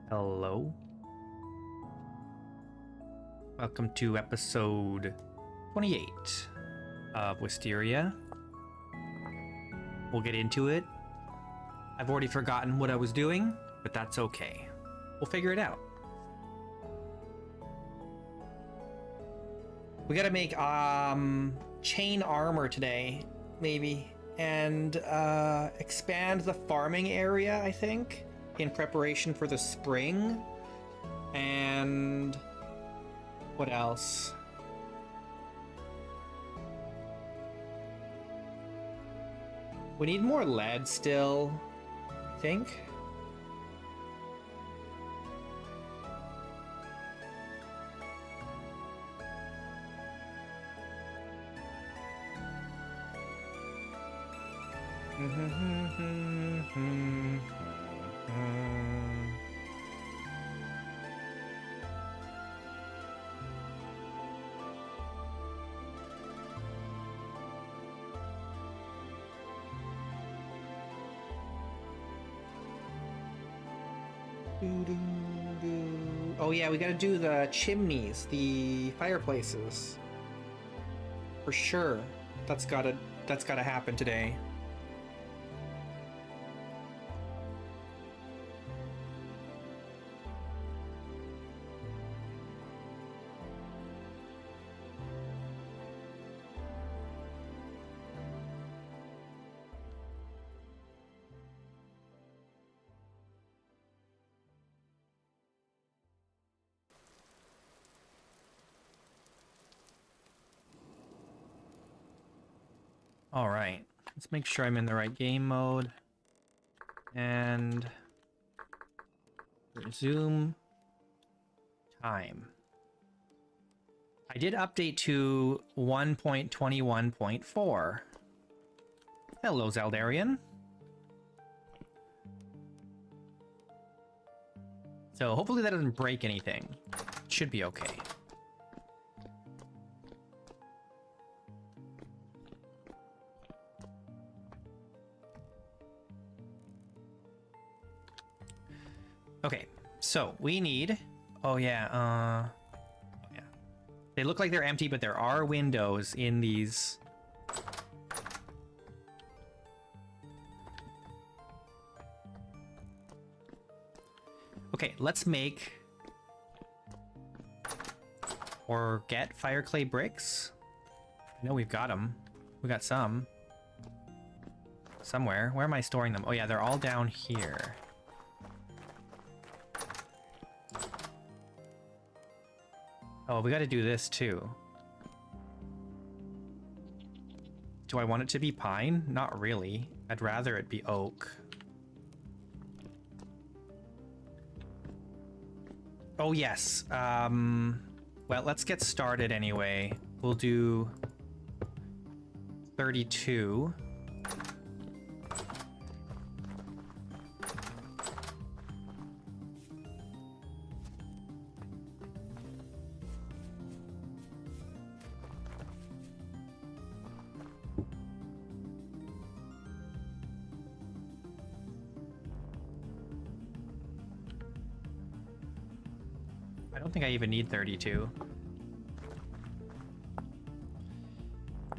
Hello. Welcome to episode 28 of Wisteria. We'll get into it. I've already forgotten what I was doing, but that's okay. We'll figure it out. We gotta make chain armor today, maybe, and expand the farming area, I think, in preparation for the spring. And what else? We need more lead still, I think. Oh yeah, we gotta do the chimneys, the fireplaces. For sure. That's gotta happen today. All right, let's make sure I'm in the right game mode and resume time. I did update to 1.21.4. Hello, Zeldarian. So hopefully that doesn't break anything. It should be okay. Okay, so we need, oh yeah, they look like they're empty, but there are windows in these. Okay, let's make or get fire clay bricks. I know we've got them. We got some somewhere. Where am I storing them? Oh yeah, they're all down here. Oh, we got to do this too. Do I want it to be pine? Not really. I'd rather it be oak. Oh, yes. Well, let's get started anyway. We'll do 32. I don't think I even need 32. I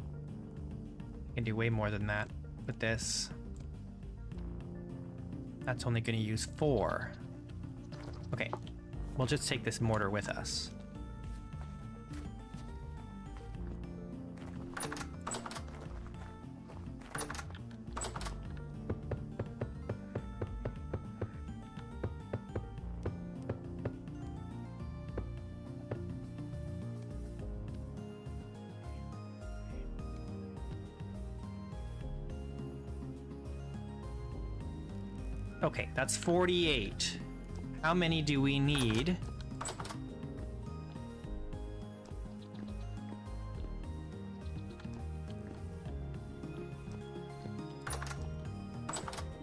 can do way more than that with this. That's only going to use 4. Okay, we'll just take this mortar with us. Okay, that's 48. How many do we need?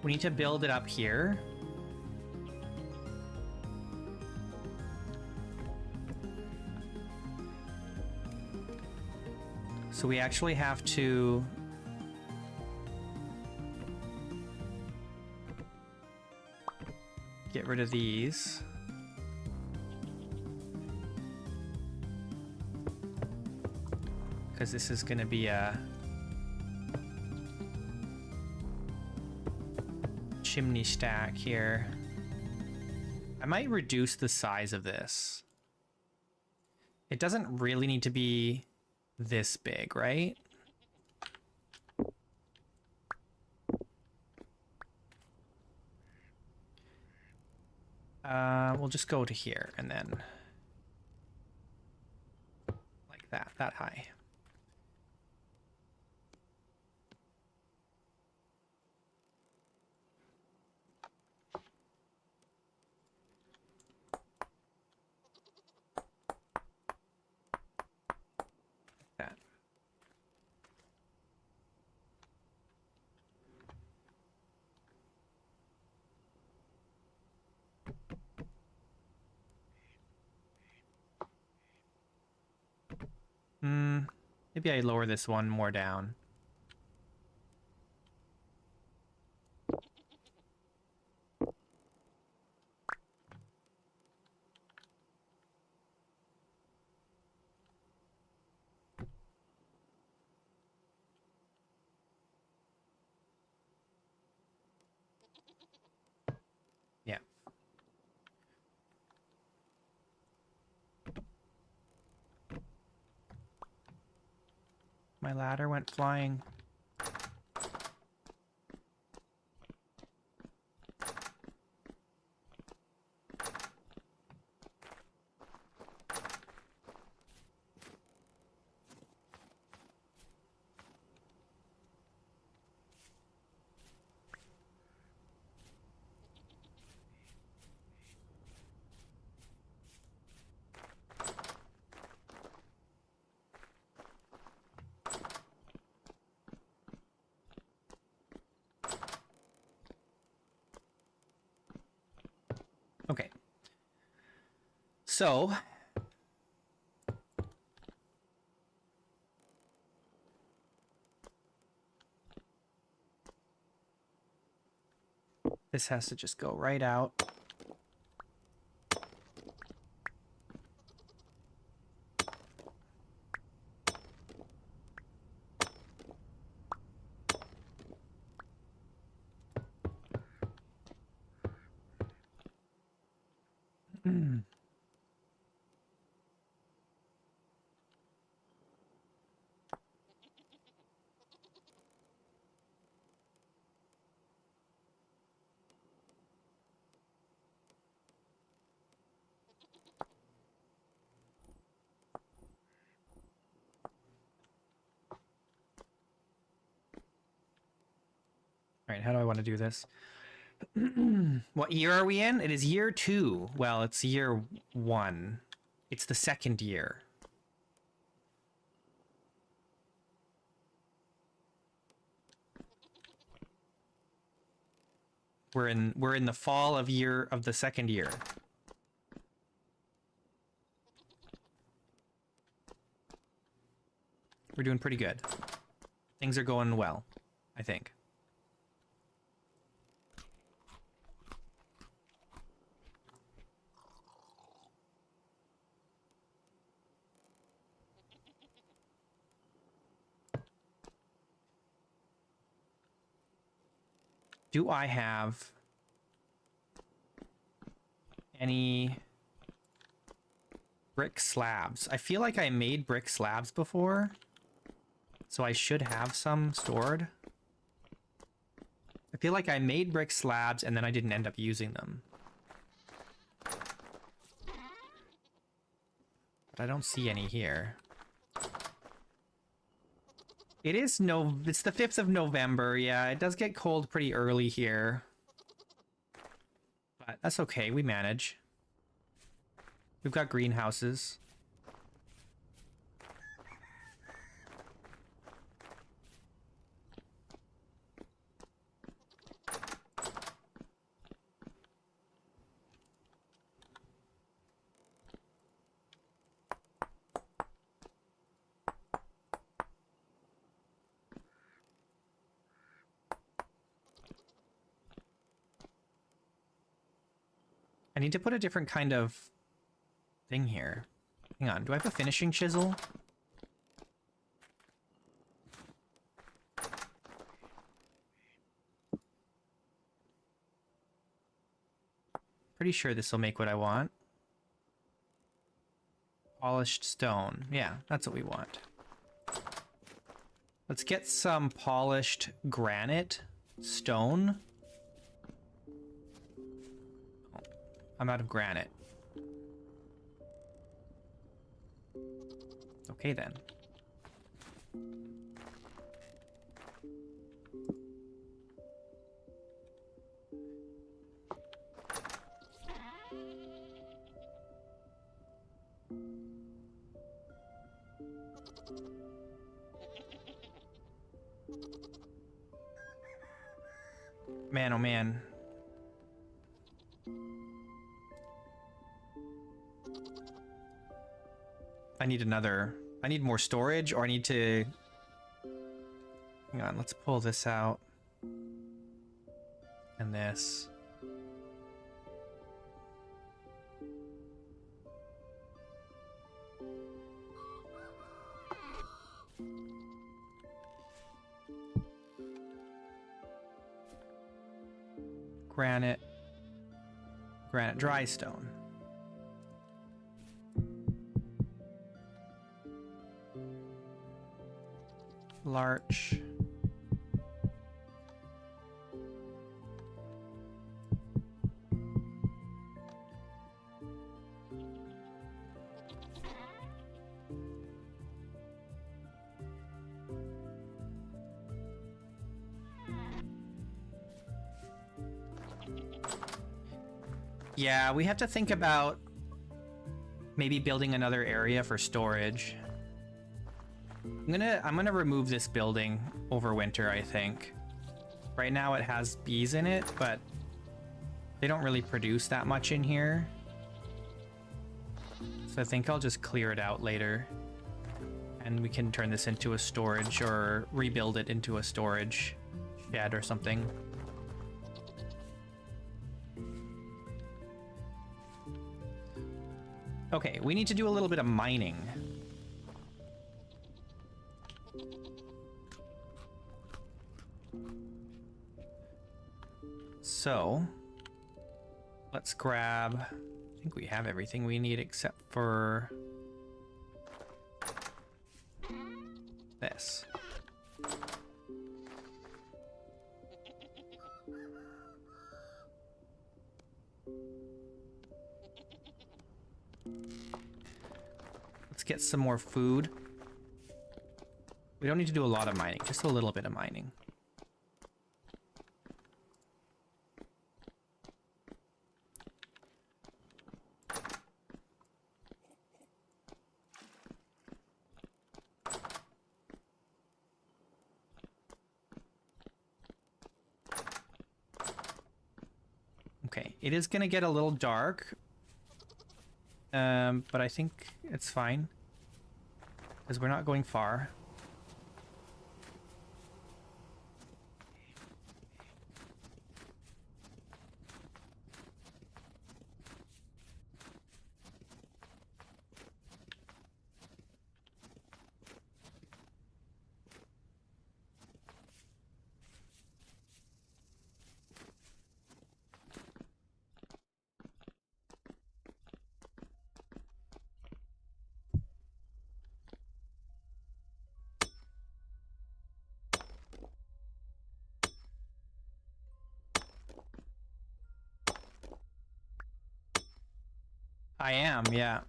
We need to build it up here. So we actually have to get rid of these. because this is going to be a chimney stack here. I might reduce the size of this. It doesn't really need to be this big, right? We'll just go to here and then like that high. That. Maybe I lower this one more down. Yeah. My ladder went flying. Okay. So this has to just go right out. All right, how do I want to do this? What year are we in? It is year 2. Well, it's year 1. It's the second year. We're in the fall of the second year. We're doing pretty good. Things are going well, I think. Do I have any brick slabs? I feel like I made brick slabs before, so I should have some stored. I feel like I made brick slabs and then I didn't end up using them. But I don't see any here. It's the 5th of November. Yeah, it does get cold pretty early here. But that's okay, we manage. We've got greenhouses. I need to put a different kind of thing here. Hang on, do I have a finishing chisel? Pretty sure this will make what I want. Polished stone. Yeah, that's what we want. Let's get some polished granite stone. Oh, I'm out of granite. Okay then. Man, oh man. I need more storage, or I need to... Hang on, let's pull this out. And this. Granite, dry stone. Larch. Yeah, we have to think about maybe building another area for storage. I'm gonna remove this building over winter, I think. Right now it has bees in it, but they don't really produce that much in here. So I think I'll just clear it out later. And we can turn this into a storage, or rebuild it into a storage shed or something. Okay, we need to do a little bit of mining. So, let's grab... I think we have everything we need except for... this. Let's get some more food. We don't need to do a lot of mining, just a little bit of mining. Okay, it is gonna get a little dark. But I think it's fine, because we're not going far. I am, yeah.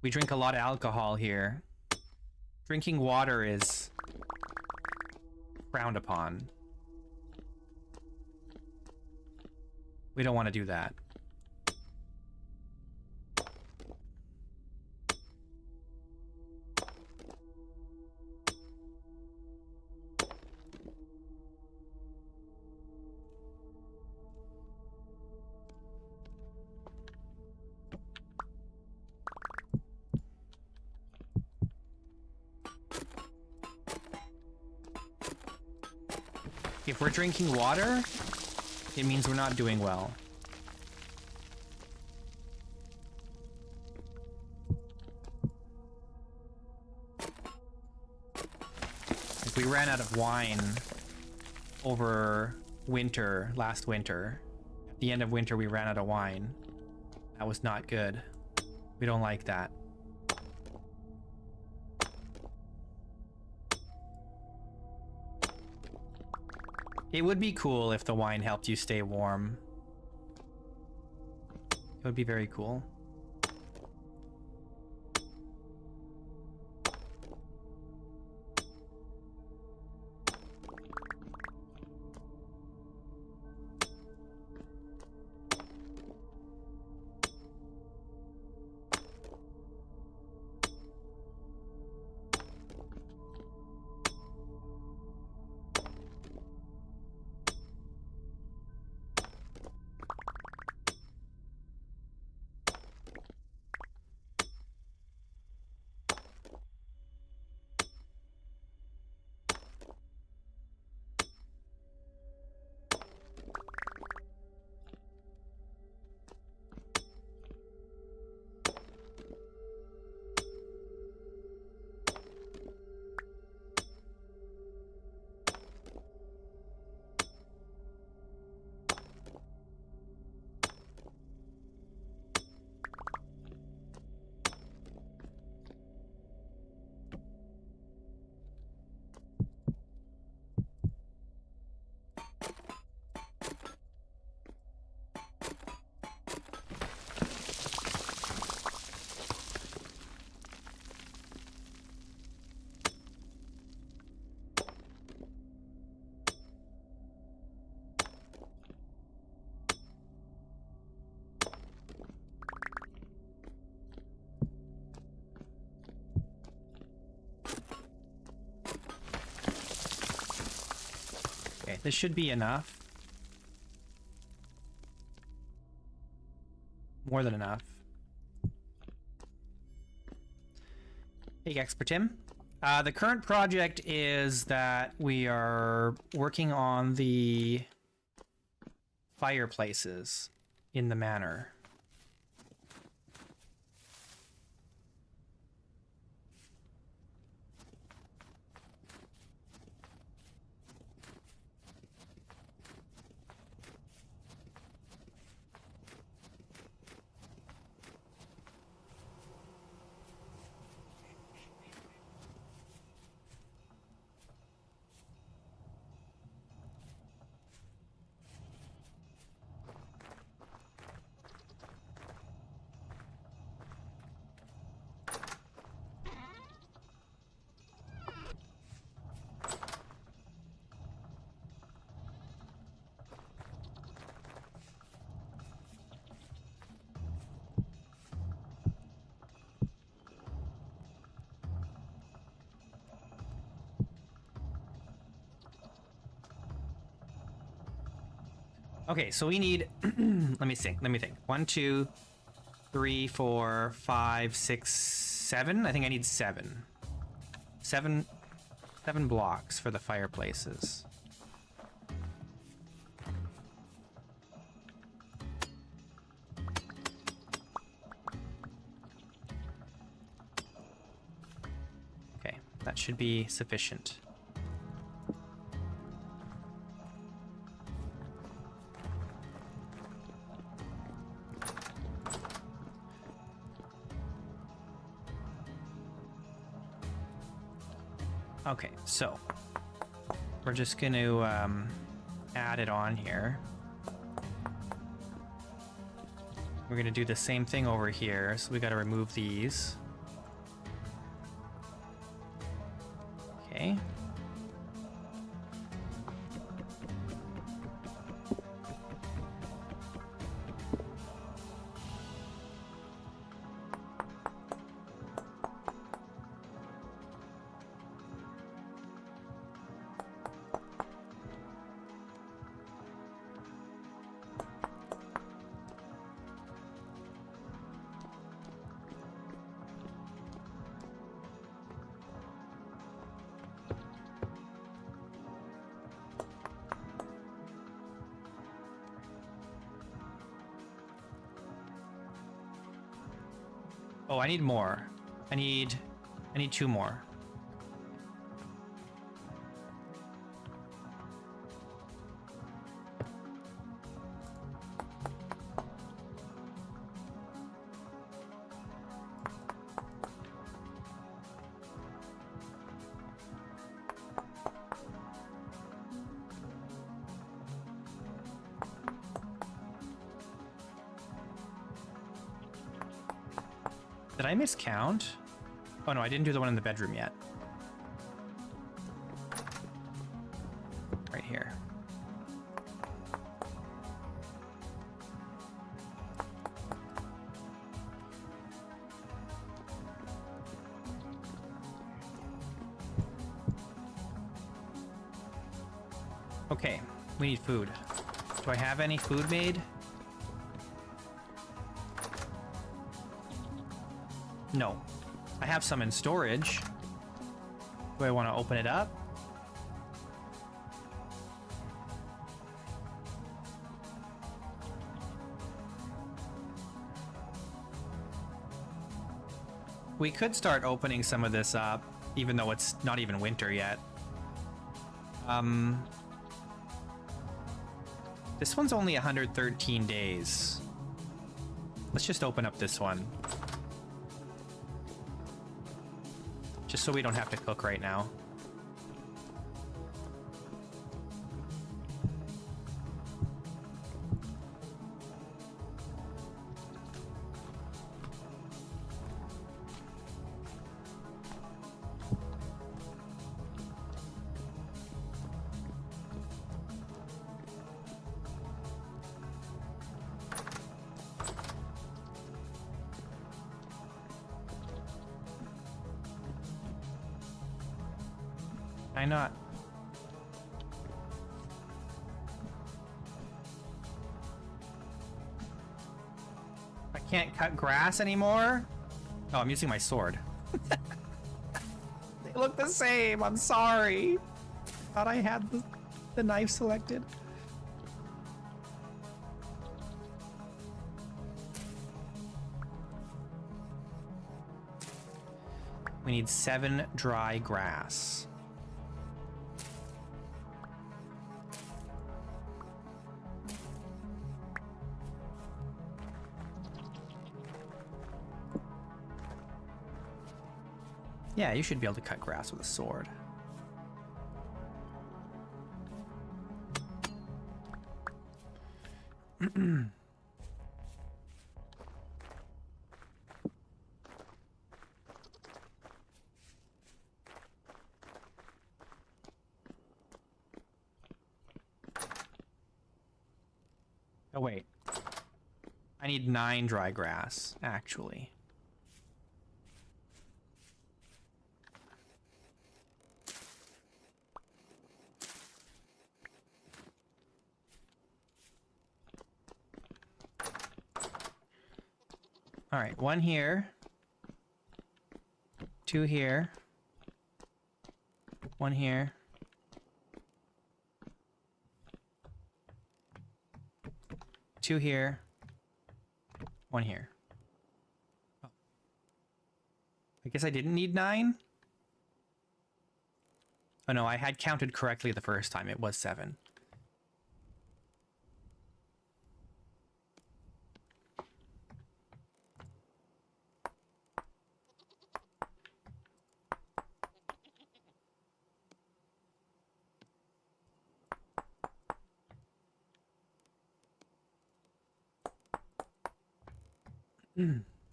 We drink a lot of alcohol here. Drinking water is frowned upon. We don't want to do that. If we're drinking water, it means we're not doing well. Like we ran out of wine over winter, last winter, the end of winter we ran out of wine. That was not good. We don't like that. It would be cool if the wine helped you stay warm. It would be very cool. Okay, this should be enough. More than enough. Hey, Expertim. The current project is that we are working on the fireplaces in the manor. Okay, so we need, let me think. 1, 2, 3, 4, 5, 6, 7. I think I need 7. 7 blocks for the fireplaces. Okay, that should be sufficient. Okay, so we're just going to add it on here. We're going to do the same thing over here, so we got to remove these. Okay. Oh, I need more. I need 2 more. Did I miscount? Oh no, I didn't do the one in the bedroom yet. Right here. Okay, we need food. Do I have any food made? No. I have some in storage. Do I want to open it up? We could start opening some of this up, even though it's not even winter yet. This one's only 113 days. Let's just open up this one. Just so we don't have to cook right now. Why not? I can't cut grass anymore? Oh, I'm using my sword. They look the same. I'm sorry. Thought I had the knife selected. We need 7 dry grass. Yeah, you should be able to cut grass with a sword. Oh, wait. I need 9 dry grass, actually. All right, 1 here, 2 here, 1 here, 2 here, 1 here. Oh. I guess I didn't need 9? Oh no, I had counted correctly the first time. It was 7.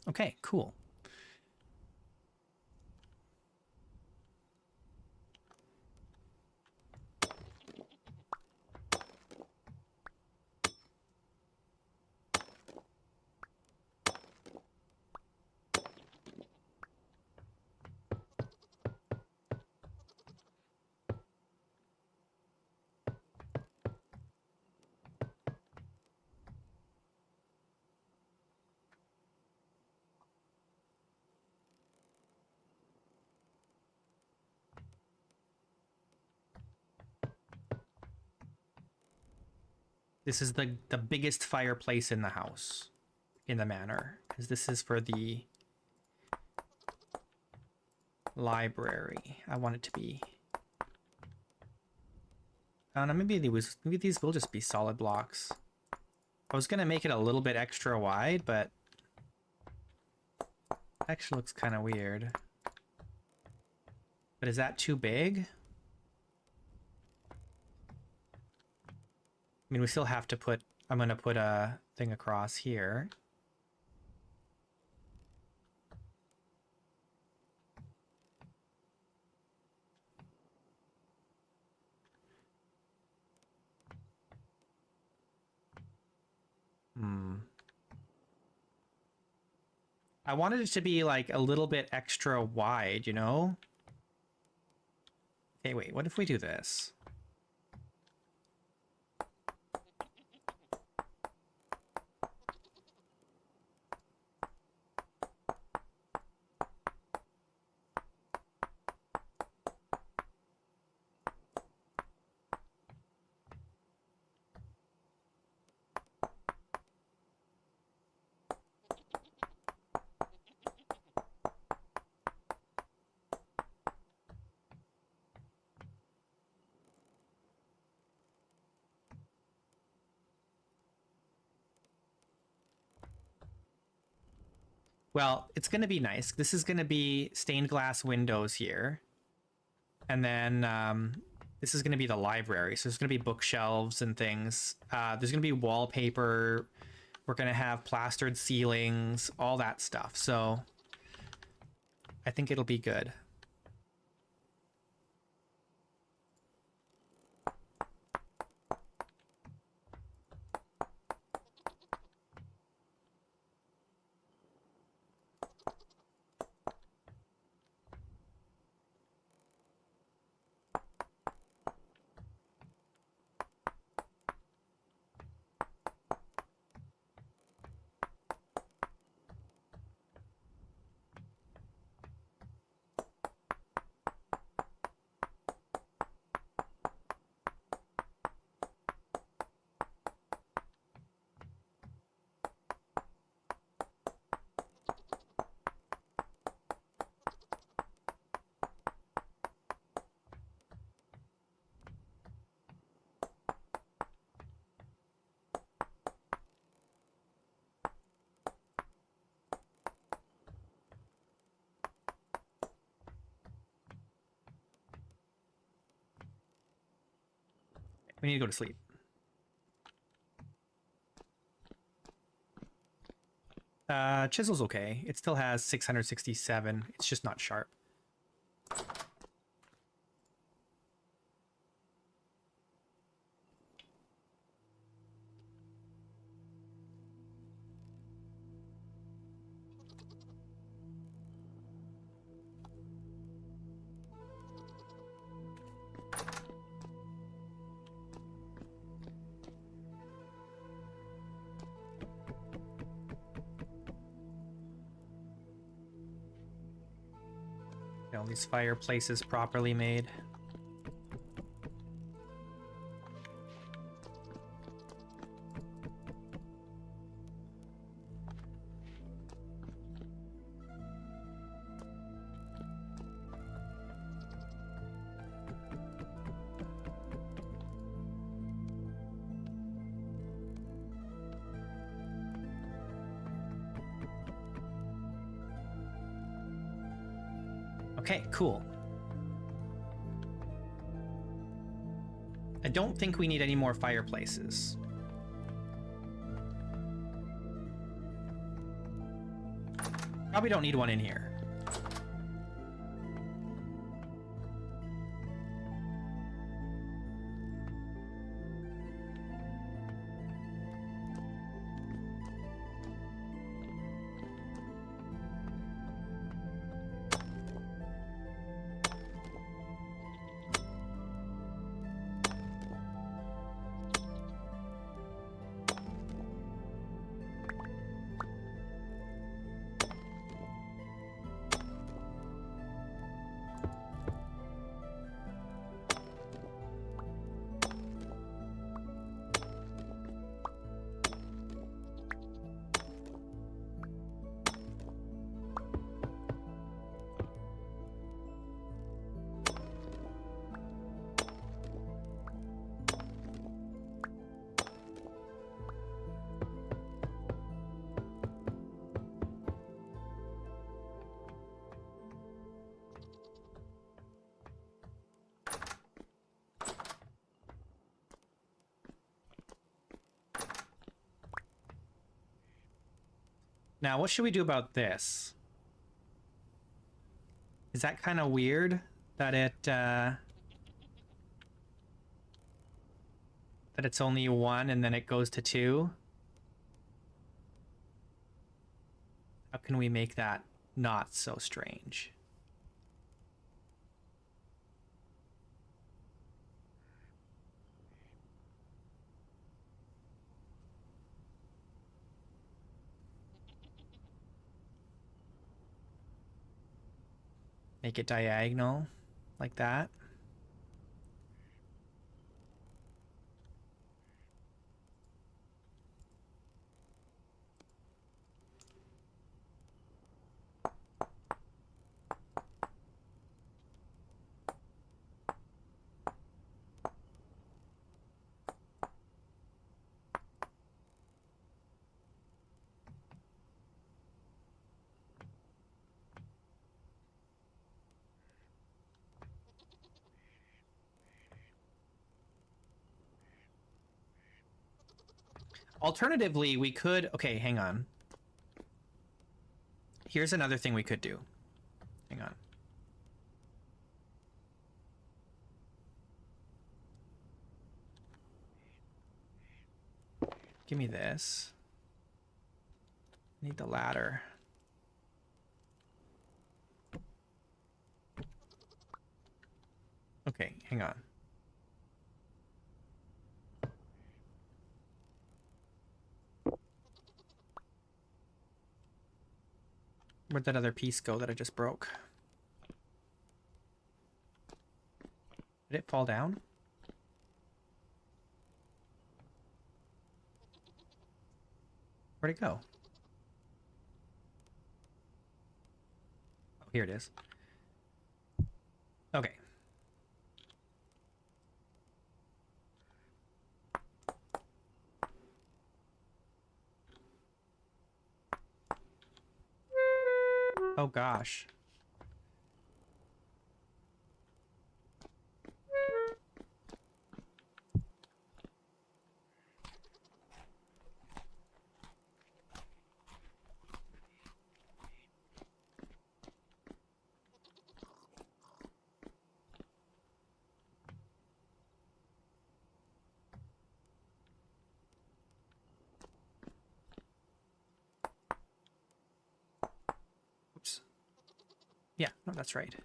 Okay, cool. This is the biggest fireplace in the house, in the manor, because this is for the library. I want it to be. I don't know, maybe these will just be solid blocks. I was gonna make it a little bit extra wide, but it actually looks kind of weird. But is that too big? I mean, we still have to put, I'm going to put a thing across here. I wanted it to be like a little bit extra wide, you know? Okay, wait, what if we do this? Well, it's going to be nice. This is going to be stained glass windows here. And then this is going to be the library. So there's going to be bookshelves and things. There's going to be wallpaper. We're going to have plastered ceilings, all that stuff. So I think it'll be good. We need to go to sleep. Chisel's okay. It still has 667. It's just not sharp. All these fireplaces properly made. Okay, cool. I don't think we need any more fireplaces. Probably don't need one in here. Now, what should we do about this? Is that kind of weird that that it's only 1 and then it goes to 2? How can we make that not so strange? Make it diagonal, like that. Alternatively, we could... Okay, hang on. Here's another thing we could do. Hang on. Give me this. Need the ladder. Okay, hang on. Where'd that other piece go that I just broke? Did it fall down? Where'd it go? Oh, here it is. Okay. Oh gosh. Oops. Yeah, no, that's right.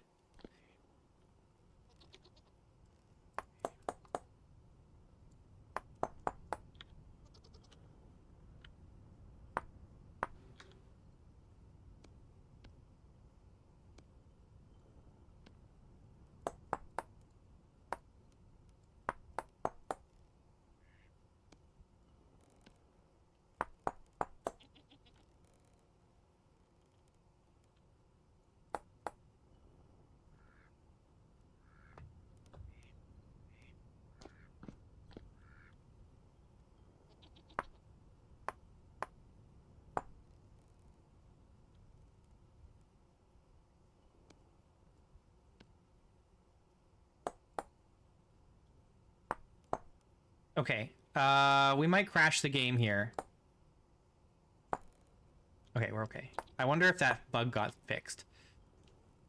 Okay. We might crash the game here. Okay, we're okay. I wonder if that bug got fixed.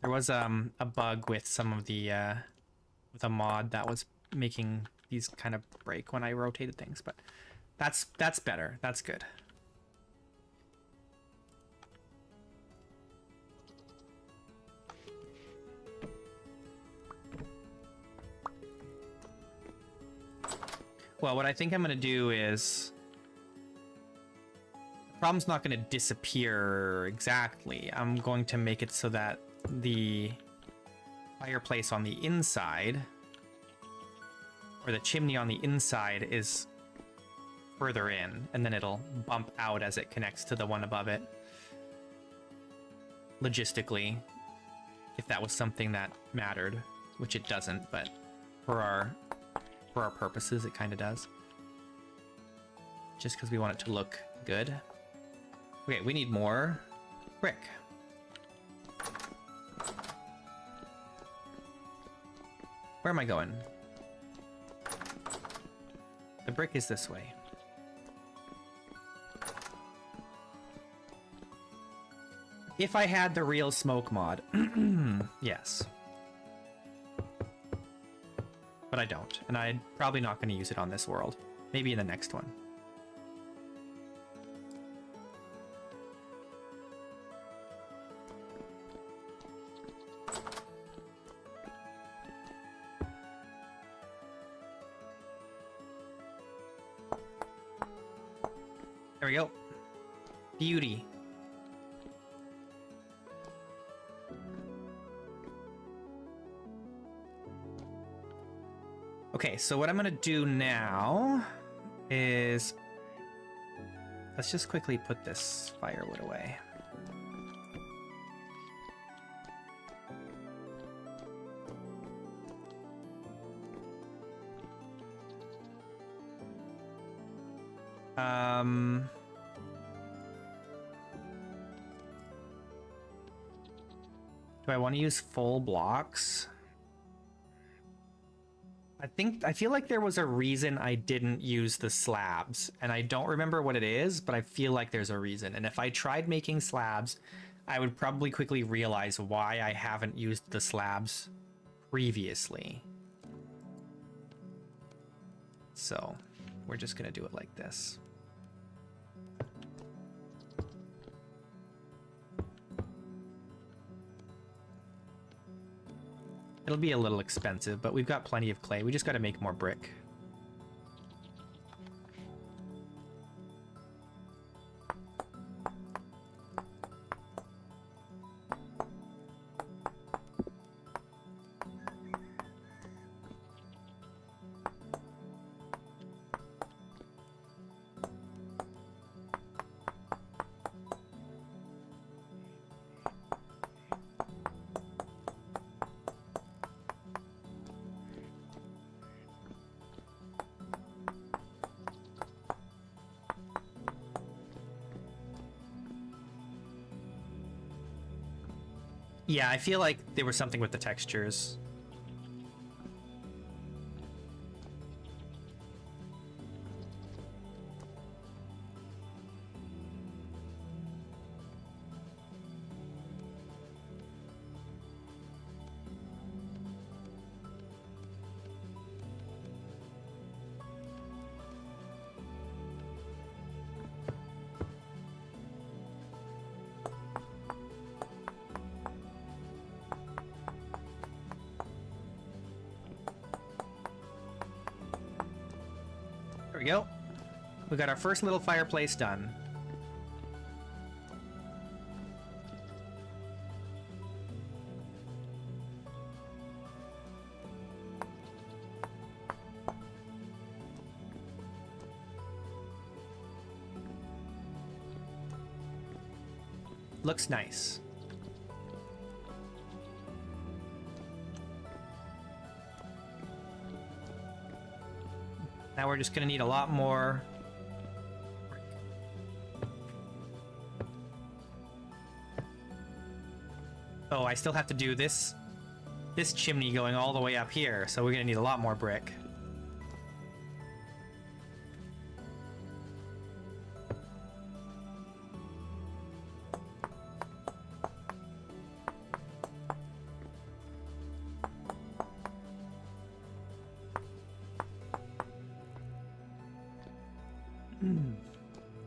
There was a bug with some of the with a mod that was making these kind of break when I rotated things, but that's better. That's good. Well, what I think I'm going to do is... The problem's not going to disappear exactly. I'm going to make it so that the fireplace on the inside, or the chimney on the inside, is further in, and then it'll bump out as it connects to the one above it. Logistically, if that was something that mattered, which it doesn't, but for our purposes, it kind of does. Just because we want it to look good. Okay, we need more brick. Where am I going? The brick is this way. If I had the real smoke mod, yes. But I don't, and I'm probably not going to use it on this world. Maybe in the next one. There we go. Beauty. Okay, so what I'm gonna do now is... let's just quickly put this firewood away. Do I want to use full blocks? I feel like there was a reason I didn't use the slabs, and I don't remember what it is, but I feel like there's a reason. And if I tried making slabs, I would probably quickly realize why I haven't used the slabs previously. So we're just gonna do it like this. It'll be a little expensive, but we've got plenty of clay. We just got to make more brick. Yeah, I feel like there was something with the textures. There we go. We got our first little fireplace done. Looks nice. Now we're just gonna need a lot more. Oh, I still have to do this chimney going all the way up here, so we're gonna need a lot more brick.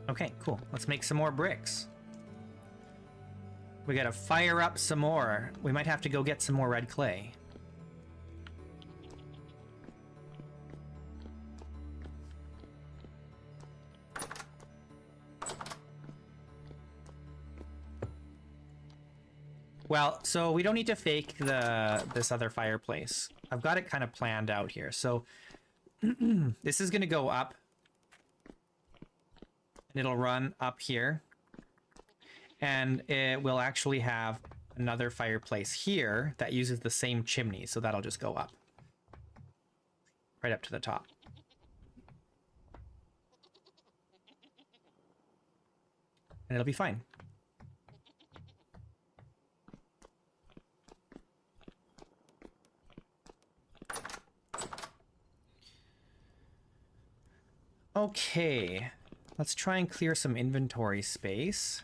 Okay, cool. Let's make some more bricks. We gotta fire up some more. We might have to go get some more red clay. Well, so we don't need to fake this other fireplace. I've got it kind of planned out here. So this is gonna go up. It'll run up here, and it will actually have another fireplace here that uses the same chimney, so that'll just go up right up to the top. And it'll be fine. Okay. Let's try and clear some inventory space.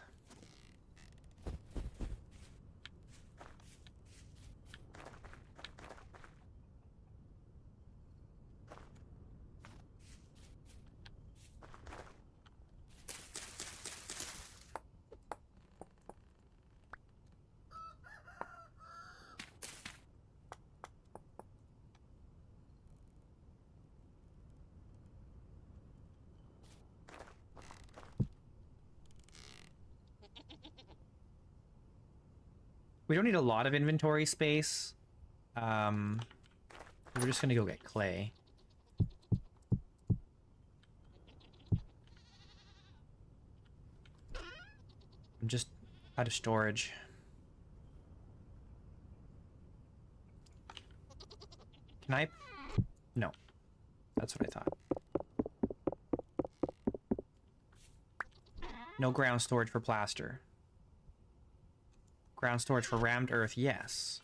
We don't need a lot of inventory space. We're just gonna go get clay. I'm just out of storage. Can I? No. That's what I thought. No ground storage for plaster. Ground storage for rammed earth, yes.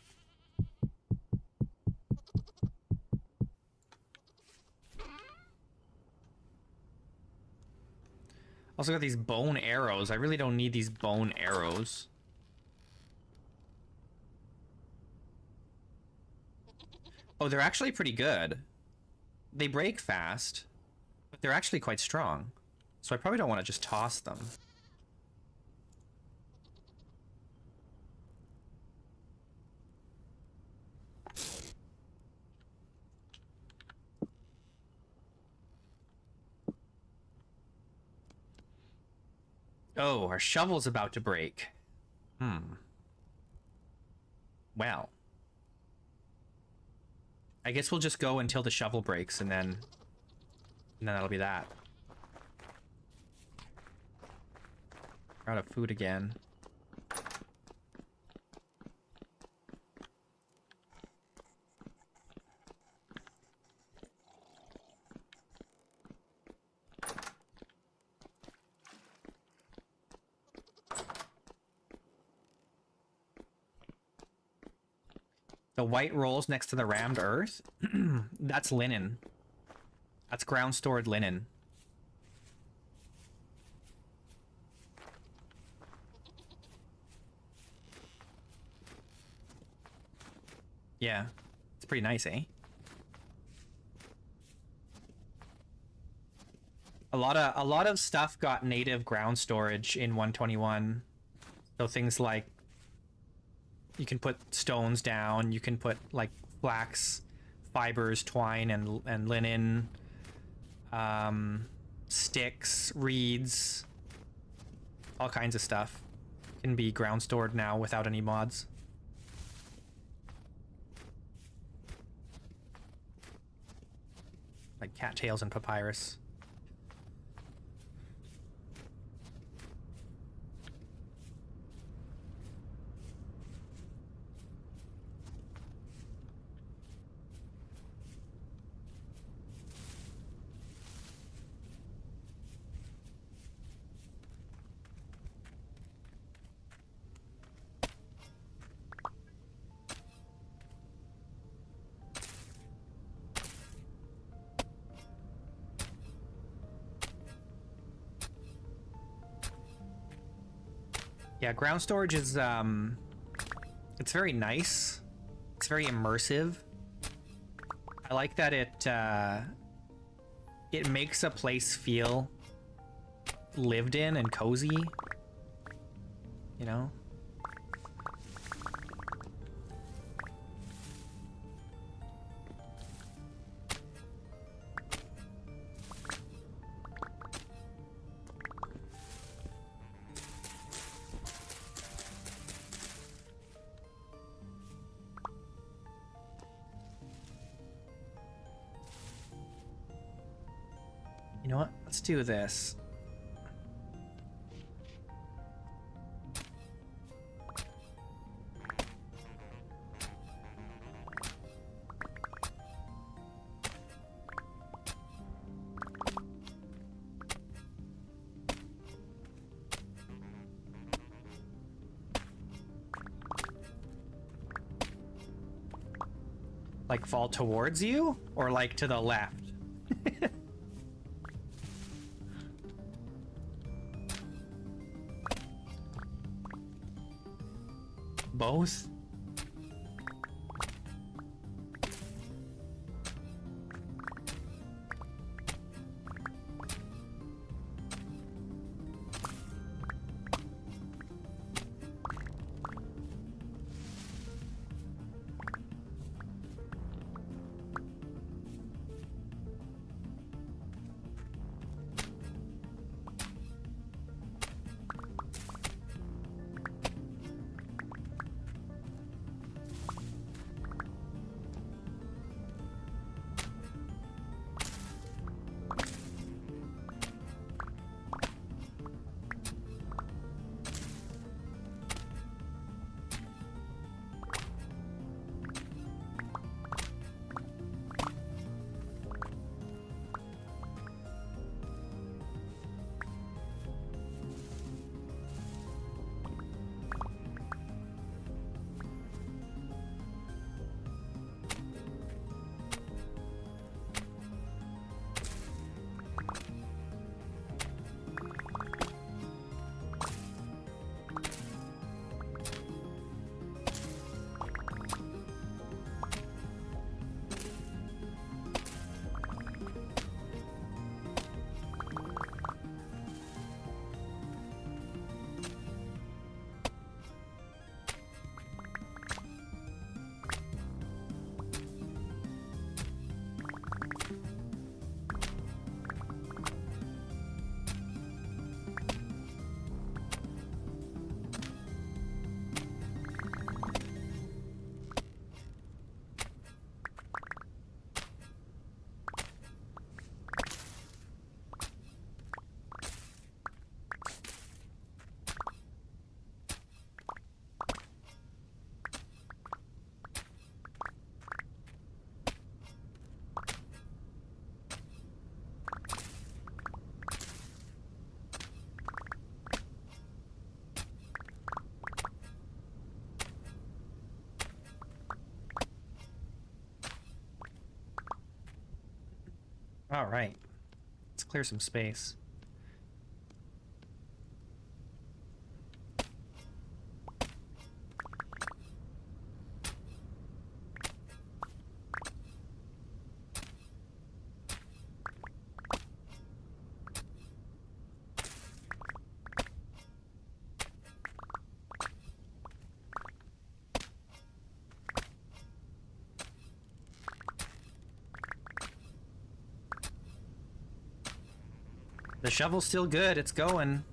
Also got these bone arrows. I really don't need these bone arrows. Oh, they're actually pretty good. They break fast, but they're actually quite strong. So I probably don't want to just toss them. Oh, our shovel's about to break. Well. I guess we'll just go until the shovel breaks, and then that'll be that. We're out of food again. The white rolls next to the rammed earth? That's linen. That's ground stored linen. Yeah, it's pretty nice, eh? A lot of stuff got native ground storage in 121. So things like you can put stones down, you can put like flax fibers, twine, and linen, sticks, reeds, all kinds of stuff can be ground stored now without any mods. Like cattails and papyrus. Yeah, ground storage is, it's very nice. It's very immersive. I like that it makes a place feel lived in and cozy, you know? You know what? Let's do this. Like fall towards you or like to the left? Both? All right. Let's clear some space. The shovel's still good. It's going.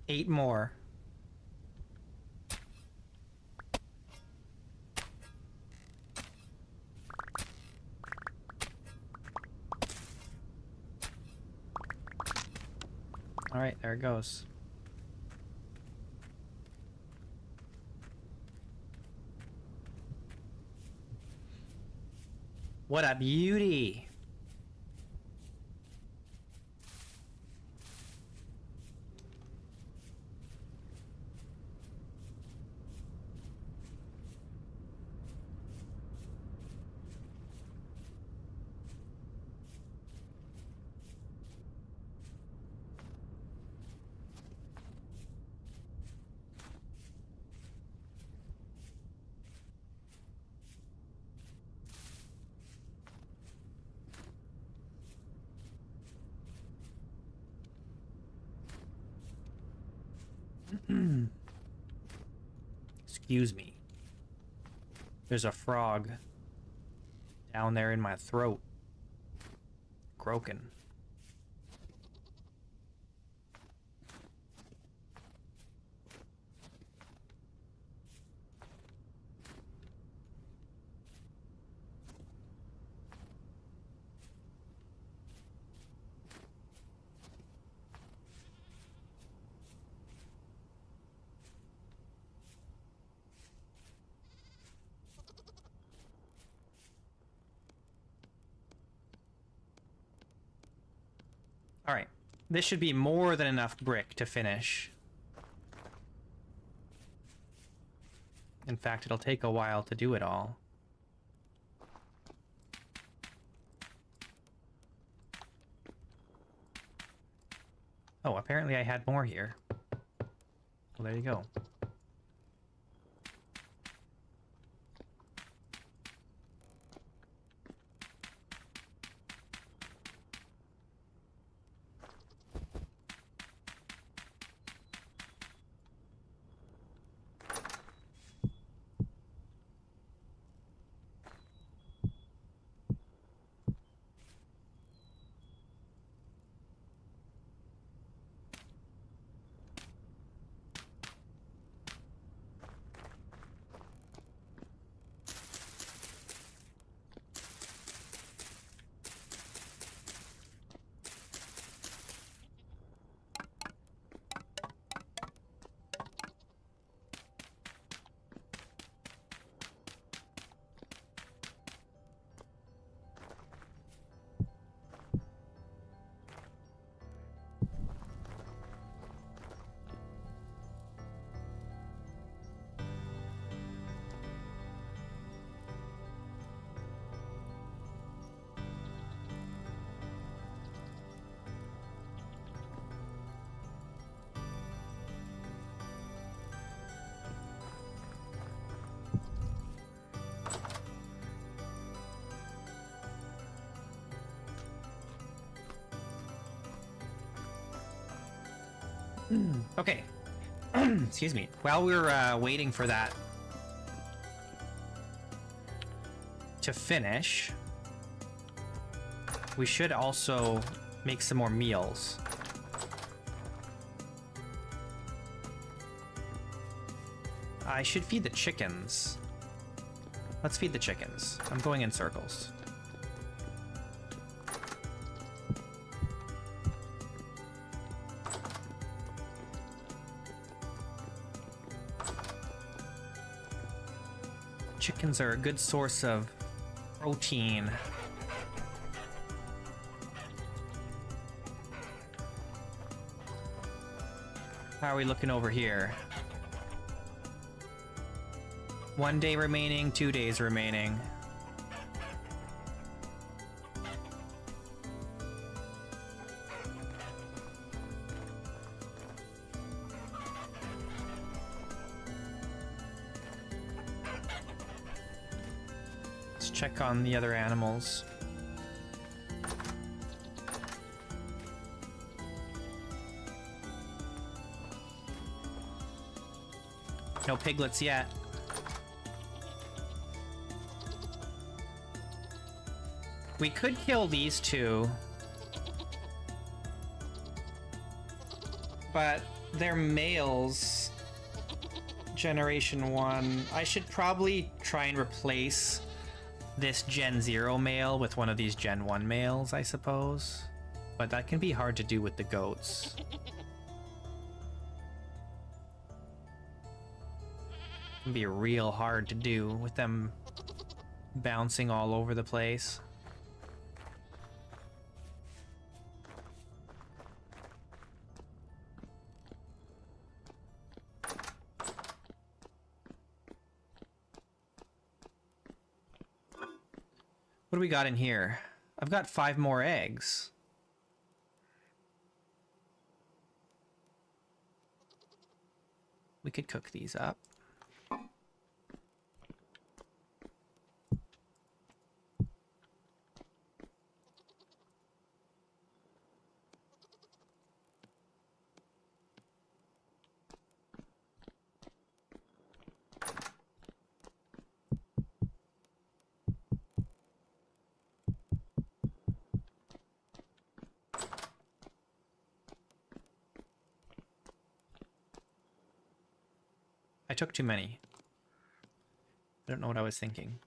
Eight more. All right, there it goes. What a beauty! Excuse me. There's a frog down there in my throat. Croaking. Alright, this should be more than enough brick to finish. In fact, it'll take a while to do it all. Oh, apparently I had more here. Well, there you go. Okay. Excuse me. While we're waiting for that to finish, we should also make some more meals. I should feed the chickens. Let's feed the chickens. I'm going in circles. Chickens are a good source of protein. How are we looking over here? 1 day remaining, 2 days remaining. Let's check on the other animals. No piglets yet. We could kill these two, but they're males. Generation 1. I should probably try and replace this Gen 0 male with one of these Gen 1 males, I suppose. But that can be hard to do with the goats. It can be real hard to do with them bouncing all over the place. What do we got in here? I've got 5 more eggs. We could cook these up. I took too many. I don't know what I was thinking.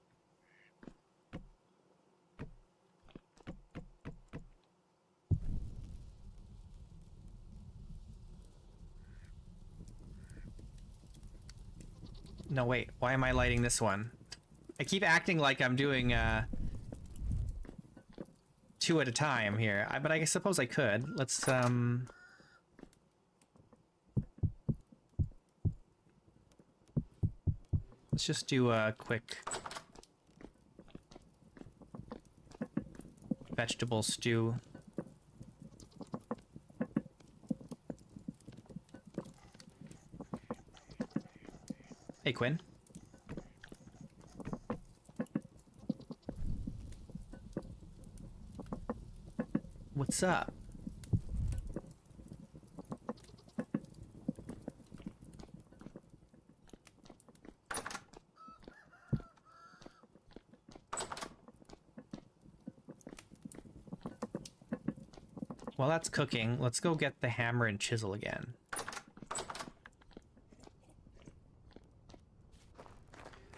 No, wait. Why am I lighting this one? I keep acting like I'm doing 2 at a time here. But I suppose I could. Let's just do a quick vegetable stew. Hey, Quinn. What's up? While that's cooking, let's go get the hammer and chisel again.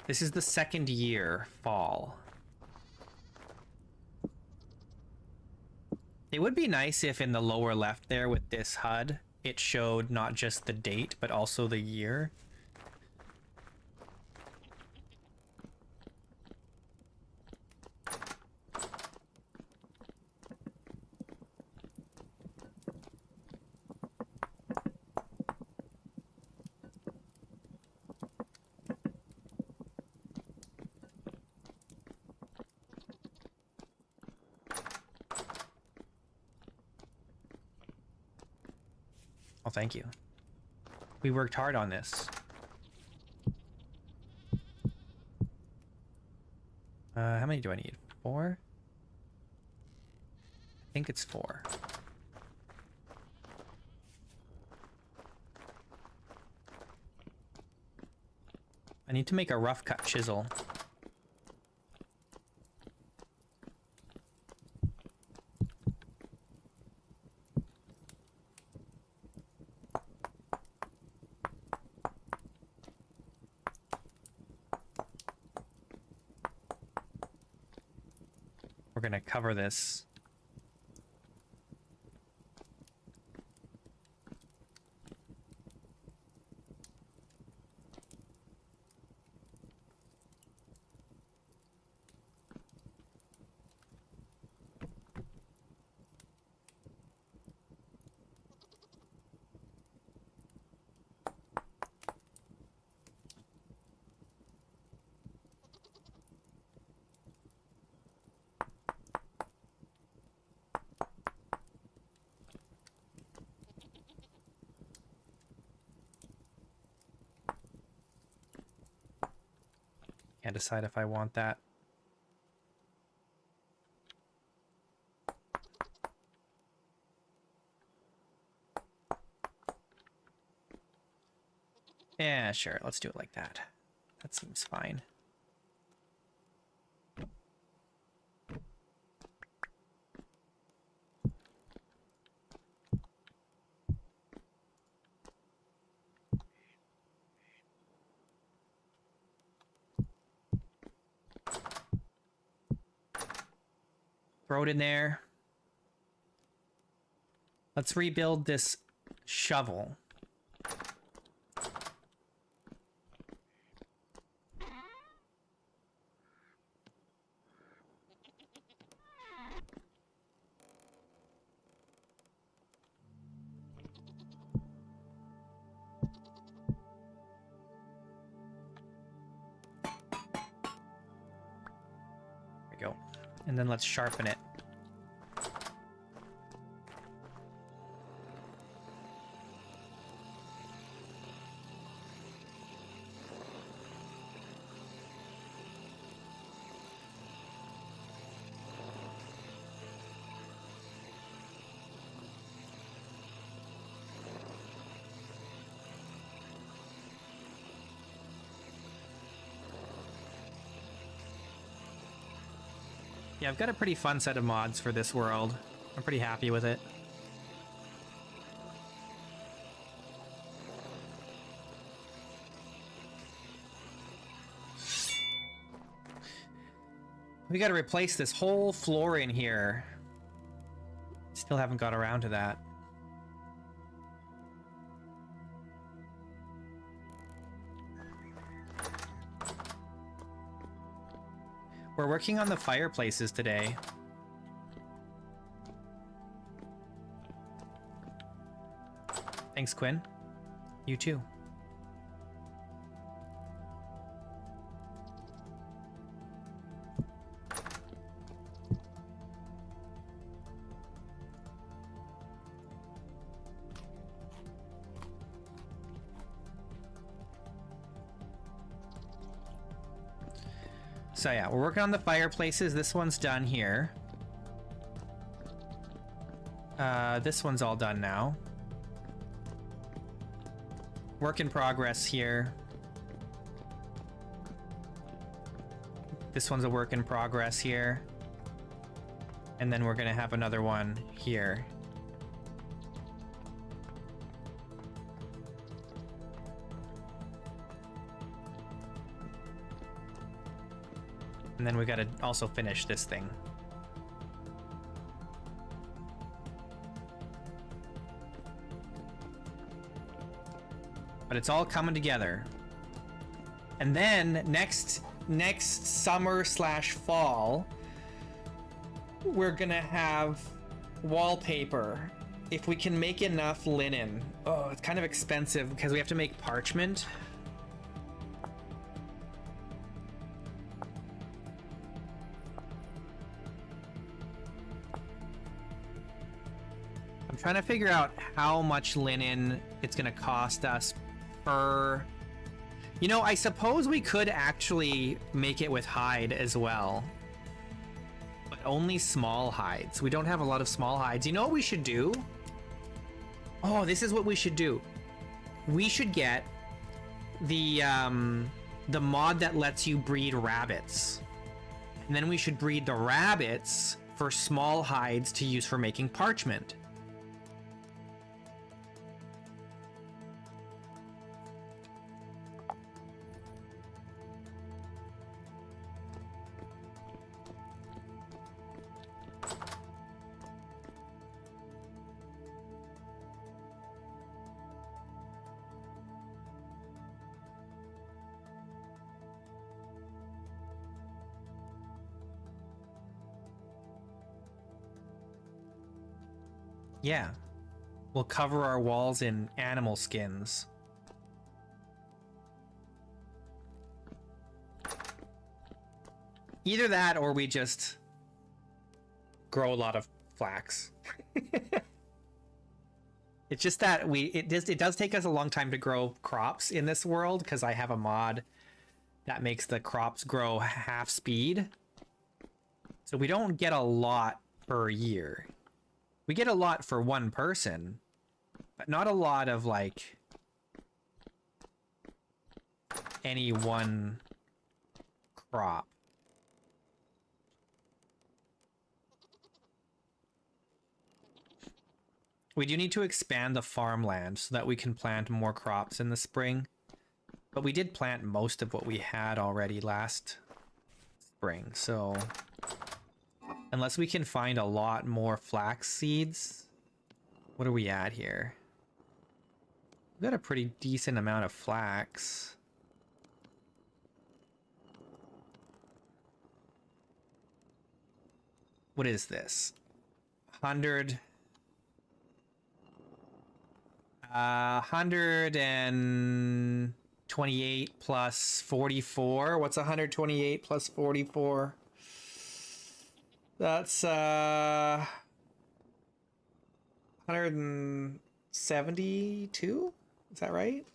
This is the 2nd year, fall. It would be nice if in the lower left there with this HUD, it showed not just the date, but also the year. Oh, thank you. We worked hard on this. How many do I need? 4? I think it's 4. I need to make a rough cut chisel. We're gonna cover this. Can't decide if I want that. Yeah, sure. Let's do it like that. That seems fine. Throw it in there. Let's rebuild this shovel. There we go. And then let's sharpen it. Yeah, I've got a pretty fun set of mods for this world. I'm pretty happy with it. We gotta replace this whole floor in here. Still haven't got around to that. We're working on the fireplaces today. Thanks, Quinn. You too. So yeah, we're working on the fireplaces. This one's done here. This one's all done now. Work in progress here. This one's a work in progress here. And then we're gonna have another one here. And then we gotta also finish this thing. But it's all coming together. And then next summer / fall, we're gonna have wallpaper. If we can make enough linen. Oh, it's kind of expensive because we have to make parchment. I'm trying to figure out how much linen it's gonna cost us per... You know, I suppose we could actually make it with hide as well. But only small hides. We don't have a lot of small hides. You know what we should do? Oh, this is what we should do. We should get the mod that lets you breed rabbits. And then we should breed the rabbits for small hides to use for making parchment. Yeah, we'll cover our walls in animal skins. Either that or we just grow a lot of flax. It's just that it does take us a long time to grow crops in this world because I have a mod that makes the crops grow half speed. So we don't get a lot per year. We get a lot for one person, but not a lot of like any one crop. We do need to expand the farmland so that we can plant more crops in the spring. But we did plant most of what we had already last spring, so unless we can find a lot more flax seeds, what are we at here? We've got a pretty decent amount of flax. What is this? 128 plus 44. What's 128 plus 44? That's 172? Is that right?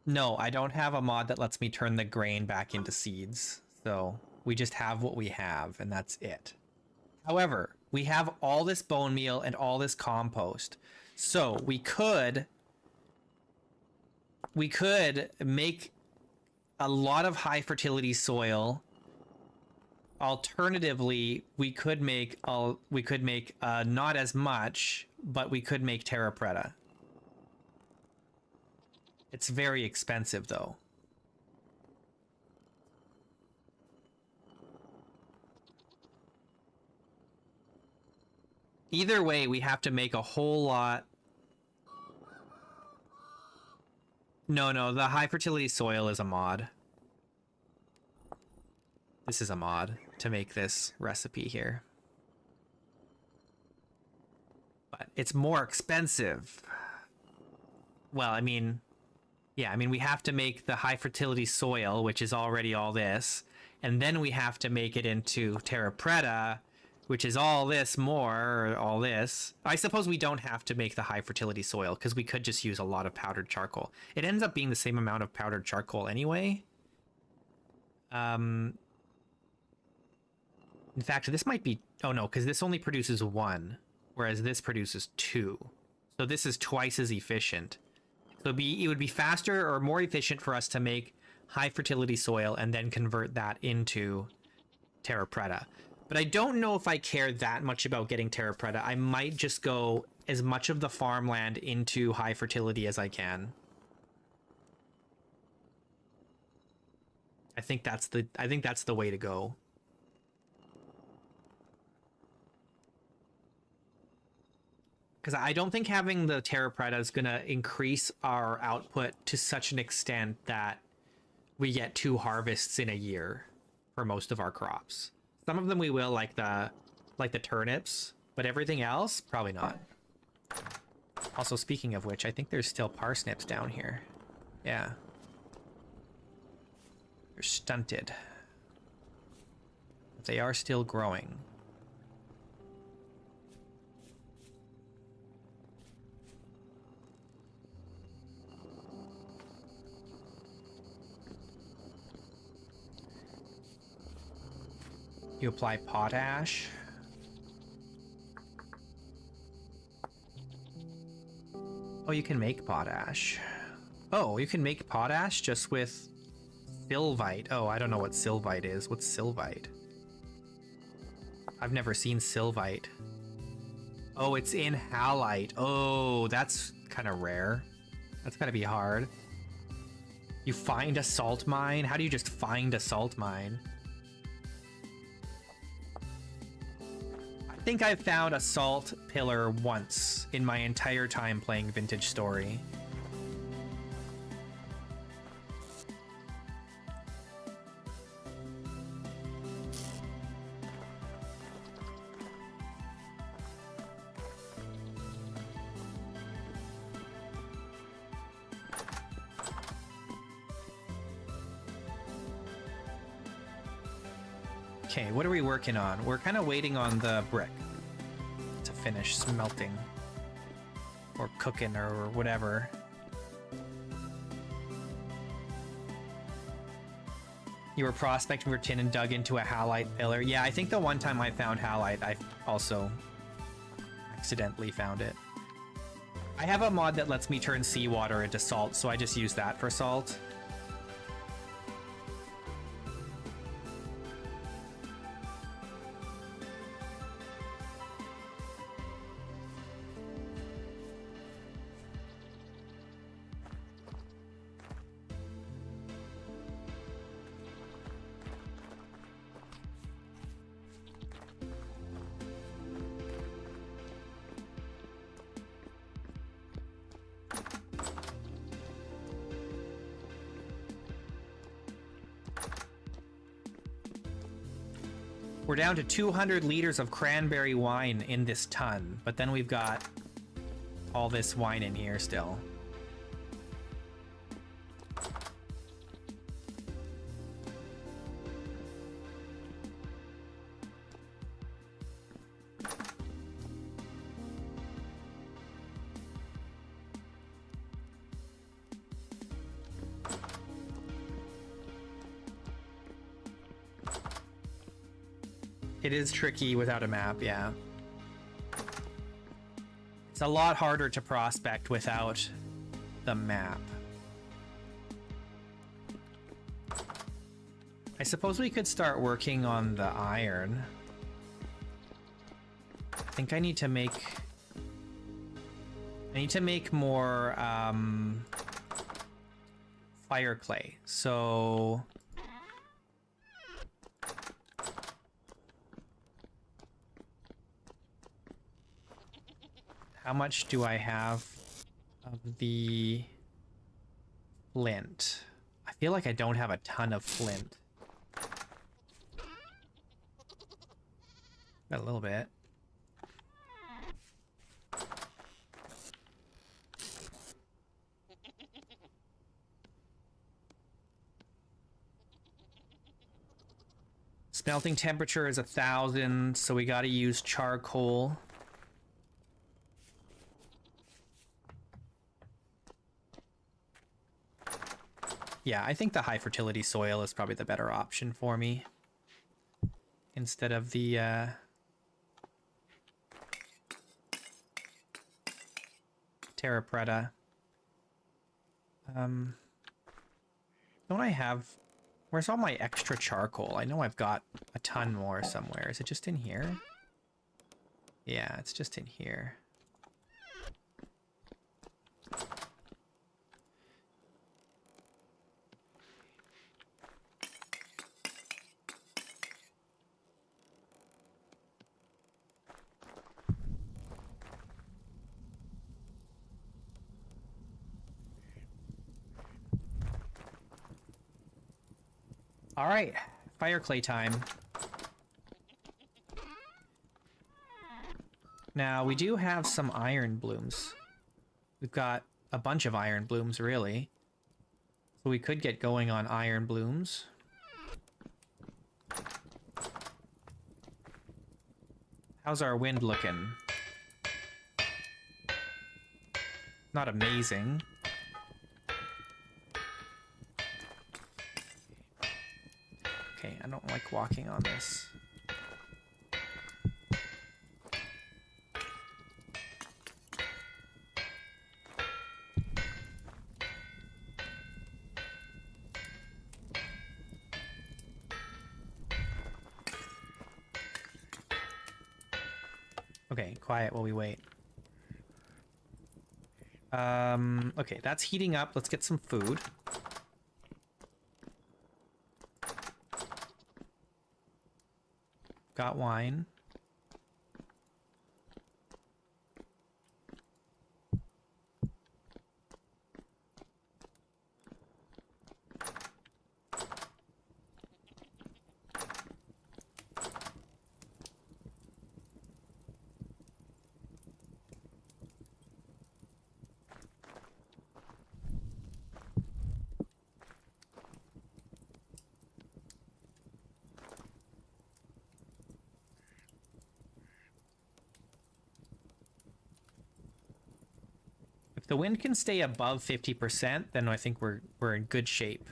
No, I don't have a mod that lets me turn the grain back into seeds. So we just have what we have, and that's it. However, we have all this bone meal and all this compost. So we could make a lot of high fertility soil. Alternatively, we could make not as much, but we could make terra preta. It's very expensive, though. Either way, we have to make a whole lot. No, the high fertility soil is a mod. This is a mod to make this recipe here. But it's more expensive. Well, I mean... yeah, I mean, we have to make the high fertility soil, which is already all this, and then we have to make it into terra preta, which is all this more, or all this. I suppose we don't have to make the high fertility soil, because we could just use a lot of powdered charcoal. It ends up being the same amount of powdered charcoal anyway. In fact, this might be... oh no, because this only produces 1, whereas this produces 2. So this is twice as efficient. So it would be faster or more efficient for us to make high fertility soil and then convert that into terra preta. But I don't know if I care that much about getting terra preta. I might just go as much of the farmland into high fertility as I can. I think that's the way to go. Because I don't think having the terra preta is going to increase our output to such an extent that we get 2 harvests in a year for most of our crops. Some of them we will, like the turnips, but everything else, probably not. Also, speaking of which, I think there's still parsnips down here. Yeah. They're stunted. But they are still growing. You apply potash. Oh, you can make potash. Oh, you can make potash just with sylvite. Oh, I don't know what sylvite is. What's sylvite? I've never seen sylvite. Oh, it's in halite. Oh, that's kind of rare. That's gotta be hard. You find a salt mine? How do you just find a salt mine? I think I've found a salt pillar once in my entire time playing Vintage Story. Okay, what are we working on? We're kind of waiting on the brick to finish smelting or cooking or whatever. You were prospecting for tin and dug into a halite pillar. Yeah, I think the one time I found halite, I also accidentally found it. I have a mod that lets me turn seawater into salt, so I just use that for salt. We're down to 200 liters of cranberry wine in this ton, but then we've got all this wine in here still. It is tricky without a map, yeah. It's a lot harder to prospect without the map. I suppose we could start working on the iron. I think I need to make more fire clay. So how much do I have of the flint? I feel like I don't have a ton of flint. Got a little bit. Smelting temperature is 1,000, so we gotta use charcoal. Yeah, I think the high fertility soil is probably the better option for me instead of the Terra Preta. Don't I have... Where's all my extra charcoal? I know I've got a ton more somewhere. Is it just in here? Yeah, it's just in here. All right, fire clay time. Now, we do have some iron blooms. We've got a bunch of iron blooms, really. So we could get going on iron blooms. How's our wind looking? Not amazing. Okay, I don't like walking on this. Okay, quiet while we wait. Okay, that's heating up. Let's get some food. Got wine. If the wind can stay above 50%, then I think we're in good shape.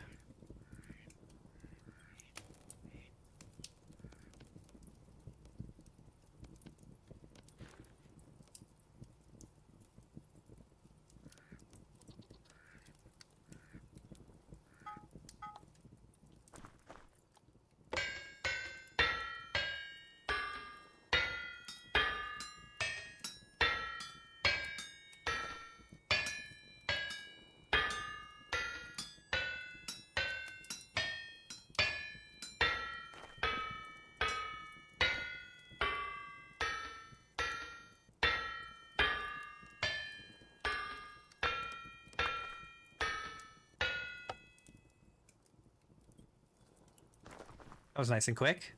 That was nice and quick.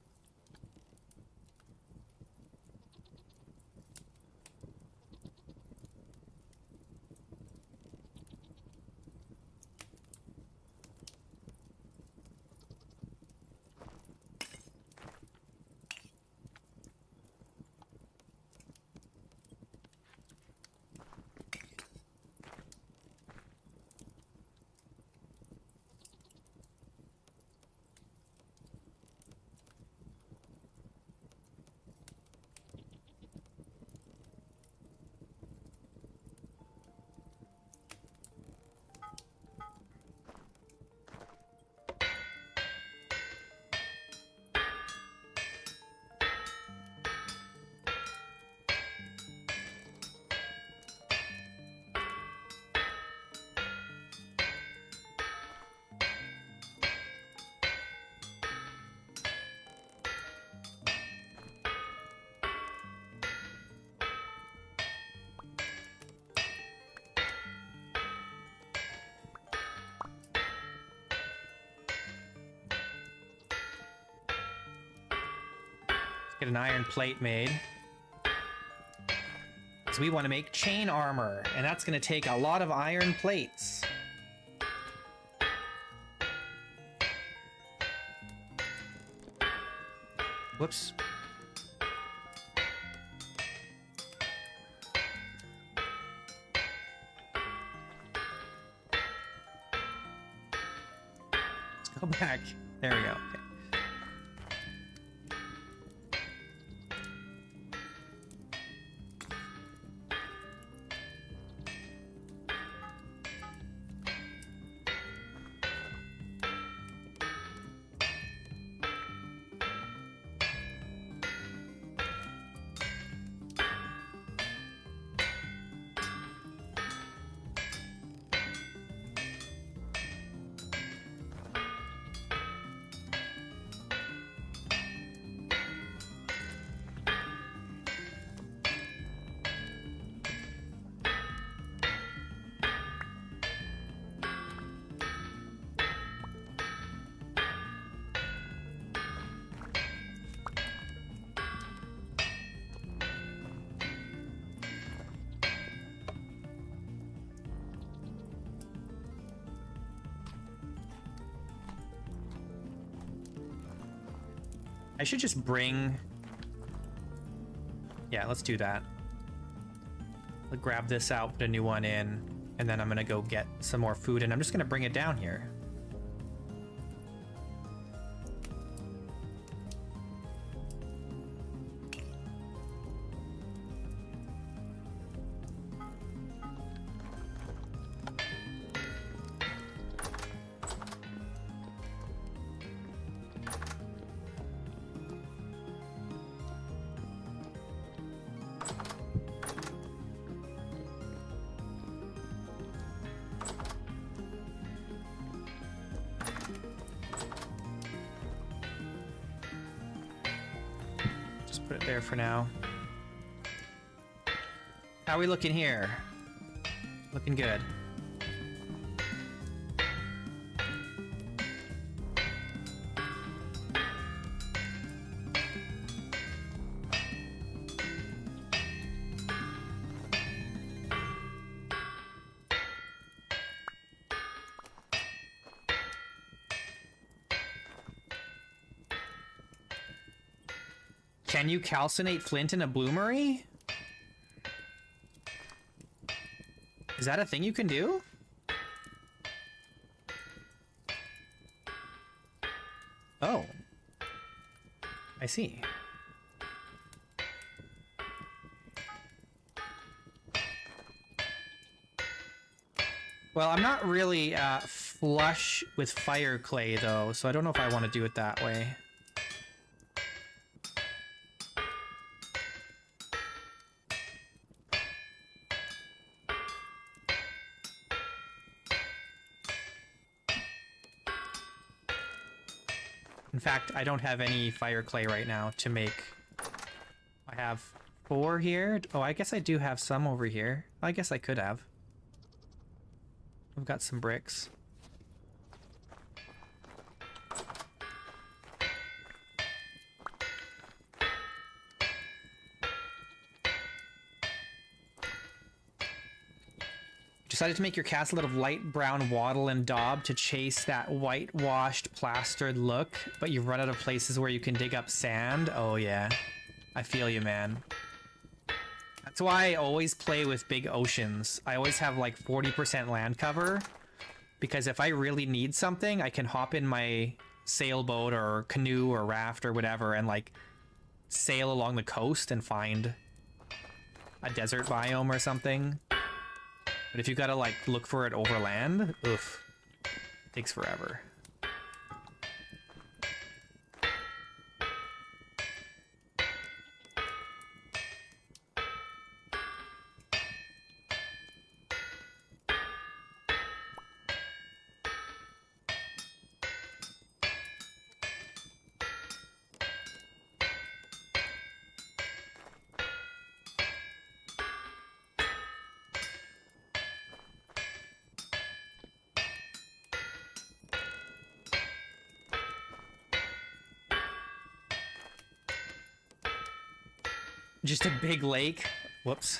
Get an iron plate made. So we want to make chain armor, and that's going to take a lot of iron plates. Whoops. Let's go back. There we go. Okay. I should just bring... Yeah, let's do that. I'll grab this out, put a new one in, and then I'm gonna go get some more food, and I'm just gonna bring it down here. Put it there for now. How are we looking here? Looking good. Can you calcinate flint in a bloomery? Is that a thing you can do? Oh. I see. Well, I'm not really flush with fire clay, though, so I don't know if I want to do it that way. In fact, I don't have any fire clay right now to make. I have 4 here. Oh, I guess I do have some over here. I guess I could have. I've got some bricks. Decided to make your castle out of light brown wattle and daub to chase that whitewashed plastered look, but you've run out of places where you can dig up sand. Oh yeah, I feel you, man. That's why I always play with big oceans. I always have like 40% land cover, because if I really need something, I can hop in my sailboat or canoe or raft or whatever and like sail along the coast and find a desert biome or something. But if you gotta like look for it over land, oof, takes forever. Just a big lake. Whoops.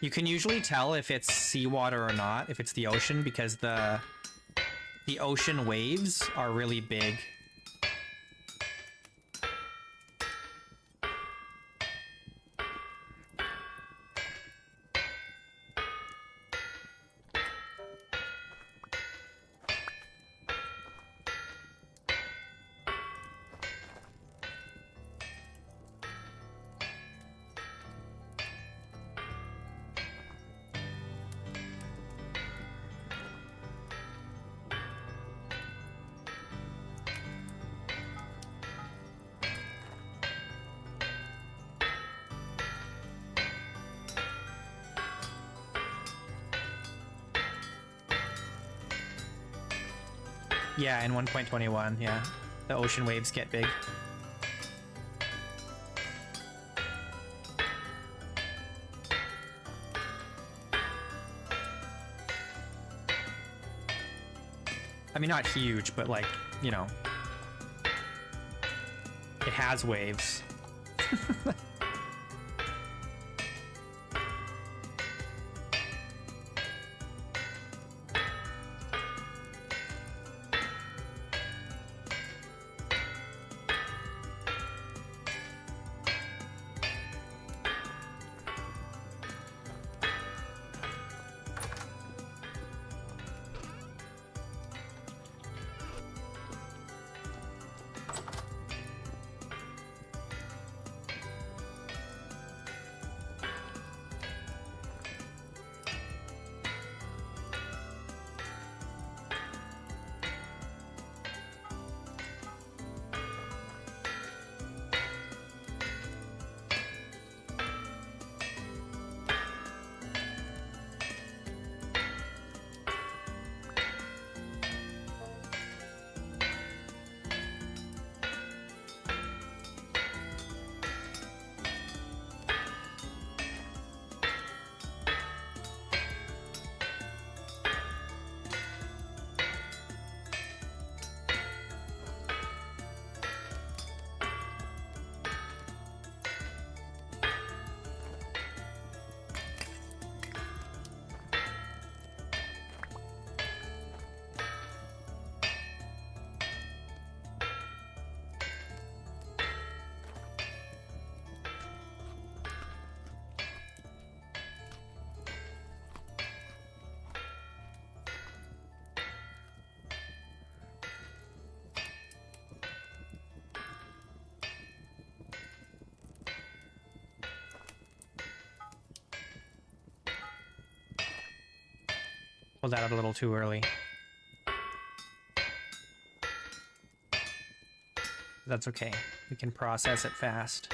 You can usually tell if it's seawater or not, if it's the ocean, because the ocean waves are really big. Yeah, in 1.21, yeah. The ocean waves get big. I mean, not huge, but like, you know, it has waves. Pulled that out a little too early. That's okay. We can process it fast.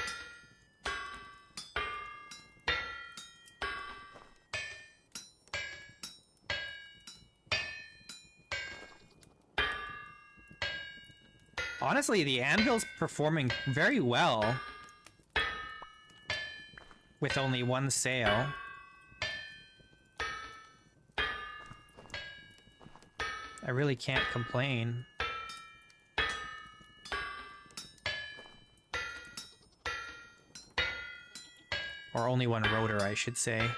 Honestly, the anvil's performing very well with only one sail. I really can't complain. Or only one rotor, I should say.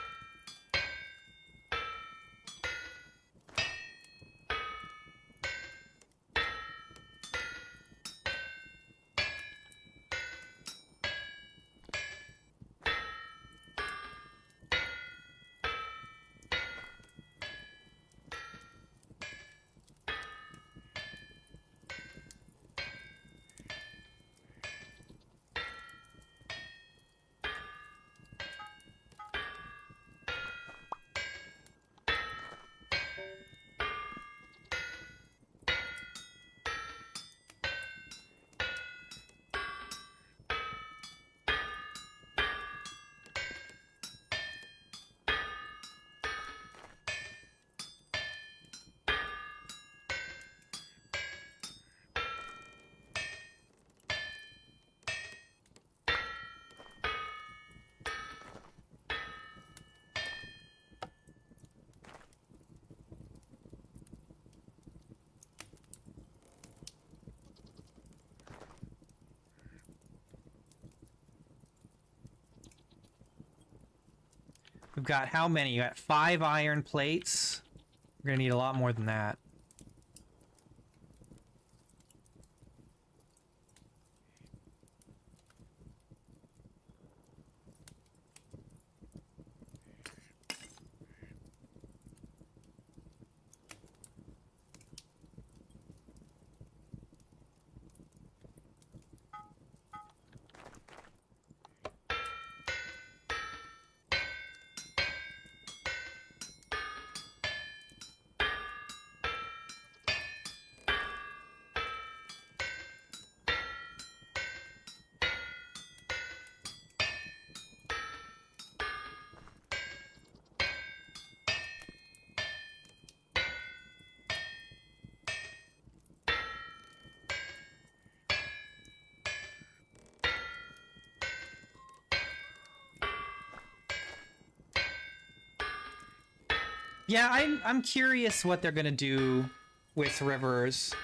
We've got how many? You got 5 iron plates. We're gonna need a lot more than that. Yeah, I'm curious what they're gonna do with rivers.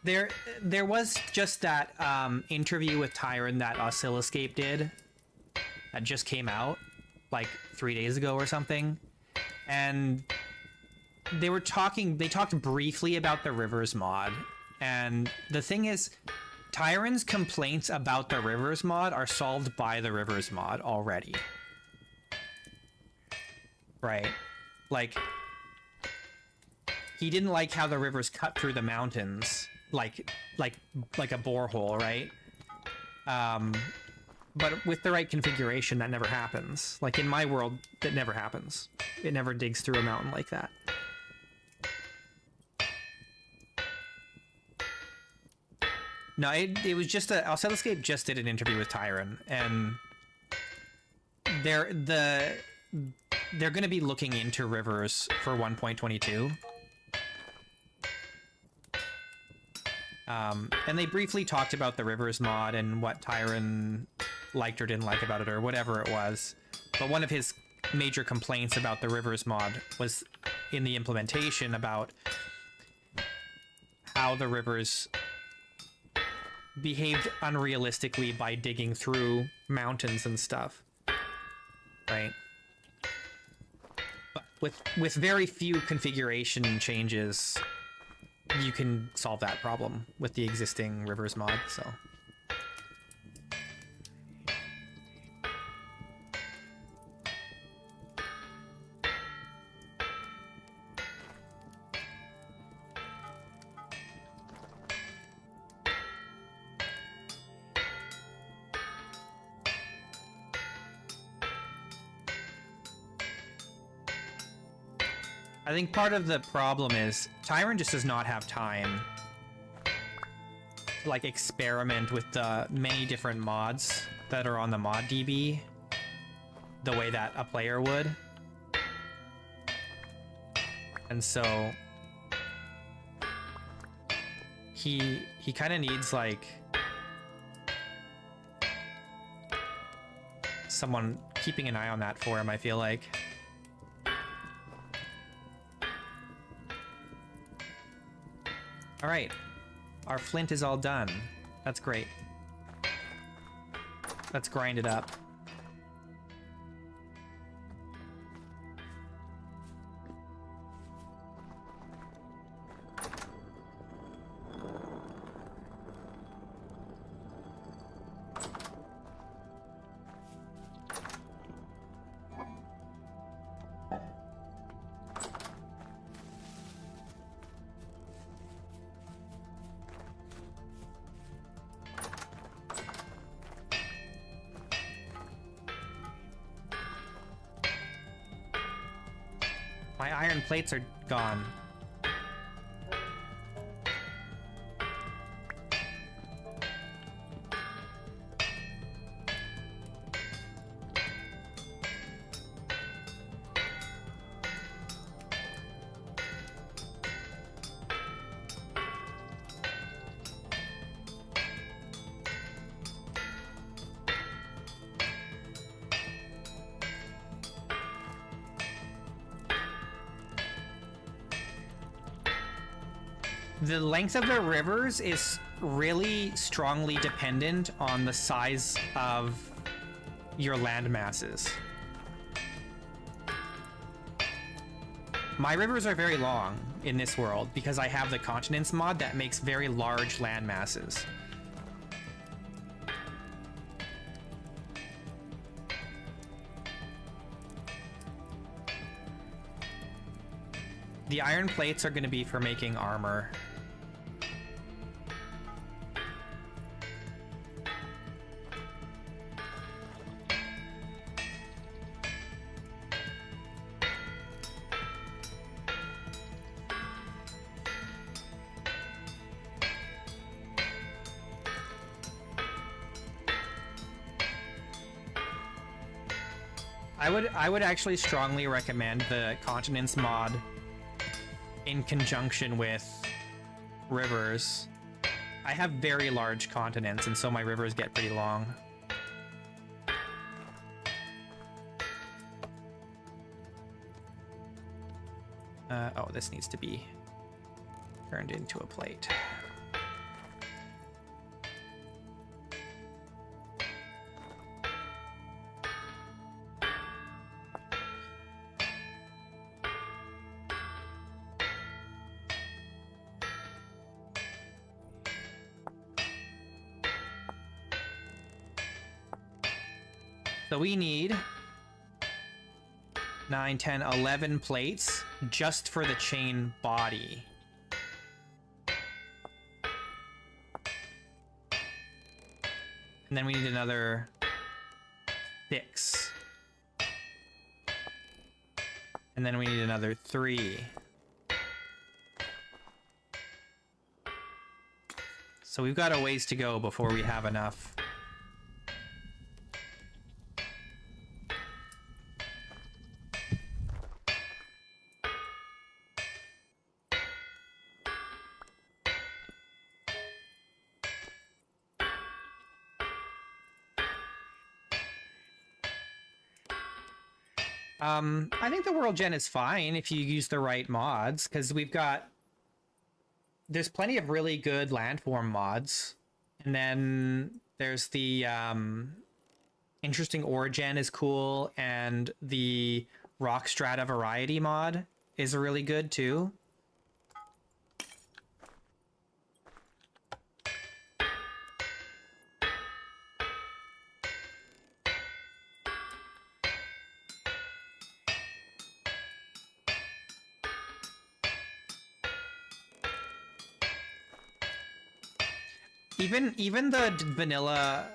There was just that interview with Tyron that Oscilloscape did that just came out like 3 days ago or something, and they talked briefly about the rivers mod, and the thing is, Tyron's complaints about the rivers mod are solved by the rivers mod already. Right? Like, he didn't like how the rivers cut through the mountains, like a borehole, right? But with the right configuration, that never happens. Like, in my world, that never happens. It never digs through a mountain like that. No, it was just Oscilloscape just did an interview with Tyron, and they're going to be looking into rivers for 1.22. And they briefly talked about the rivers mod and what Tyron liked or didn't like about it, or whatever it was. But one of his major complaints about the rivers mod was in the implementation about how the rivers behaved unrealistically by digging through mountains and stuff, right? But with very few configuration changes, you can solve that problem with the existing rivers mod, so. I think part of the problem is Tyron just does not have time to like experiment with the many different mods that are on the mod DB the way that a player would. And so he kind of needs like someone keeping an eye on that for him, I feel like. All right, our flint is all done. That's great. Let's grind it up. My iron plates are gone. The length of the rivers is really strongly dependent on the size of your land masses. My rivers are very long in this world because I have the continents mod that makes very large land masses. The iron plates are going to be for making armor. I would actually strongly recommend the continents mod in conjunction with rivers. I have very large continents, and so my rivers get pretty long. Oh, this needs to be turned into a plate. So we need 9, 10, 11 plates just for the chain body. And then we need another 6. And then we need another 3. So we've got a ways to go before we have enough. I think the world gen is fine if you use the right mods, because there's plenty of really good landform mods. And then there's the interesting ore gen is cool, and the rock strata variety mod is really good too. Even the vanilla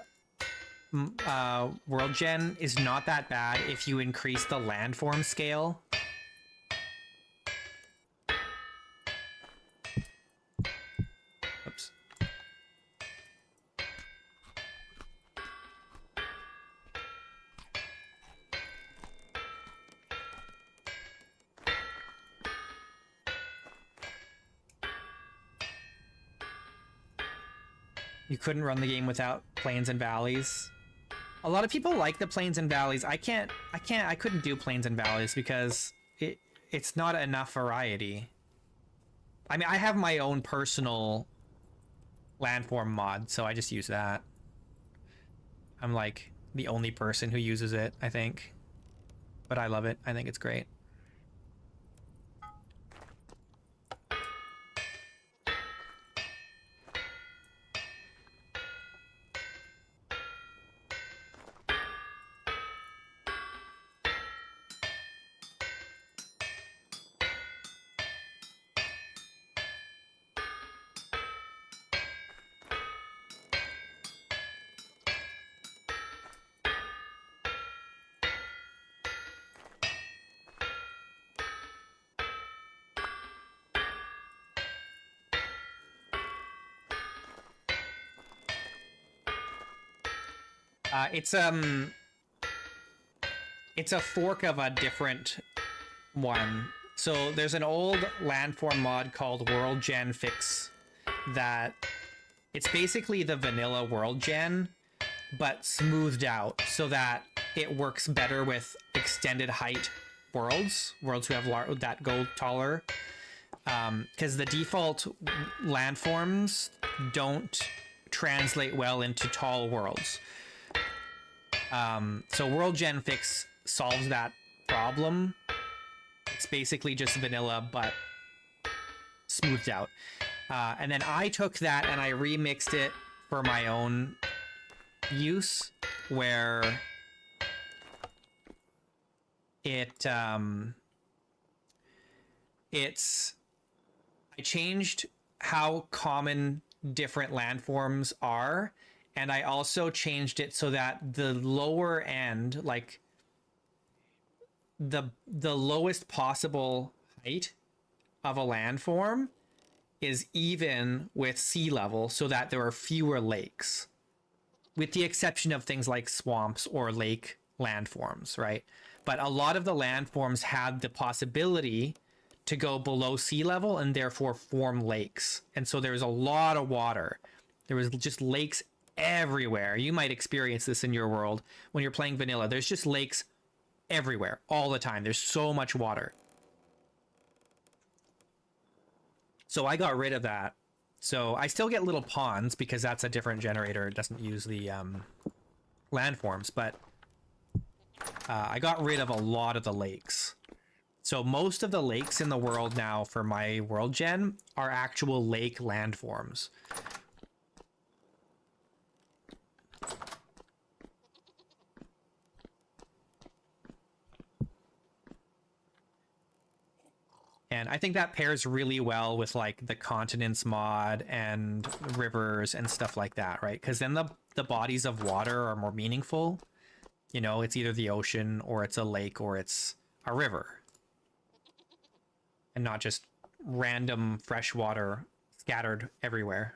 world gen is not that bad if you increase the landform scale. You couldn't run the game without plains and valleys. A lot of people like the plains and valleys. I couldn't do plains and valleys because it's not enough variety. I mean, I have my own personal landform mod, so I just use that. I'm like the only person who uses it, I think. But I love it. I think it's great. It's a fork of a different one. So there's an old landform mod called World Gen Fix that it's basically the vanilla World Gen, but smoothed out so that it works better with extended height worlds who have that go taller. Because the default landforms don't translate well into tall worlds. So World Gen Fix solves that problem. It's basically just vanilla, but smoothed out. And then I took that and I remixed it for my own use, where I changed how common different landforms are, and I also changed it so that the lower end, like the lowest possible height of a landform is even with sea level, so that there are fewer lakes, with the exception of things like swamps or lake landforms, right? But a lot of the landforms had the possibility to go below sea level and therefore form lakes. And so there's a lot of water. There was just lakes everywhere. You might experience this in your world when you're playing vanilla. There's just lakes everywhere all the time. There's so much water. So I got rid of that. So I still get little ponds because that's a different generator. It doesn't use the landforms, but I got rid of a lot of the lakes. So most of the lakes in the world now for my world gen are actual lake landforms. And I think that pairs really well with like the continents mod and rivers and stuff like that, right? Because then the bodies of water are more meaningful. You know, it's either the ocean or it's a lake or it's a river. And not just random fresh water scattered everywhere.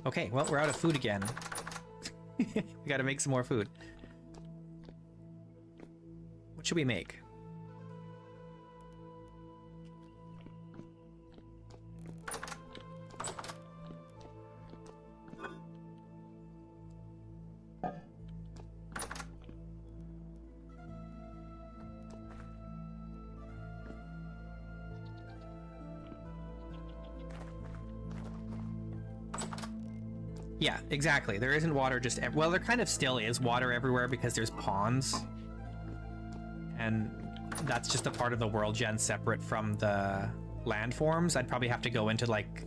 Okay, well, we're out of food again. We gotta make some more food. What should we make? Yeah, exactly. There isn't water just... Well, there kind of still is water everywhere because there's ponds. And that's just a part of the world gen separate from the landforms. I'd probably have to go into, like,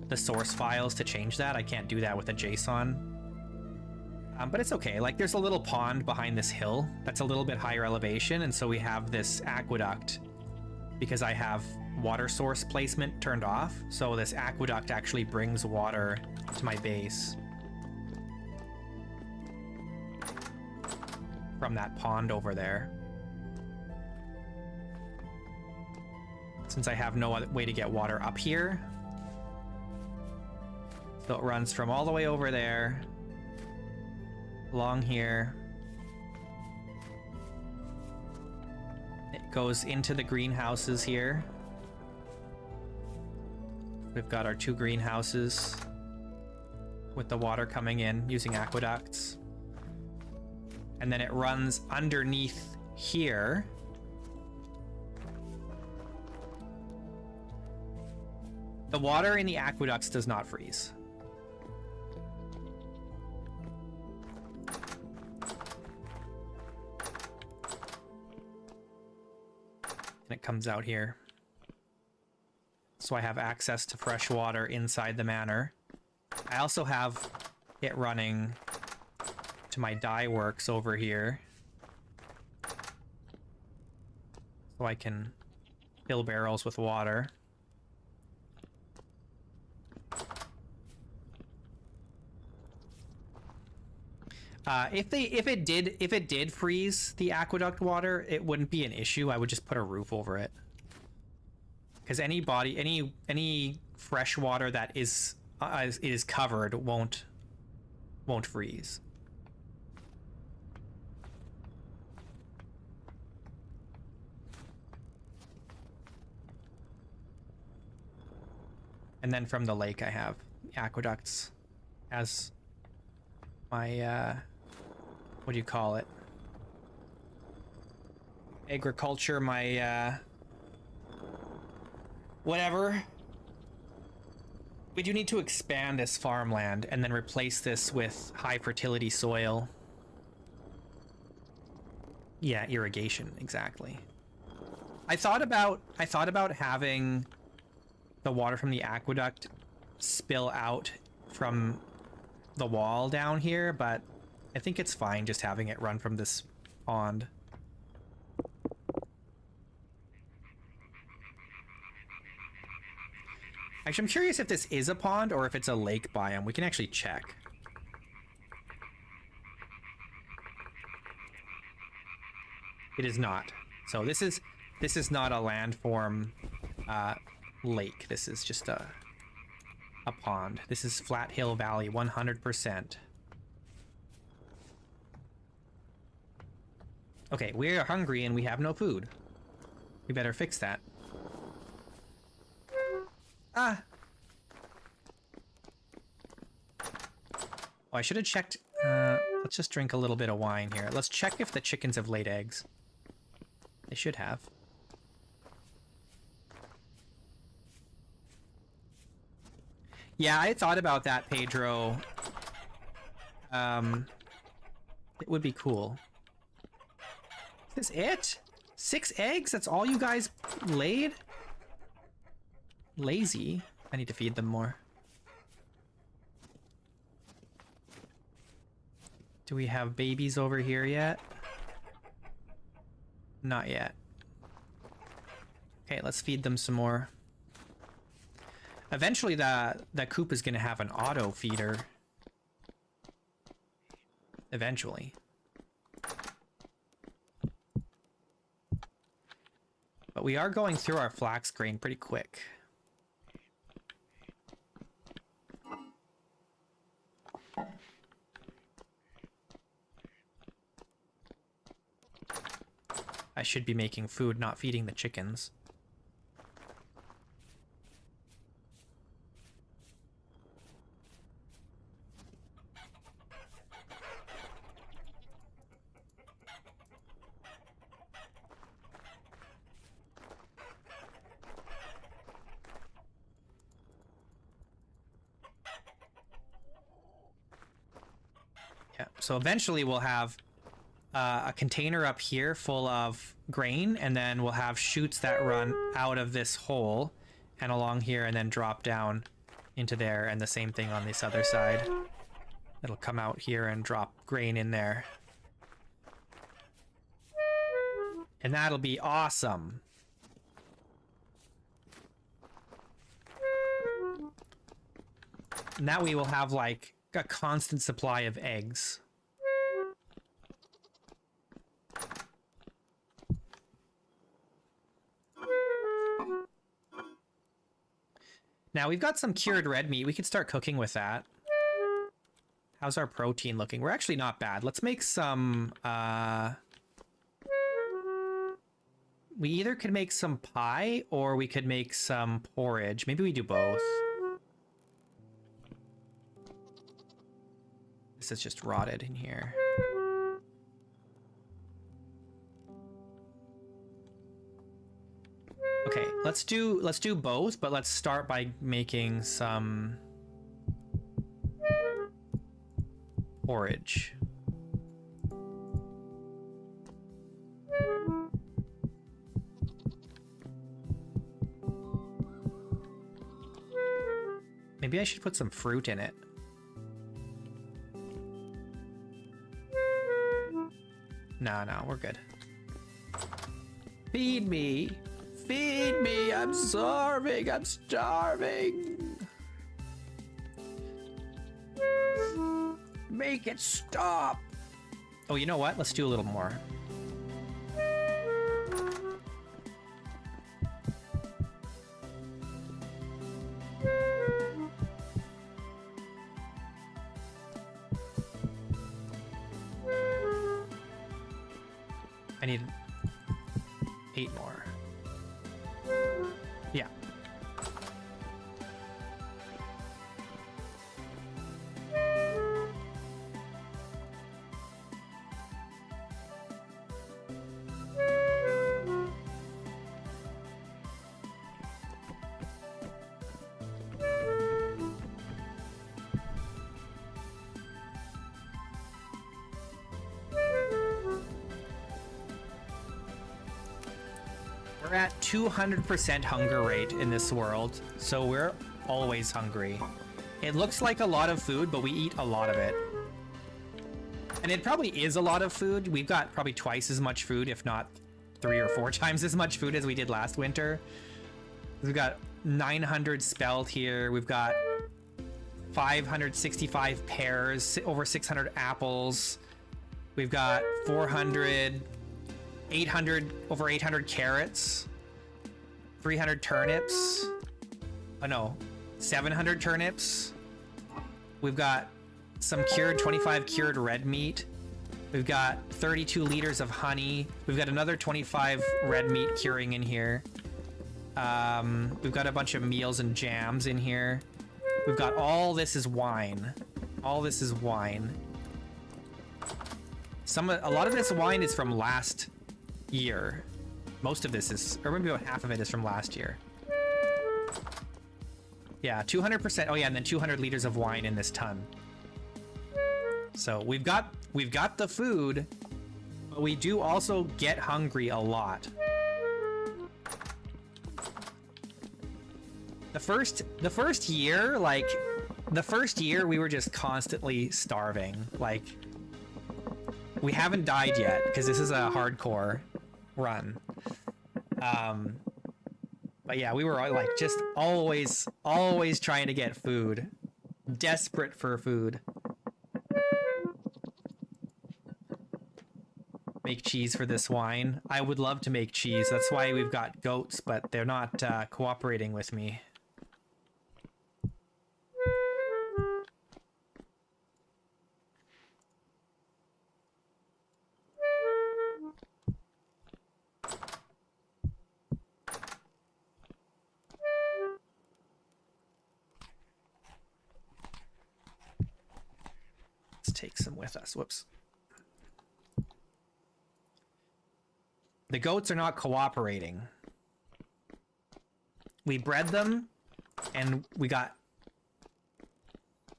the source files to change that. I can't do that with a JSON. But it's okay. Like, there's a little pond behind this hill that's a little bit higher elevation, and so we have this aqueduct because I have water source placement turned off. So this aqueduct actually brings water to my base from that pond over there. Since I have no other way to get water up here, So it runs from all the way over there, along here. It goes into the greenhouses here. We've got our 2 greenhouses with the water coming in using aqueducts. And then it runs underneath here. The water in the aqueducts does not freeze. And it comes out here. So I have access to fresh water inside the manor. I also have it running to my dye works over here. So I can fill barrels with water. If it did freeze the aqueduct water, it wouldn't be an issue. I would just put a roof over it. Because any fresh water that is covered won't freeze. And then from the lake, I have aqueducts as my what do you call it? Agriculture, my whatever. We do need to expand this farmland and then replace this with high fertility soil. Yeah, irrigation, exactly. I thought about having the water from the aqueduct spill out from the wall down here, but I think it's fine just having it run from this pond. Actually, I'm curious if this is a pond or if it's a lake biome. We can actually check. It is not. So this is not a landform lake. This is just a pond. This is Flat Hill Valley, 100%. Okay, we are hungry and we have no food. We better fix that. Ah! Oh, I should have checked. Let's just drink a little bit of wine here. Let's check if the chickens have laid eggs. They should have. Yeah, I thought about that, Pedro. It would be cool. Is this it? 6 eggs? That's all you guys laid? Lazy. I need to feed them more. Do we have babies over here yet? Not yet. Okay, let's feed them some more. Eventually the coop is going to have an auto feeder. Eventually. But we are going through our flax grain pretty quick. I should be making food, not feeding the chickens. Yeah, so eventually we'll have a container up here full of grain, and then we'll have chutes that run out of this hole and along here and then drop down into there, and the same thing on this other side. It'll come out here and drop grain in there. And that'll be awesome. And that way we'll have like a constant supply of eggs. Now we've got some cured red meat. We could start cooking with that. How's our protein looking? We're actually not bad. Let's make some, we either could make some pie or we could make some porridge. Maybe we do both. This is just rotted in here. Okay, let's do both, but let's start by making some porridge. Maybe I should put some fruit in it. No, we're good. Feed me. Feed me. I'm starving. I'm starving. Make it stop. Oh, you know what? Let's do a little more. I need 8 more. Yeah. We're at 200% hunger rate in this world, so we're always hungry. It looks like a lot of food, but we eat a lot of it. And it probably is a lot of food. We've got probably twice as much food, if not 3 or 4 times as much food as we did last winter. We've got 900 spelt here. We've got 565 pears, over 600 apples. We've got 400... 800, over 800 carrots, 300 turnips. Oh no, 700 turnips. We've got some cured, 25 cured red meat. We've got 32 liters of honey. We've got another 25 red meat curing in here. We've got a bunch of meals and jams in here. We've got all this is wine. All this is wine. A lot of this wine is from last year. Most of this is, or maybe about half of it is from last year. Yeah, 200%. Oh yeah, and then 200 liters of wine in this ton. So we've got the food, but we do also get hungry a lot. The first year, like the first year we were just constantly starving. Like we haven't died yet because this is a hardcore run. But yeah, we were like just always trying to get food, desperate for food. Make cheese for this wine. I would love to make cheese. That's why we've got goats, but they're not cooperating with me. Take some with us. Whoops. The goats are not cooperating. We bred them and we got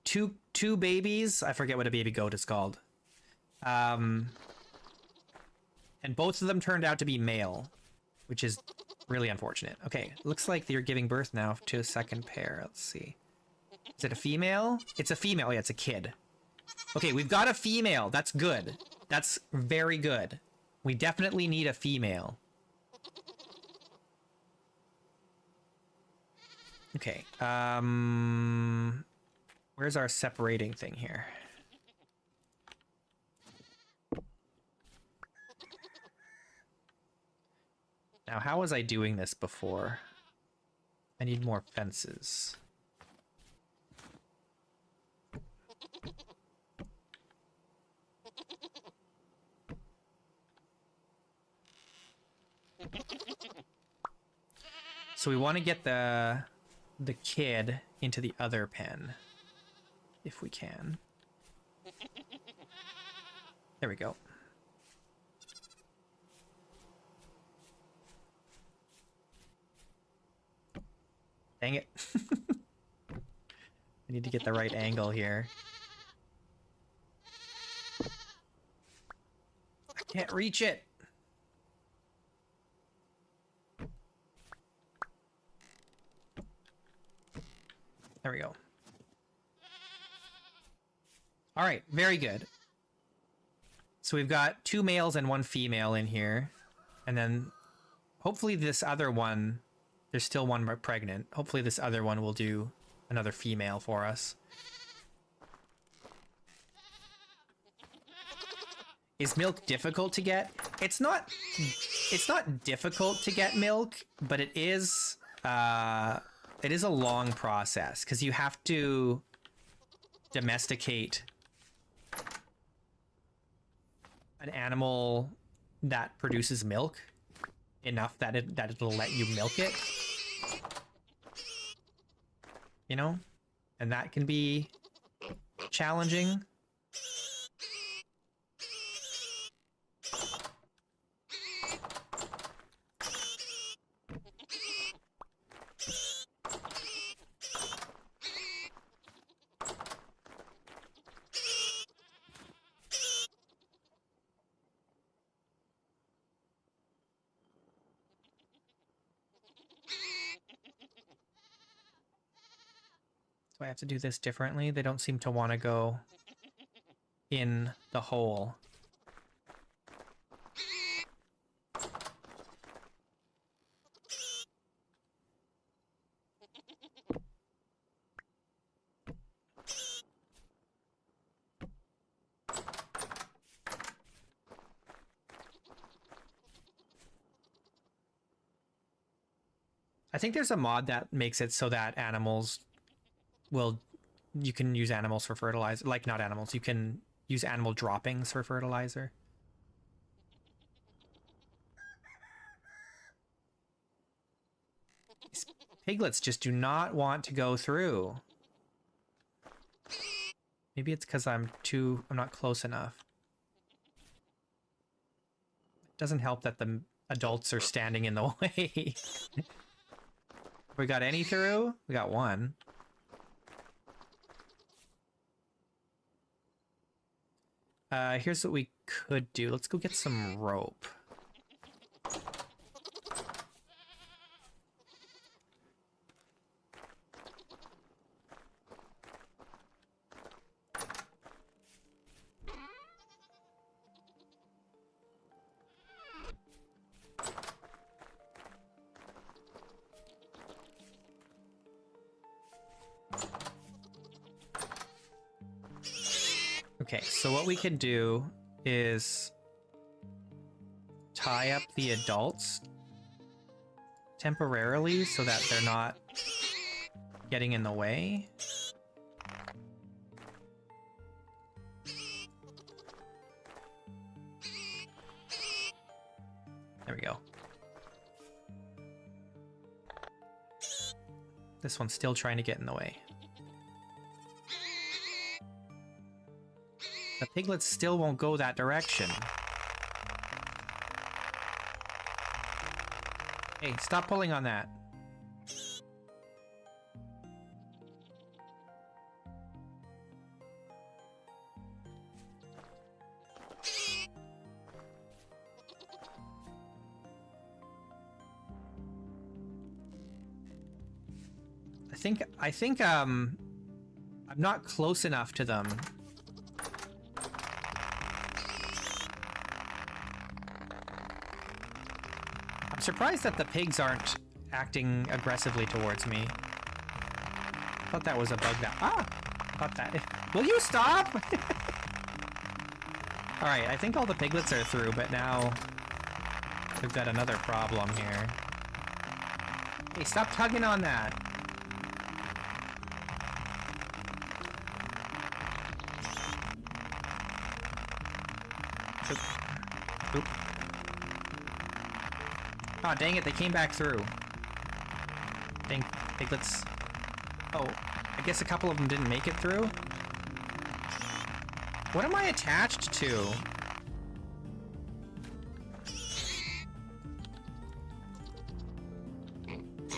two babies. I forget what a baby goat is called. And both of them turned out to be male, which is really unfortunate. Okay, looks like they're giving birth now to a second pair. Let's see. Is it a female? It's a female. Yeah, it's a kid. Okay, we've got a female. That's good. That's very good. We definitely need a female. Okay, where's our separating thing here? Now, how was I doing this before? I need more fences. So we want to get the kid into the other pen, if we can. There we go. Dang it. I need to get the right angle here. I can't reach it. There we go. All right, very good. So we've got 2 males and 1 female in here. And then hopefully this other one, there's still one more pregnant. Hopefully this other one will do another female for us. Is milk difficult to get? It's not difficult to get milk, but it is a long process because you have to domesticate an animal that produces milk enough that it'll let you milk it. You know? And that can be challenging. Do I have to do this differently? They don't seem to want to go in the hole. I think there's a mod that makes it so that animals you can use animals for fertilizer. Like, not animals, you can use animal droppings for fertilizer. These piglets just do not want to go through. Maybe it's because I'm not close enough. It doesn't help that the adults are standing in the way. We got any through? We got 1. Here's what we could do. Let's go get some rope. Okay, so what we can do is tie up the adults temporarily so that they're not getting in the way. There we go. This one's still trying to get in the way. The piglets still won't go that direction. Hey, stop pulling on that. I think I'm not close enough to them. I'm surprised that the pigs aren't acting aggressively towards me. I thought that was a bug that... thought that... Will you stop? Alright, I think all the piglets are through, but now we've got another problem here. Hey, stop tugging on that. Oop. Oop. Oh, dang it, they came back through. Dang, piglets. Oh, I guess a couple of them didn't make it through? What am I attached to?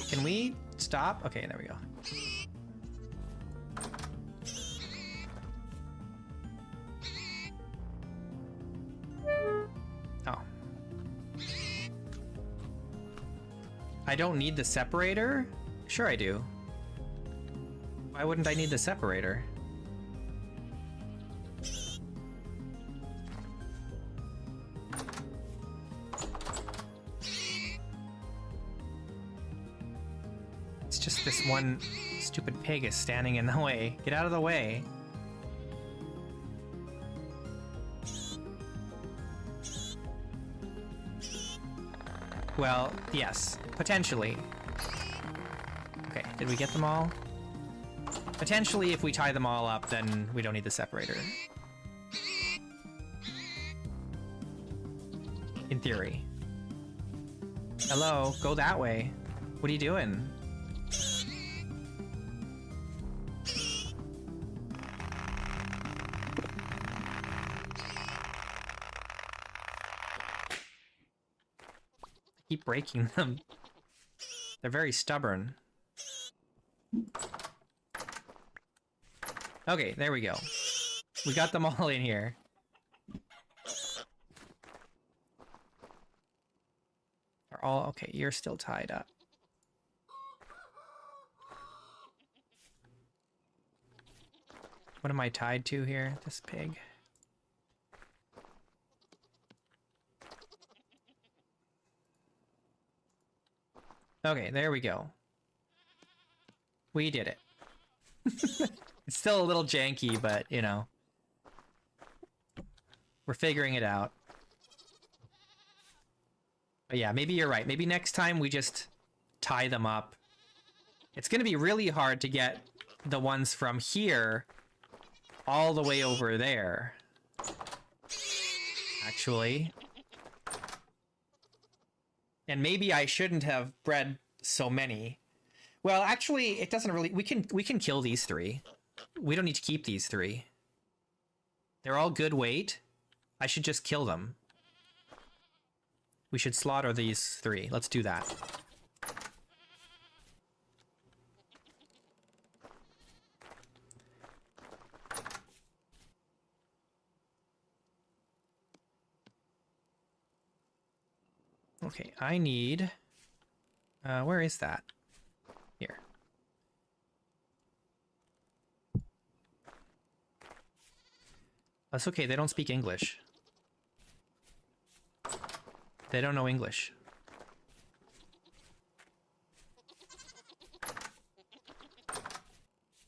Can we stop? Okay, there we go. Oh. I don't need the separator? Sure I do. Why wouldn't I need the separator? It's just this one stupid pig is standing in the way. Get out of the way. Well, yes, potentially. Okay, did we get them all? Potentially, if we tie them all up, then we don't need the separator. In theory. Hello, go that way. What are you doing? Keep breaking them. They're very stubborn. Okay, there we go. We got them all in here. They're all okay. You're still tied up. What am I tied to here? This pig. Okay, there we go. We did it. It's still a little janky, but, you know. We're figuring it out. But yeah, maybe you're right. Maybe next time we just tie them up. It's gonna be really hard to get the ones from here all the way over there. Actually. And maybe I shouldn't have bred so many. Well, actually, it doesn't really... We can kill these three. We don't need to keep these three. They're all good weight. I should just kill them. We should slaughter these three. Let's do that. Okay, I need... where is that? Here. That's okay, they don't speak English. They don't know English.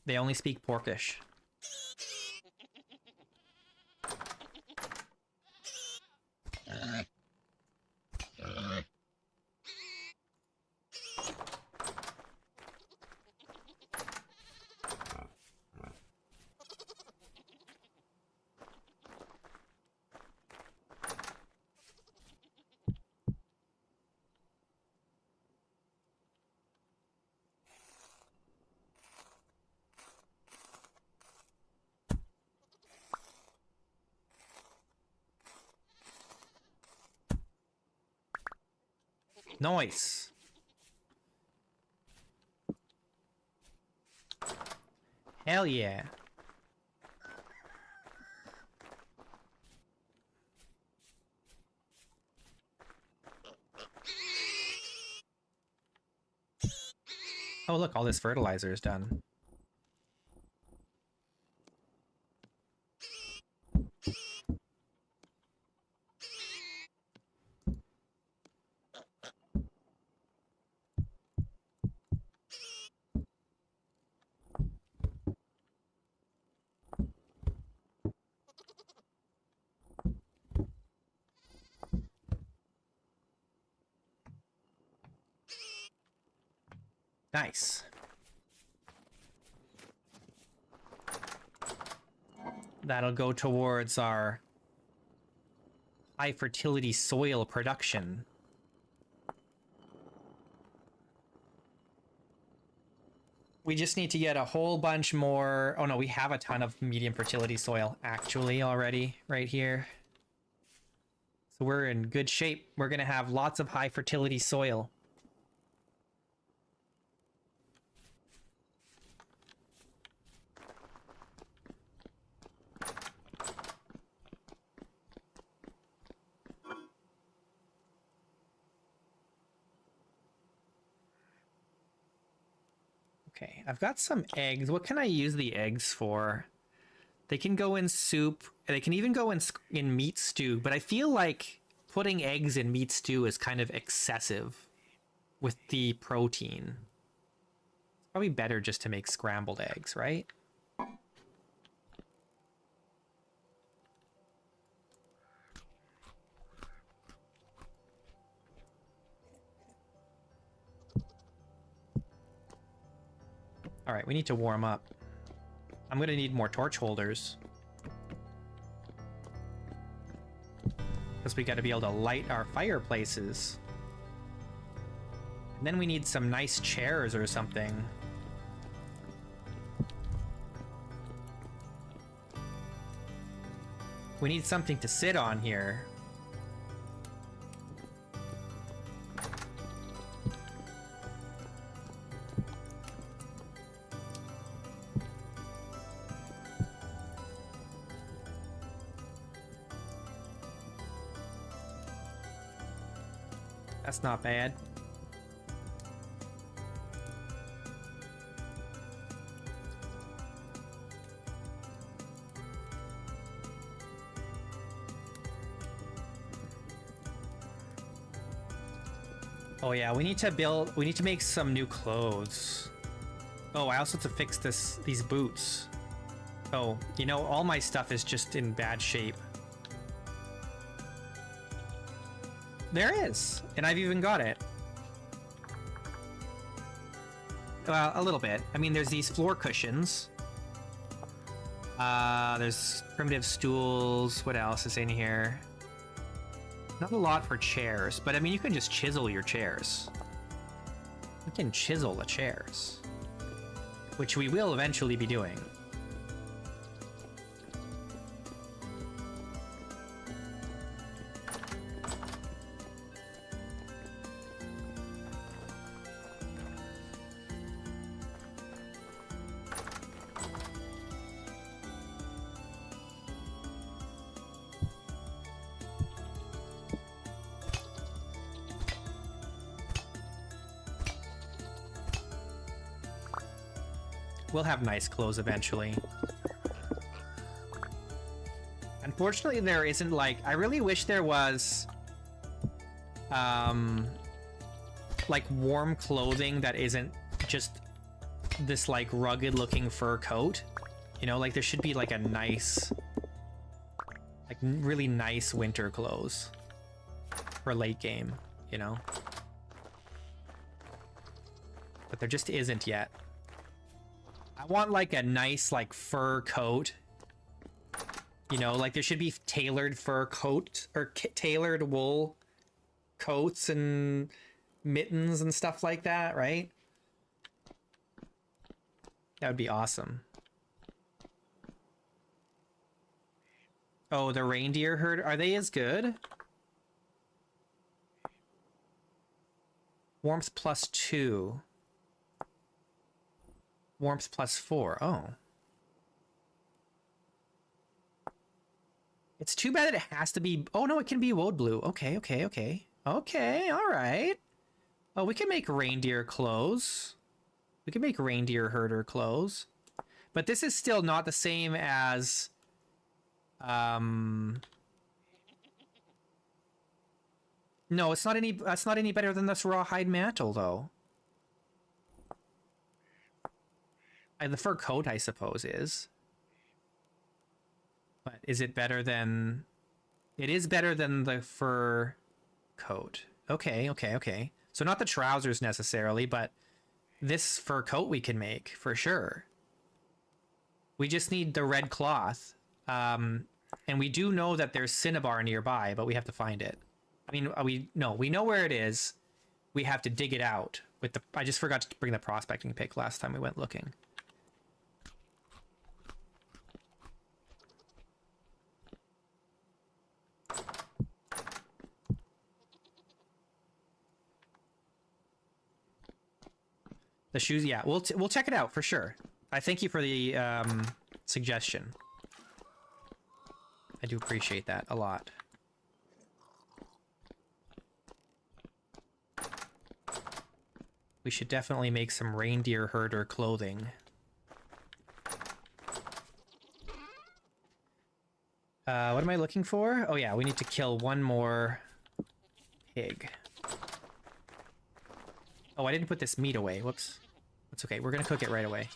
They only speak Porkish. Nice. Hell yeah. Oh, look, all this fertilizer is done. Nice. That'll go towards our high fertility soil production. We just need to get a whole bunch more. Oh no, we have a ton of medium fertility soil actually already right here. So we're in good shape. We're gonna have lots of high fertility soil. Okay, I've got some eggs. What can I use the eggs for? They can go in soup. They can even go in meat stew, but I feel like putting eggs in meat stew is kind of excessive with the protein. It's probably better just to make scrambled eggs, right? All right, we need to warm up. I'm gonna need more torch holders. Because we gotta be able to light our fireplaces. And then we need some nice chairs or something. We need something to sit on here. That's not bad. Oh yeah, we need to make some new clothes. Oh, I also have to fix these boots. Oh, you know, all my stuff is just in bad shape. There is, and I've even got it. Well, a little bit. I mean, there's these floor cushions. There's primitive stools. What else is in here? Not a lot for chairs, but I mean, you can just chisel your chairs. You can chisel the chairs, which we will eventually be doing. We'll have nice clothes eventually. Unfortunately, there isn't like... I really wish there was... like warm clothing that isn't just this like rugged looking fur coat. You know, like there should be like a nice... like really nice winter clothes for late game, you know? But there just isn't yet. I want like a nice like fur coat. You know, like there should be tailored fur coat or tailored wool coats and mittens and stuff like that, right? That would be awesome. Oh, the reindeer herd, are they as good? Warmth +2. Warmth +4. Oh. It's too bad that it has to be... Oh, no, it can be woad blue. Okay, okay, okay. Okay, all right. Oh, we can make reindeer clothes. We can make reindeer herder clothes. But this is still not the same as... No, it's not any... That's not any better than this rawhide mantle, though. The fur coat, I suppose, is. But is it better than... It is better than the fur coat. Okay, okay, okay. So not the trousers necessarily, but this fur coat we can make for sure. We just need the red cloth. And we do know that there's cinnabar nearby, but we have to find it. I mean, we know where it is. We have to dig it out with the, I just forgot to bring the prospecting pick last time we went looking. The shoes, yeah, we'll check it out for sure. I thank you for the suggestion. I do appreciate that a lot. We should definitely make some reindeer herder clothing. What am I looking for? Oh yeah, we need to kill one more pig. Oh, I didn't put this meat away. Whoops. That's okay. We're gonna cook it right away.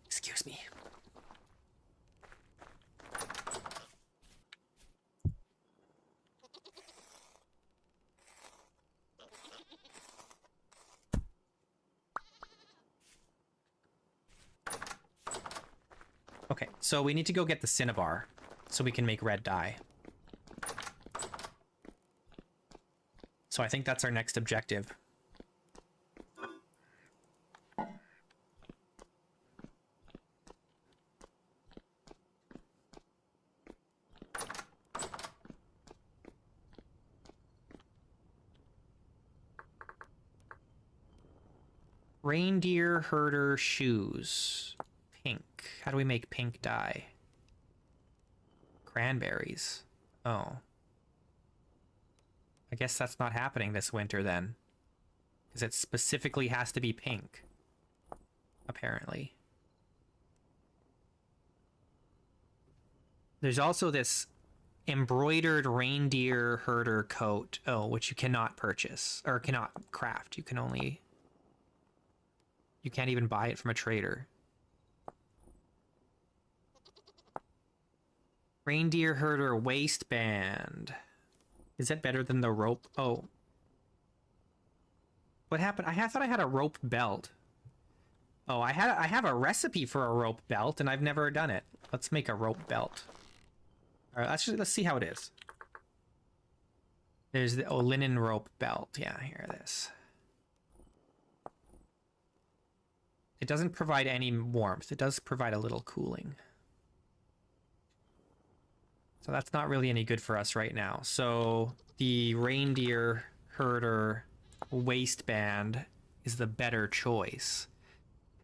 Excuse me. Okay, so we need to go get the cinnabar so we can make red dye. So I think that's our next objective. Reindeer herder shoes. Pink. How do we make pink dye? Cranberries. Oh. I guess that's not happening this winter then. Because it specifically has to be pink. Apparently. There's also this embroidered reindeer herder coat. Oh, which you cannot purchase. Or cannot craft. You can only... You can't even buy it from a trader. Reindeer herder waistband. Is that better than the rope? Oh. What happened? I thought I had a rope belt. Oh, I have a recipe for a rope belt, and I've never done it. Let's make a rope belt. All right, let's see how it is. There's the linen rope belt. Yeah, here it is. It doesn't provide any warmth. It does provide a little cooling. So that's not really any good for us right now. So the reindeer herder waistband is the better choice.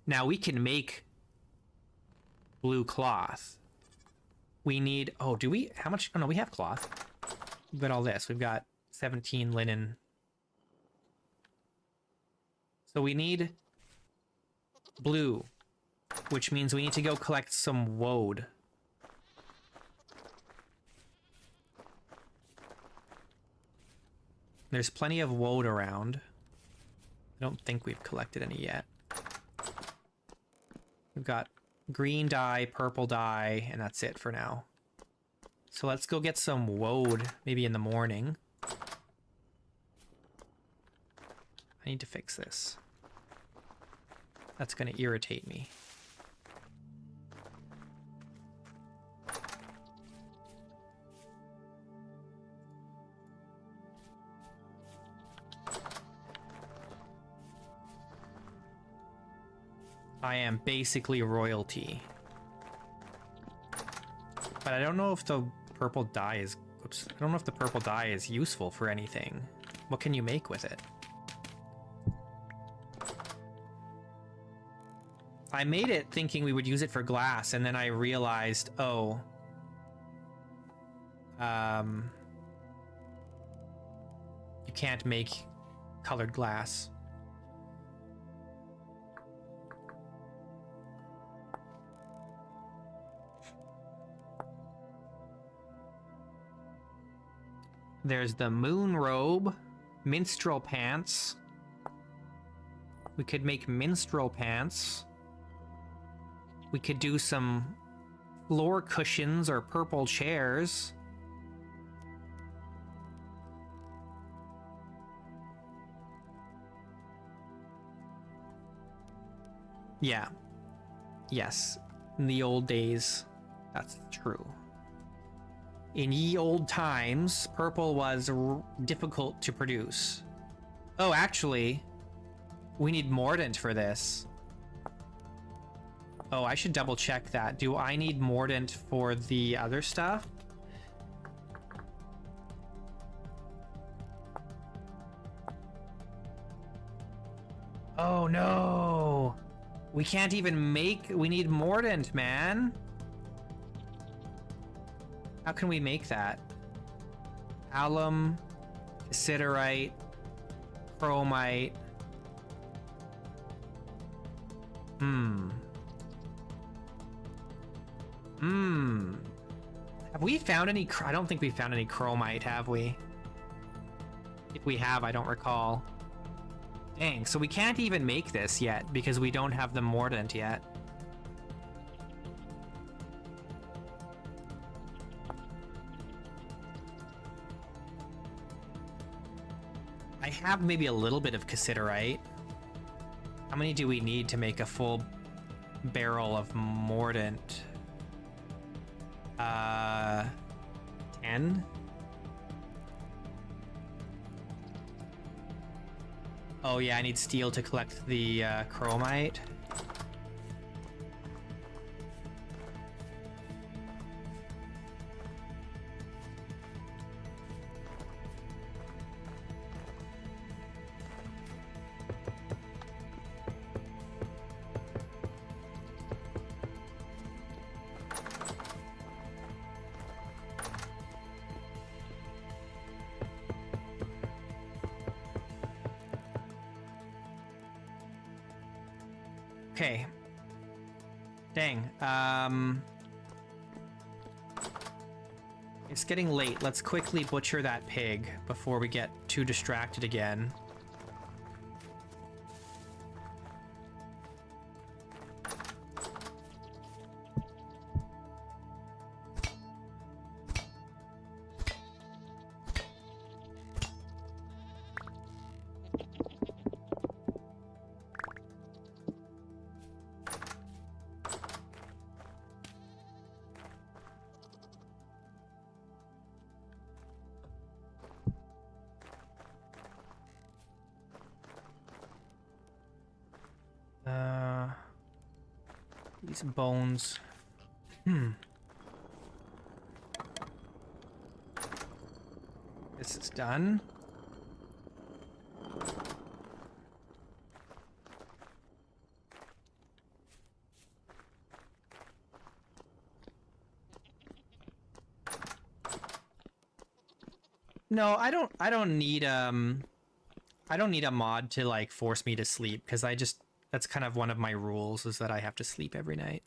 Now we can make blue cloth. We need, oh, do we, how much? Oh no, we have cloth. We've got all this. We've got 17 linen. So we need blue, which means we need to go collect some woad. There's plenty of woad around. I don't think we've collected any yet. We've got green dye, purple dye, and that's it for now. So let's go get some woad, maybe in the morning. I need to fix this. That's gonna irritate me. I am basically royalty. But I don't know if the purple dye is... Oops. I don't know if the purple dye is useful for anything. What can you make with it? I made it thinking we would use it for glass, and then I realized, oh... You can't make colored glass. There's the moon robe, minstrel pants. We could make minstrel pants. We could do some floor cushions or purple chairs. Yeah. Yes. In the old days, that's true. In ye old times, purple was difficult to produce. Oh, actually, we need mordant for this. Oh, I should double check that. Do I need mordant for the other stuff? Oh no! We can't even make... We need mordant, man! How can we make that? Alum, cassiterite, chromite. Have we found any... I don't think we found any chromite, have we? If we have, I don't recall. Dang, so we can't even make this yet because we don't have the mordant yet. I have maybe a little bit of cassiterite. How many do we need to make a full barrel of mordant? 10? Oh yeah, I need steel to collect the chromite. Okay. Dang. It's getting late. Let's quickly butcher that pig before we get too distracted again. These bones. This is done. No, I don't need a mod to like force me to sleep because that's kind of one of my rules is that I have to sleep every night.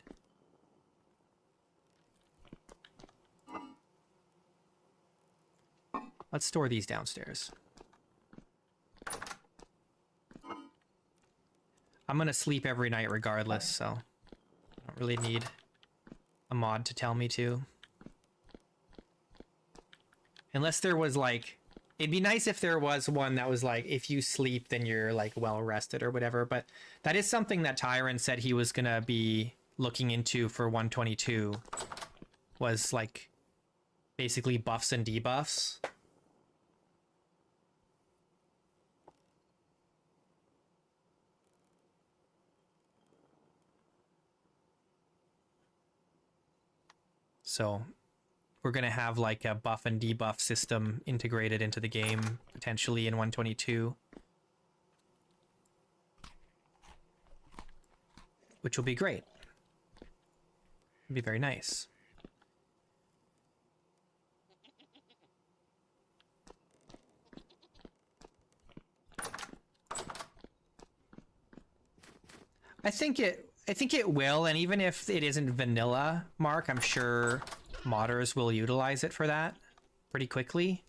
Let's store these downstairs. I'm gonna sleep every night regardless, so I don't really need a mod to tell me to. Unless there was like, it'd be nice if there was one that was like, if you sleep, then you're like well rested or whatever. But that is something that Tyron said he was gonna be looking into for 122, was like basically buffs and debuffs. So we're going to have like a buff and debuff system integrated into the game, potentially in 122. Which will be great. It'll be very nice. I think it will, and even if it isn't vanilla, Mark, I'm sure modders will utilize it for that pretty quickly.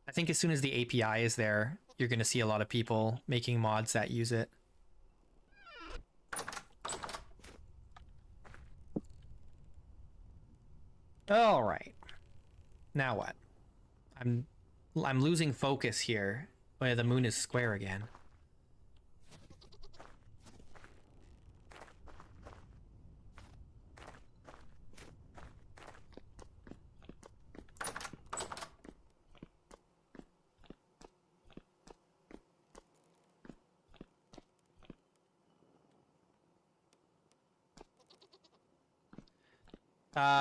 I think as soon as the API is there, you're going to see a lot of people making mods that use it. All right. Now what? I'm losing focus here. Oh yeah, the moon is square again.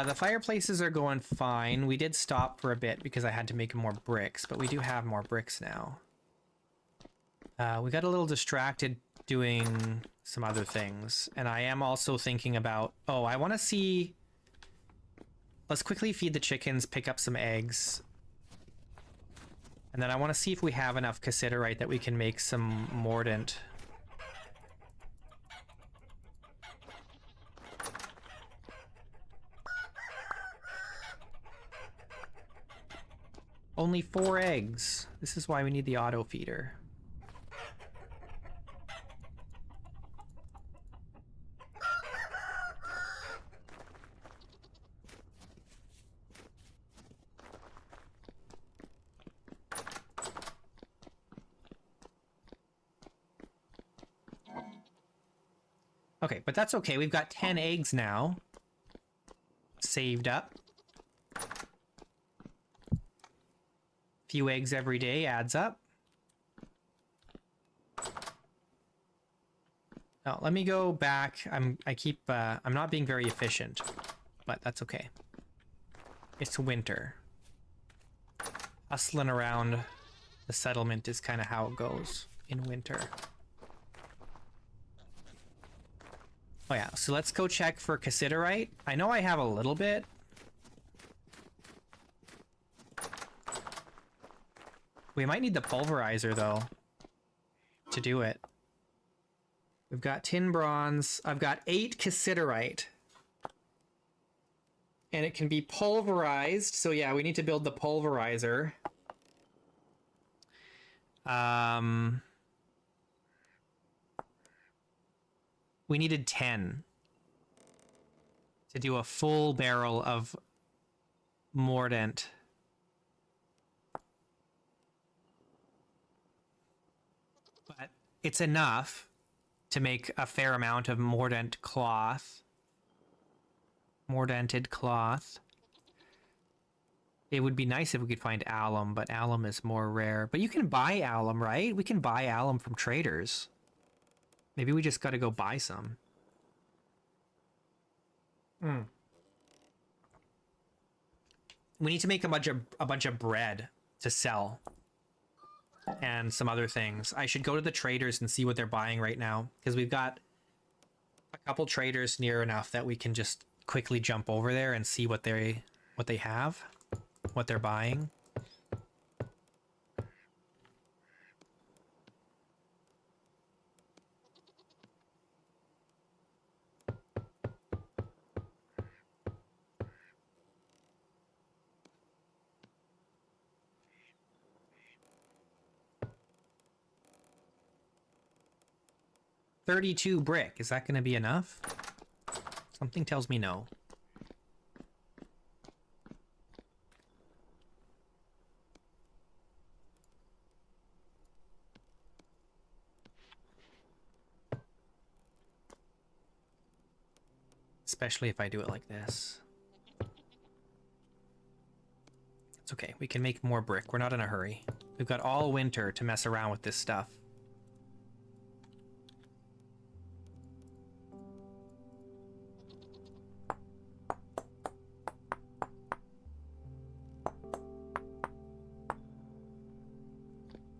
The fireplaces are going fine. We did stop for a bit because I had to make more bricks, but we do have more bricks now. We got a little distracted doing some other things, and I am also thinking about... Oh, I want to see... Let's quickly feed the chickens, pick up some eggs. And then I want to see if we have enough cassiterite that we can make some mordant. Only 4 eggs. This is why we need the auto feeder. Okay, but that's okay. We've got 10 eggs now. Saved up. Few eggs every day adds up. Now, let me go back. I'm not being very efficient, but that's okay. It's winter. Hustling around the settlement is kind of how it goes in winter. Oh yeah, so let's go check for cassiterite. I know I have a little bit. We might need the pulverizer, though, to do it. We've got tin bronze. I've got 8 cassiterite. And it can be pulverized. So yeah, we need to build the pulverizer. We needed 10 to do a full barrel of mordant. But it's enough to make a fair amount of mordant cloth. Mordanted cloth. It would be nice if we could find alum, but alum is more rare. But you can buy alum, right? We can buy alum from traders. Maybe we just gotta go buy some. We need to make a bunch of bread to sell. And some other things. I should go to the traders and see what they're buying right now. Because we've got a couple traders near enough that we can just quickly jump over there and see what they have. What they're buying. $32 brick. Is that going to be enough? Something tells me no. Especially if I do it like this. It's okay. We can make more brick. We're not in a hurry. We've got all winter to mess around with this stuff.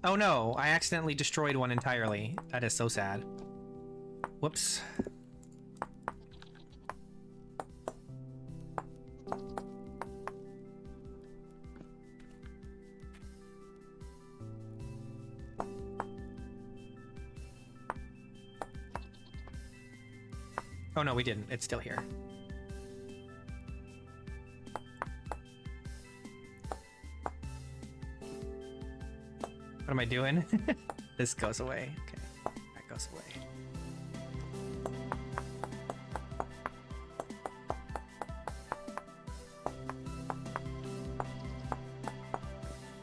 Oh no, I accidentally destroyed one entirely. That is so sad. Whoops. Oh no, we didn't. It's still here. What am I doing? This goes away. Okay, that goes away.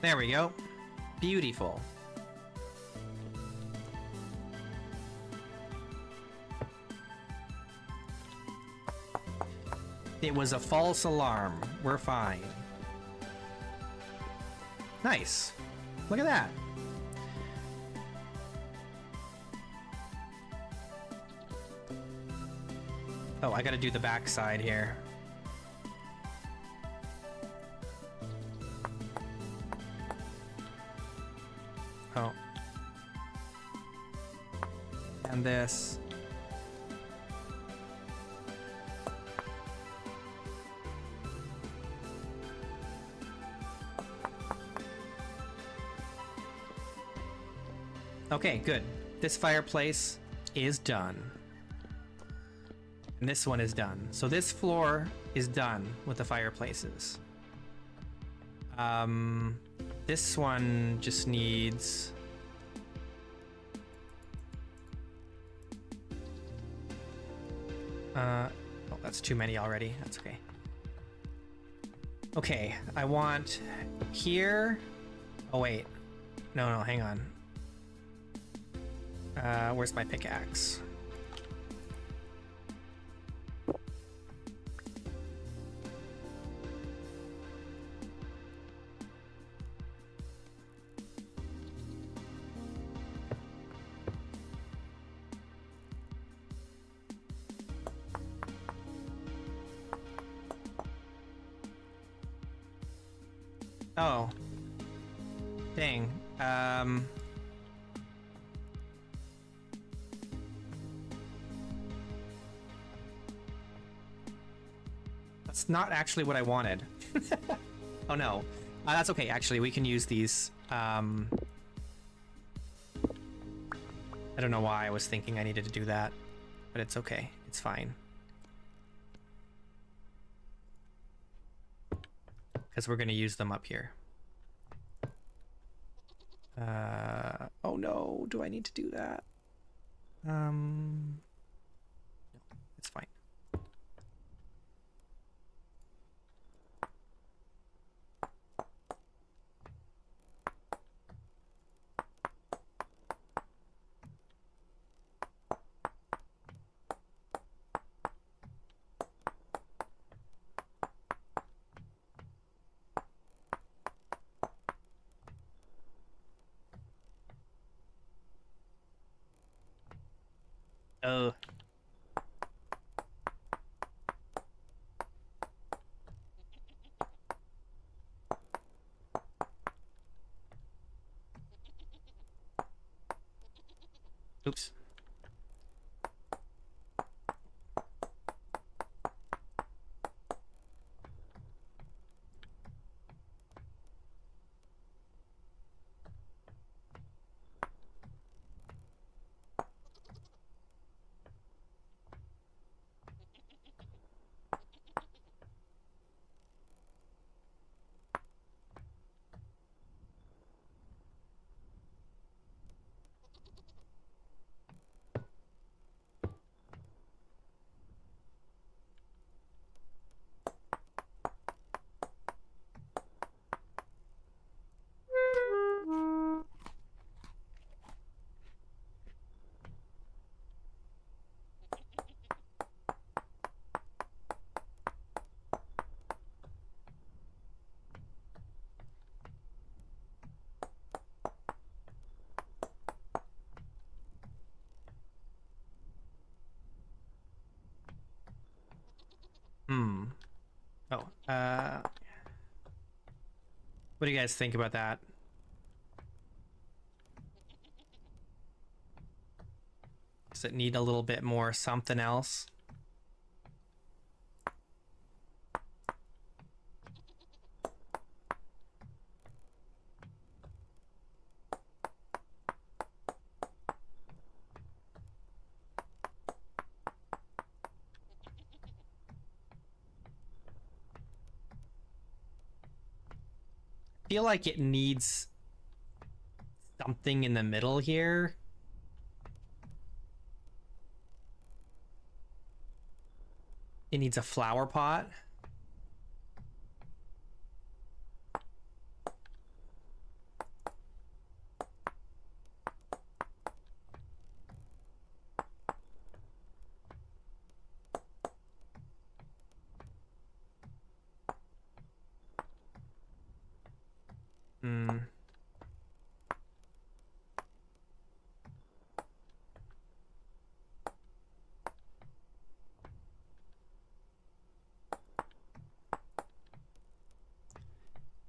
There we go. Beautiful. It was a false alarm. We're fine. Nice. Look at that. Oh, I gotta do the back side here. Oh. And this. Okay, good. This fireplace is done. And this one is done. So this floor is done with the fireplaces. This one just needs... oh, that's too many already. That's okay. Okay, I want here... Oh, wait. No, hang on. Where's my pickaxe? Oh. Dang. That's not actually what I wanted. Oh no. That's okay, actually, we can use these. I don't know why I was thinking I needed to do that, but it's okay. It's fine. Because we're going to use them up here. Oh no, do I need to do that? No, it's fine. Oh. Oops. Oh, what do you guys think about that? Does it need a little bit more something else? I feel like it needs something in the middle here. It needs a flower pot.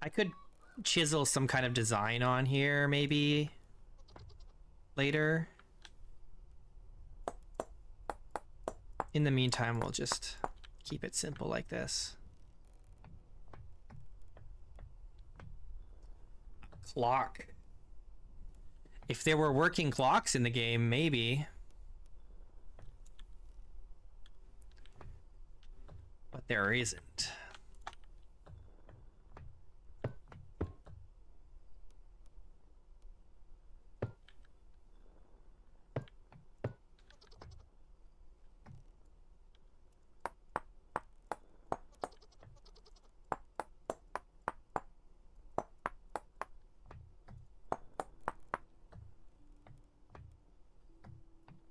I could chisel some kind of design on here, maybe later. In the meantime, we'll just keep it simple like this. Clock. If there were working clocks in the game, maybe. But there isn't.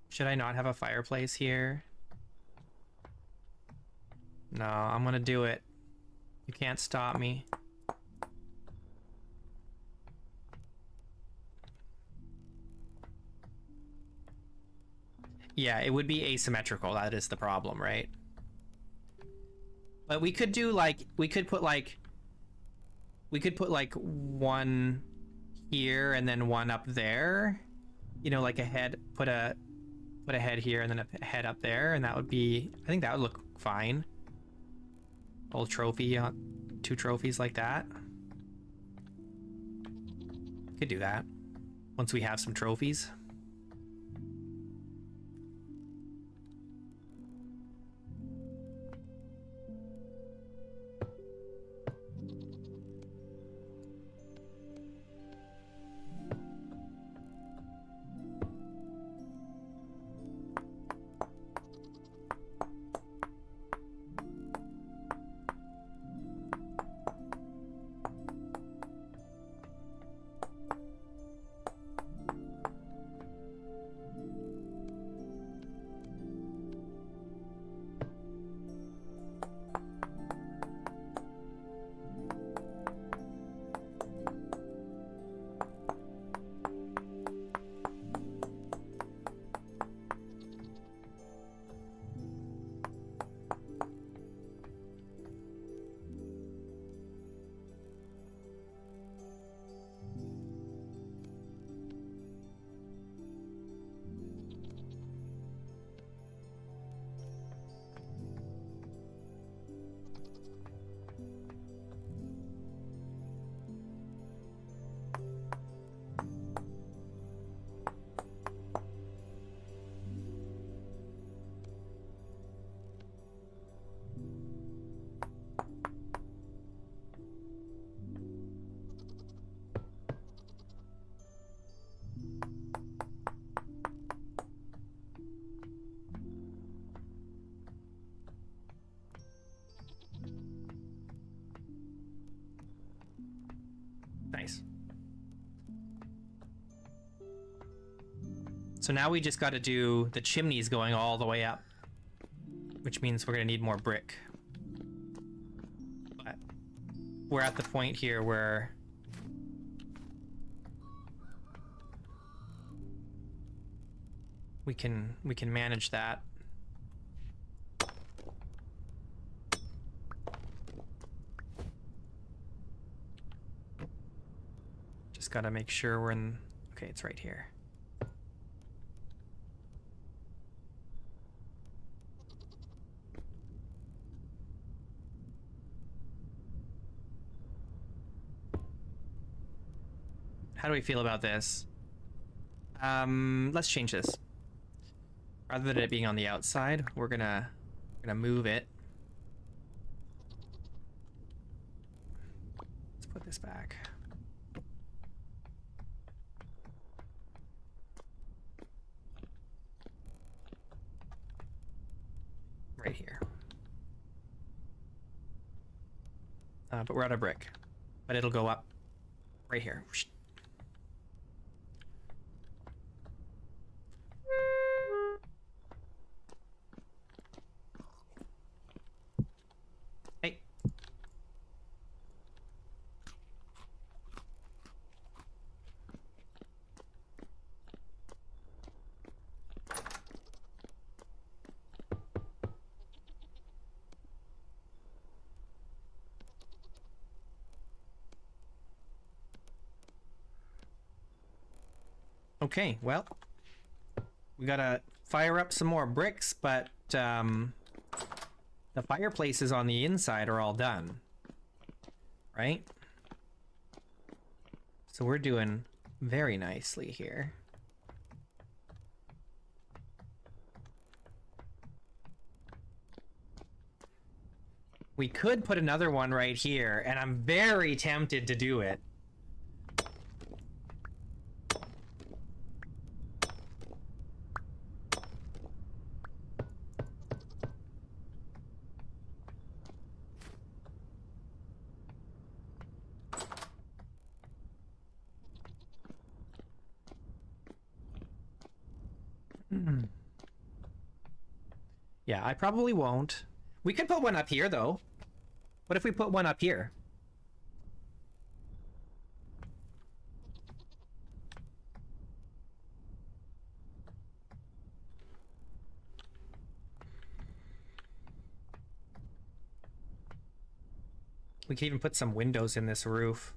Should I not have a fireplace here? No, I'm gonna do it. You can't stop me. Yeah, it would be asymmetrical. That is the problem, right? But we could do like, we could put like one here and then one up there. You know, like a head, put a head here and then a head up there, and that would be, I think that would look fine. Old trophy, 2 trophies like that. Could do that once we have some trophies. Nice. So now we just got to do the chimneys going all the way up, which means we're going to need more brick. But we're at the point here where we can manage that. Just got to make sure we're in, okay, it's right here. How do we feel about this? Let's change this. Rather than it being on the outside, we're gonna move it. Let's put this back. Right here. But we're out of brick. But it'll go up right here. Hey. Okay, well, we gotta fire up some more bricks, but the fireplaces on the inside are all done, right? So we're doing very nicely here. We could put another one right here, and I'm very tempted to do it. Yeah, I probably won't. We could put one up here, though. What if we put one up here? We could even put some windows in this roof.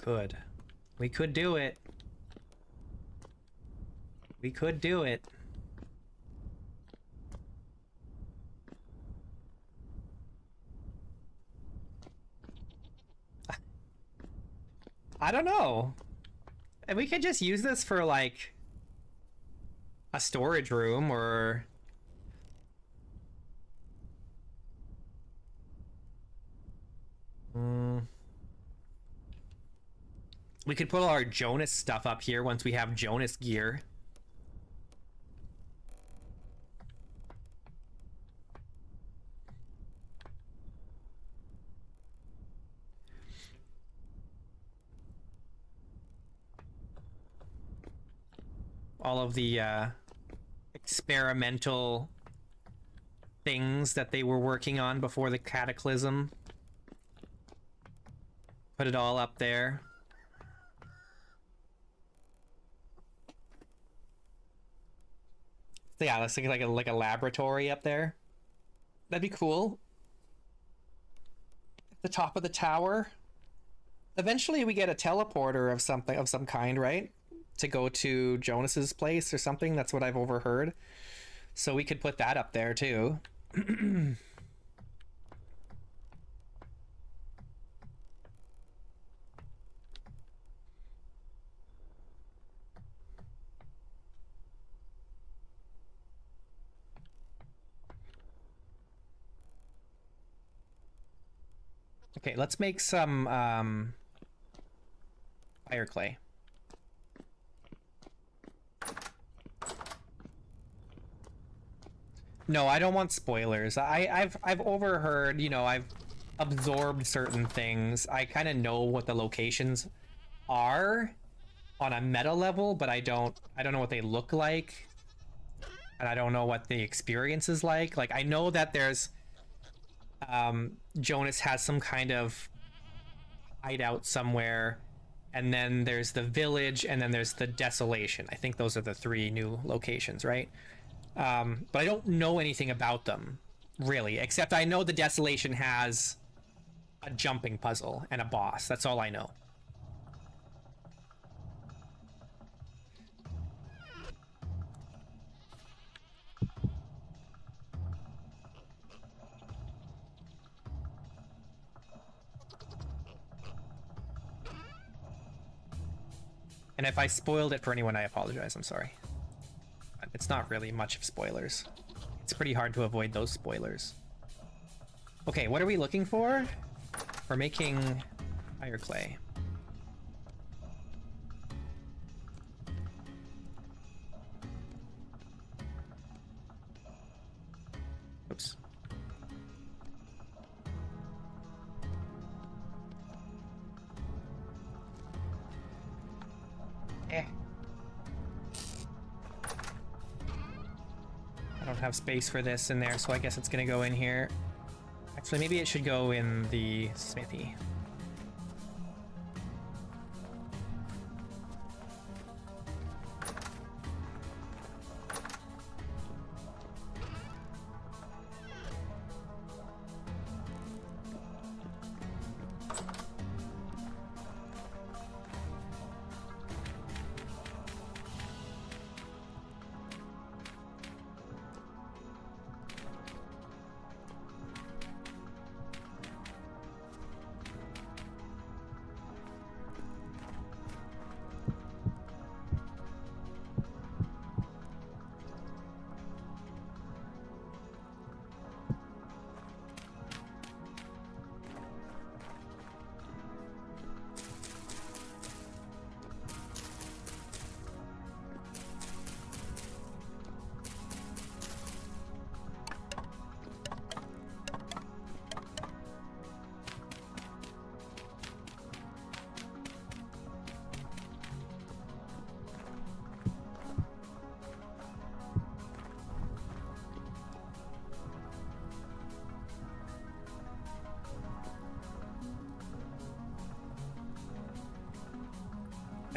Could. We could do it. We could do it. I don't know. And we could just use this for like a storage room or we could put all our Jonas stuff up here once we have Jonas gear. All of the experimental things that they were working on before the cataclysm. Put it all up there. Yeah, let's think like a laboratory up there. That'd be cool. At the top of the tower. Eventually we get a teleporter of something of some kind, right? To go to Jonas's place or something. That's what I've overheard. So we could put that up there too. Okay, let's make some fire clay. No, I don't want spoilers. I've overheard, you know, I've absorbed certain things. I kind of know what the locations are on a meta level, but I don't know what they look like. And I don't know what the experience is like. Like, I know that there's Jonas has some kind of hideout somewhere, and then there's the village, and then there's the desolation. I think those are the three new locations, right? But I don't know anything about them, really, except I know the desolation has a jumping puzzle and a boss. That's all I know. And if I spoiled it for anyone, I apologize. I'm sorry. It's not really much of spoilers. It's pretty hard to avoid those spoilers. Okay, what are we looking for? We're making fire clay. Oops. I don't have space for this in there, so I guess it's gonna go in here. Actually, maybe it should go in the smithy.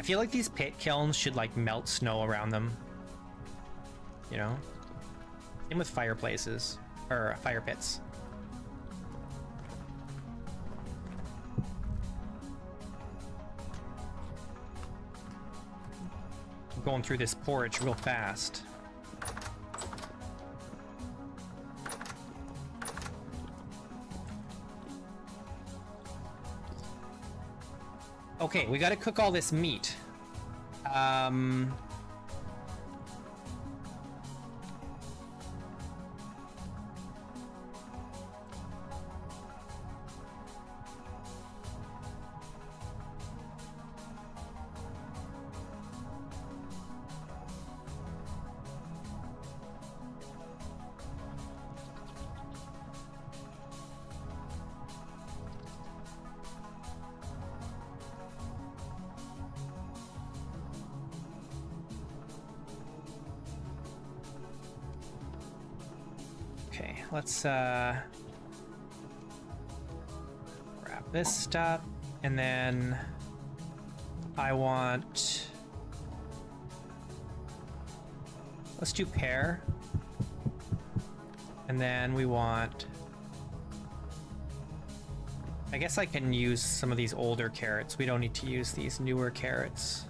feel like these pit kilns should like melt snow around them. You know? Same with fireplaces. Or fire pits. I'm going through this porch real fast. Okay, we gotta cook all this meat. Okay, let's grab this stuff, and then I want, let's do pear, and then we want, I guess I can use some of these older carrots. We don't need to use these newer carrots.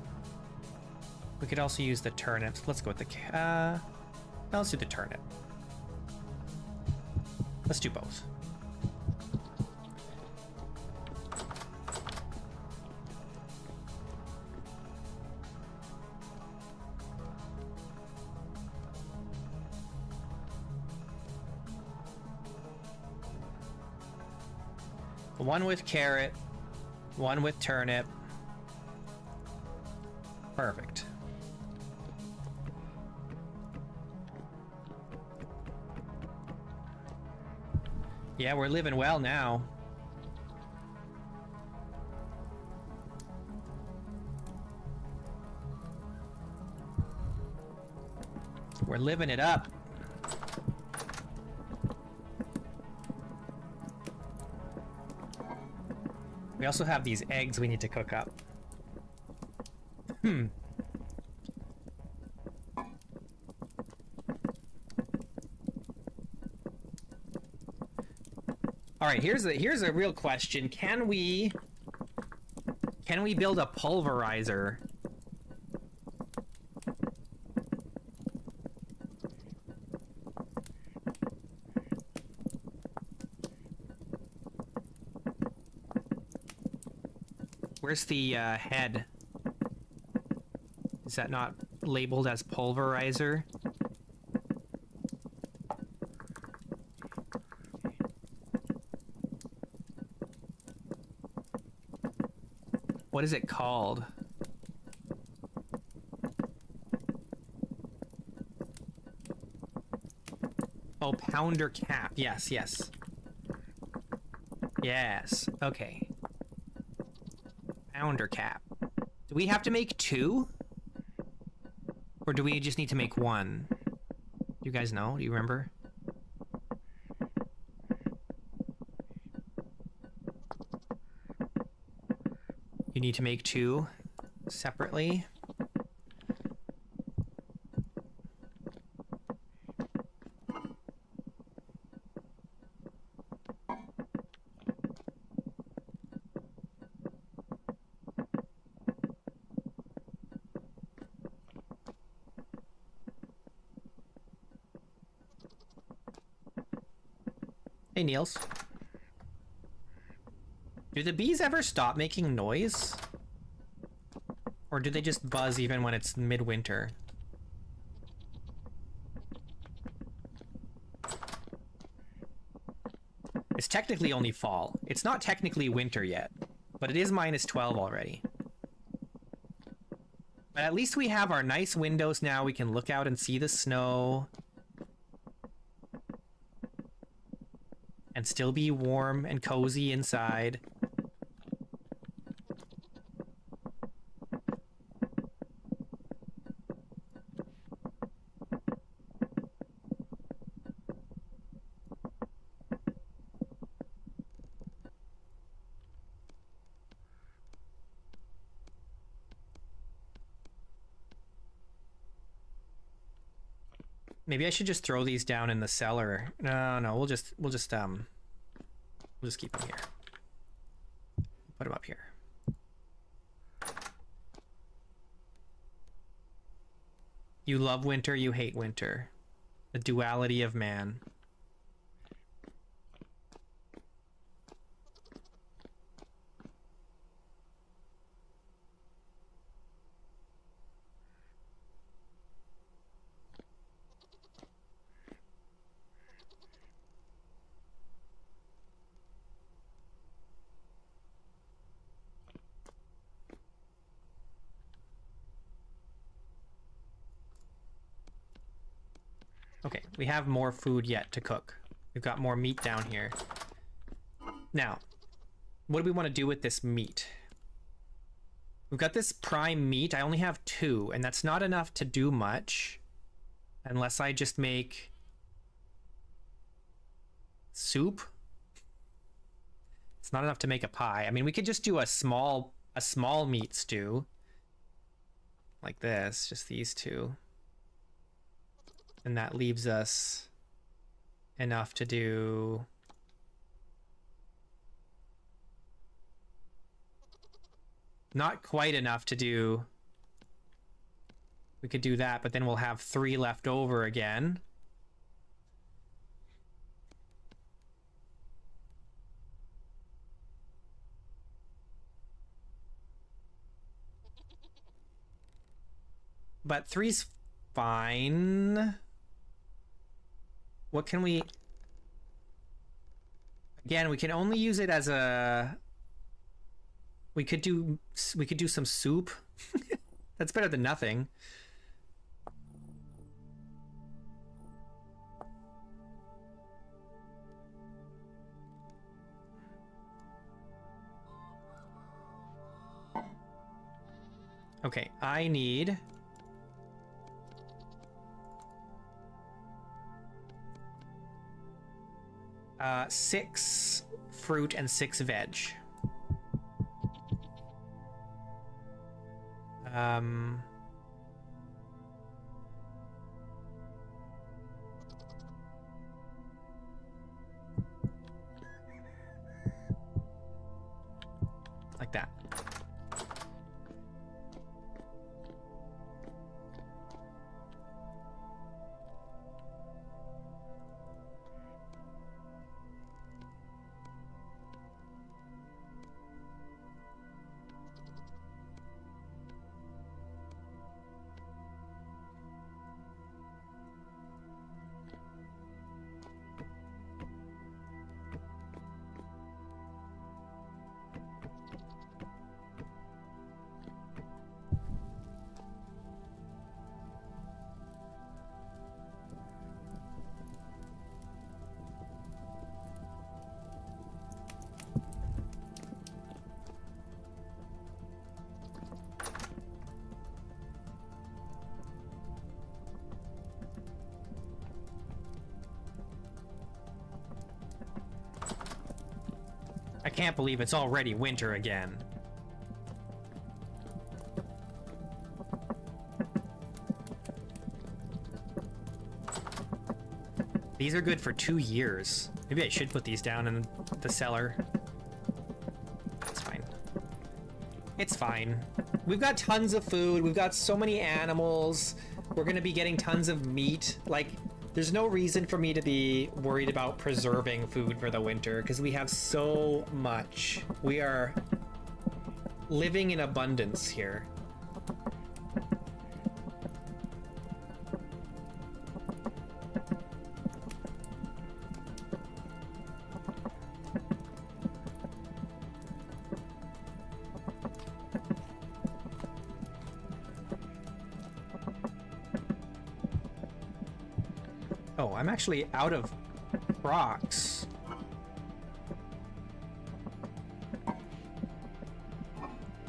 We could also use the turnips. Let's go with the no, let's do the turnip. Let's do both. One with carrot, one with turnip. Perfect. Yeah, we're living well now. We're living it up. We also have these eggs we need to cook up. All right, here's a real question. Can we build a pulverizer? Where's the head? Is that not labeled as pulverizer? What is it called? Oh, pounder cap. Yes, yes. Yes, okay. Pounder cap. Do we have to make two? Or do we just need to make one? You guys know? Do you remember? You need to make two separately. Hey, Niels. Do the bees ever stop making noise? Or do they just buzz even when it's midwinter? It's technically only fall. It's not technically winter yet, but it is -12 already. But at least we have our nice windows now. We can look out and see the snow. And still be warm and cozy inside. Maybe I should just throw these down in the cellar. No, we'll just keep them here. Put them up here. You love winter, you hate winter. The duality of man. Okay, we have more food yet to cook. We've got more meat down here. Now, what do we want to do with this meat? We've got this prime meat. I only have 2, and that's not enough to do much. Unless I just make soup. It's not enough to make a pie. I mean, we could just do a small meat stew. Like this, just these 2. And that leaves us enough to do... Not quite enough to do... We could do that, but then we'll have 3 left over again. But 3's fine. What can we... Again, we can only use it as a... We could do some soup. That's better than nothing. Okay, I need... 6 fruit and 6 veg. Like that. I can't believe it's already winter again. These are good for 2 years. Maybe I should put these down in the cellar. It's fine. It's fine. We've got tons of food. We've got so many animals. We're gonna be getting tons of meat. Like, there's no reason for me to be worried about preserving food for the winter because we have so much. We are living in abundance here. Oh, I'm actually out of rocks.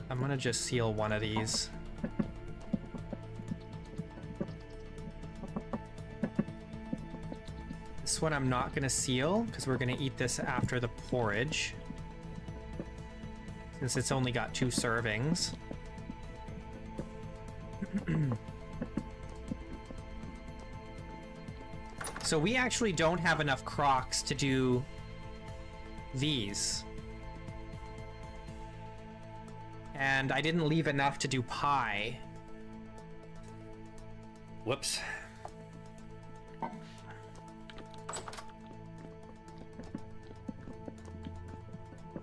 I'm gonna just seal one of these. This one I'm not gonna seal because we're gonna eat this after the porridge. Since it's only got 2 servings. So we actually don't have enough crocs to do these. And I didn't leave enough to do pie. Whoops.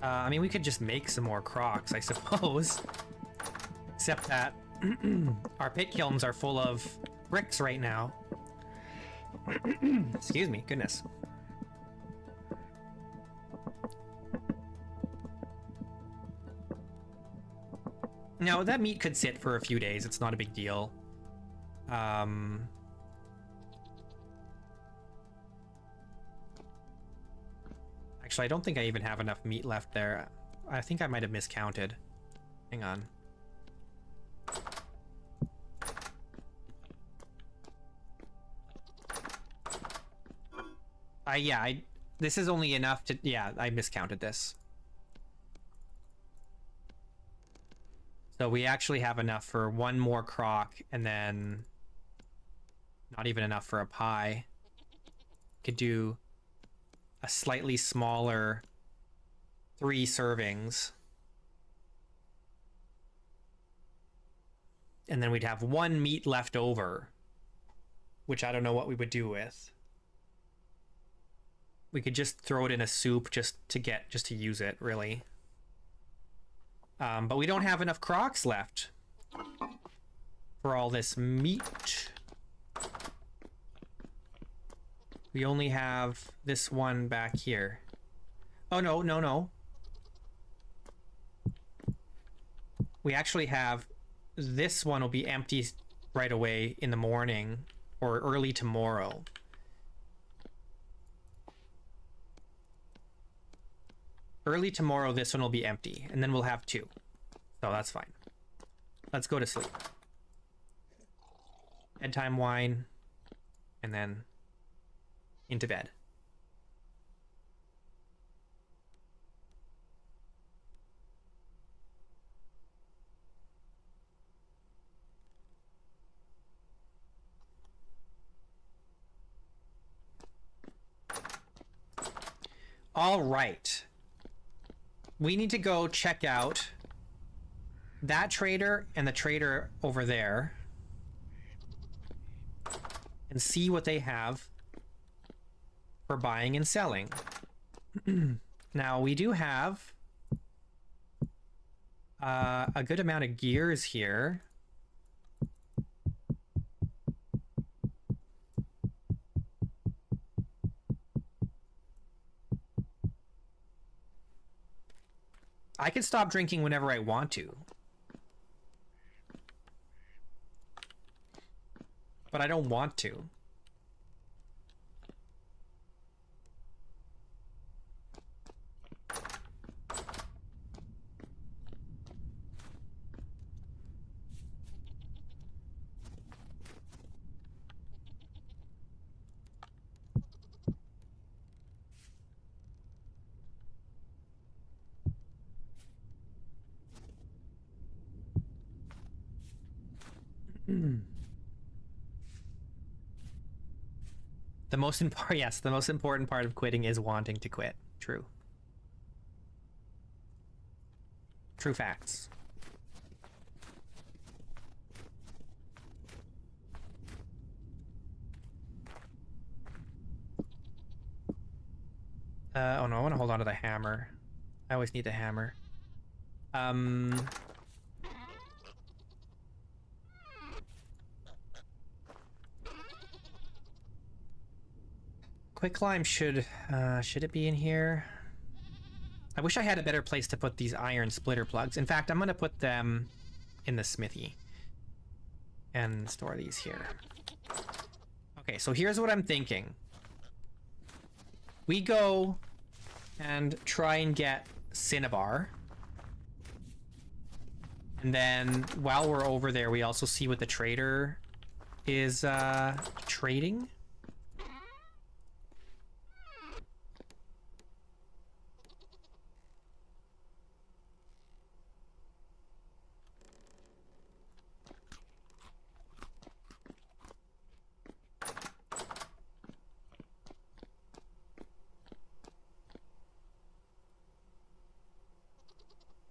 I mean, we could just make some more crocs, I suppose. Except that our pit kilns are full of bricks right now. Excuse me, goodness. No, that meat could sit for a few days. It's not a big deal. Actually, I don't think I even have enough meat left there. I think I might have miscounted. Hang on. Yeah, this is only enough to... Yeah, I miscounted this. So we actually have enough for one more croc, and then not even enough for a pie. Could do a slightly smaller 3 servings. And then we'd have 1 meat left over, which I don't know what we would do with. We could just throw it in a soup just to use it, really. But we don't have enough crocs left for all this meat. We only have this one back here. Oh, no. We actually have... This one will be empty right away in the morning or early tomorrow. Early tomorrow, this one will be empty, and then we'll have 2. So that's fine. Let's go to sleep. Bedtime wine, and then into bed. All right. We need to go check out that trader and the trader over there and see what they have for buying and selling. Now, we do have a good amount of gears here. I can stop drinking whenever I want to. But I don't want to. The most important, yes, the most important part of quitting is wanting to quit. True. True facts. Oh no, I want to hold on to the hammer. I always need the hammer. Quick climb should it be in here? I wish I had a better place to put these iron splitter plugs. In fact, I'm gonna put them in the smithy and store these here. Okay, so here's what I'm thinking. We go and try and get Cinnabar. And then while we're over there, we also see what the trader is trading.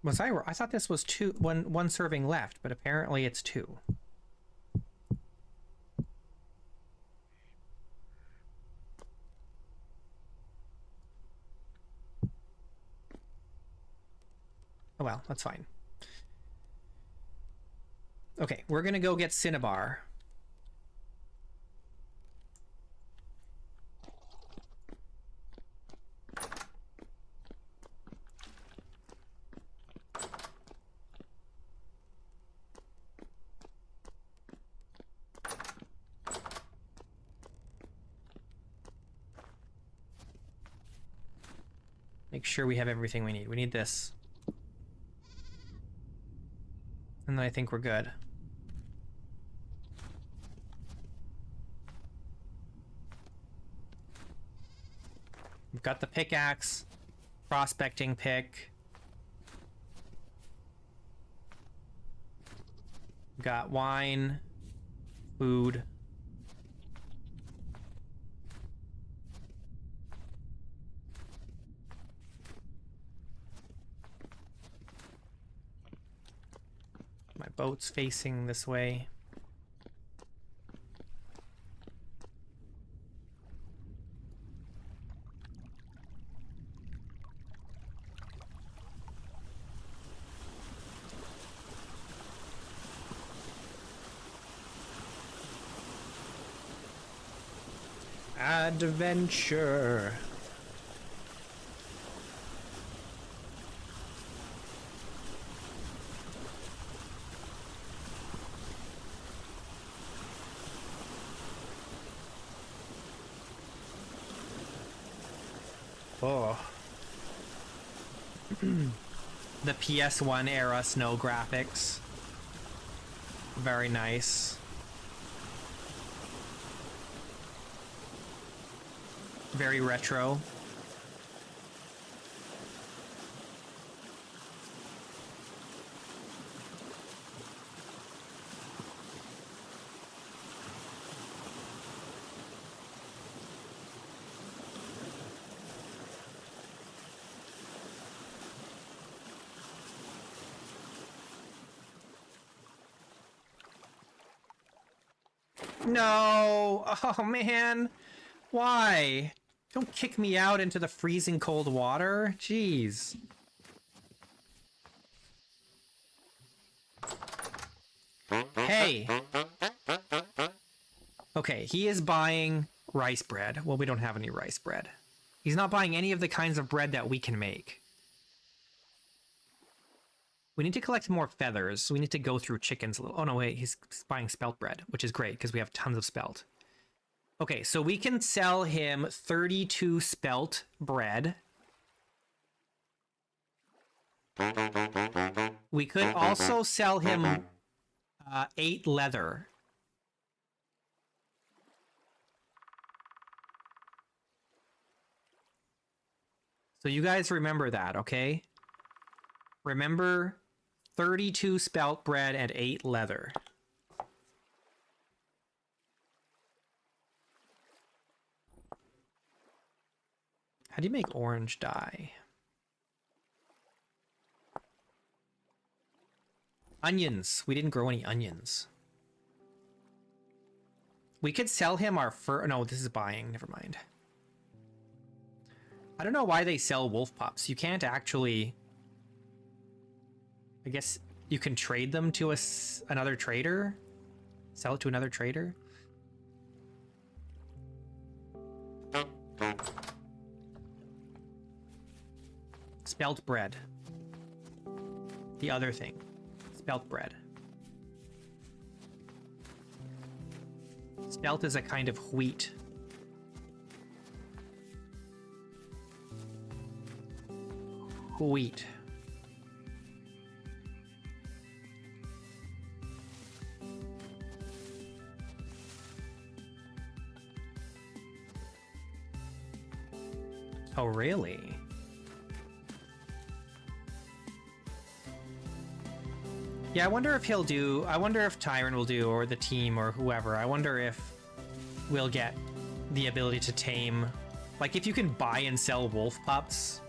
Was I thought this was one serving left, but apparently it's 2. Oh well, that's fine. Okay, we're gonna go get Cinnabar. Make sure we have everything we need. We need this. And then I think we're good. We've got the pickaxe, prospecting pick. We've got wine, food. My boat's facing this way. Adventure. Oh. The PS1 era snow graphics. Very nice. Very retro. No! Oh man! Why? Don't kick me out into the freezing cold water. Jeez. Hey! Okay, he is buying rice bread. Well, we don't have any rice bread. He's not buying any of the kinds of bread that we can make. We need to collect more feathers. We need to go through chickens a little. Oh no, wait, he's buying spelt bread, which is great because we have tons of spelt. Okay, so we can sell him 32 spelt bread. We could also sell him 8 leather. So you guys remember that, okay? Remember 32 spelt bread and 8 leather. How do you make orange dye? Onions. We didn't grow any onions. We could sell him our fur. No, this is buying. Never mind. I don't know why they sell wolf pups. You can't actually... I guess you can trade them to another trader? Sell it to another trader? Spelt bread. The other thing. Spelt bread. Spelt is a kind of wheat. Wheat. Oh, really? Yeah, I wonder if he'll do... I wonder if Tyron will do, or the team, or whoever. I wonder if we'll get the ability to tame... Like, if you can buy and sell wolf pups,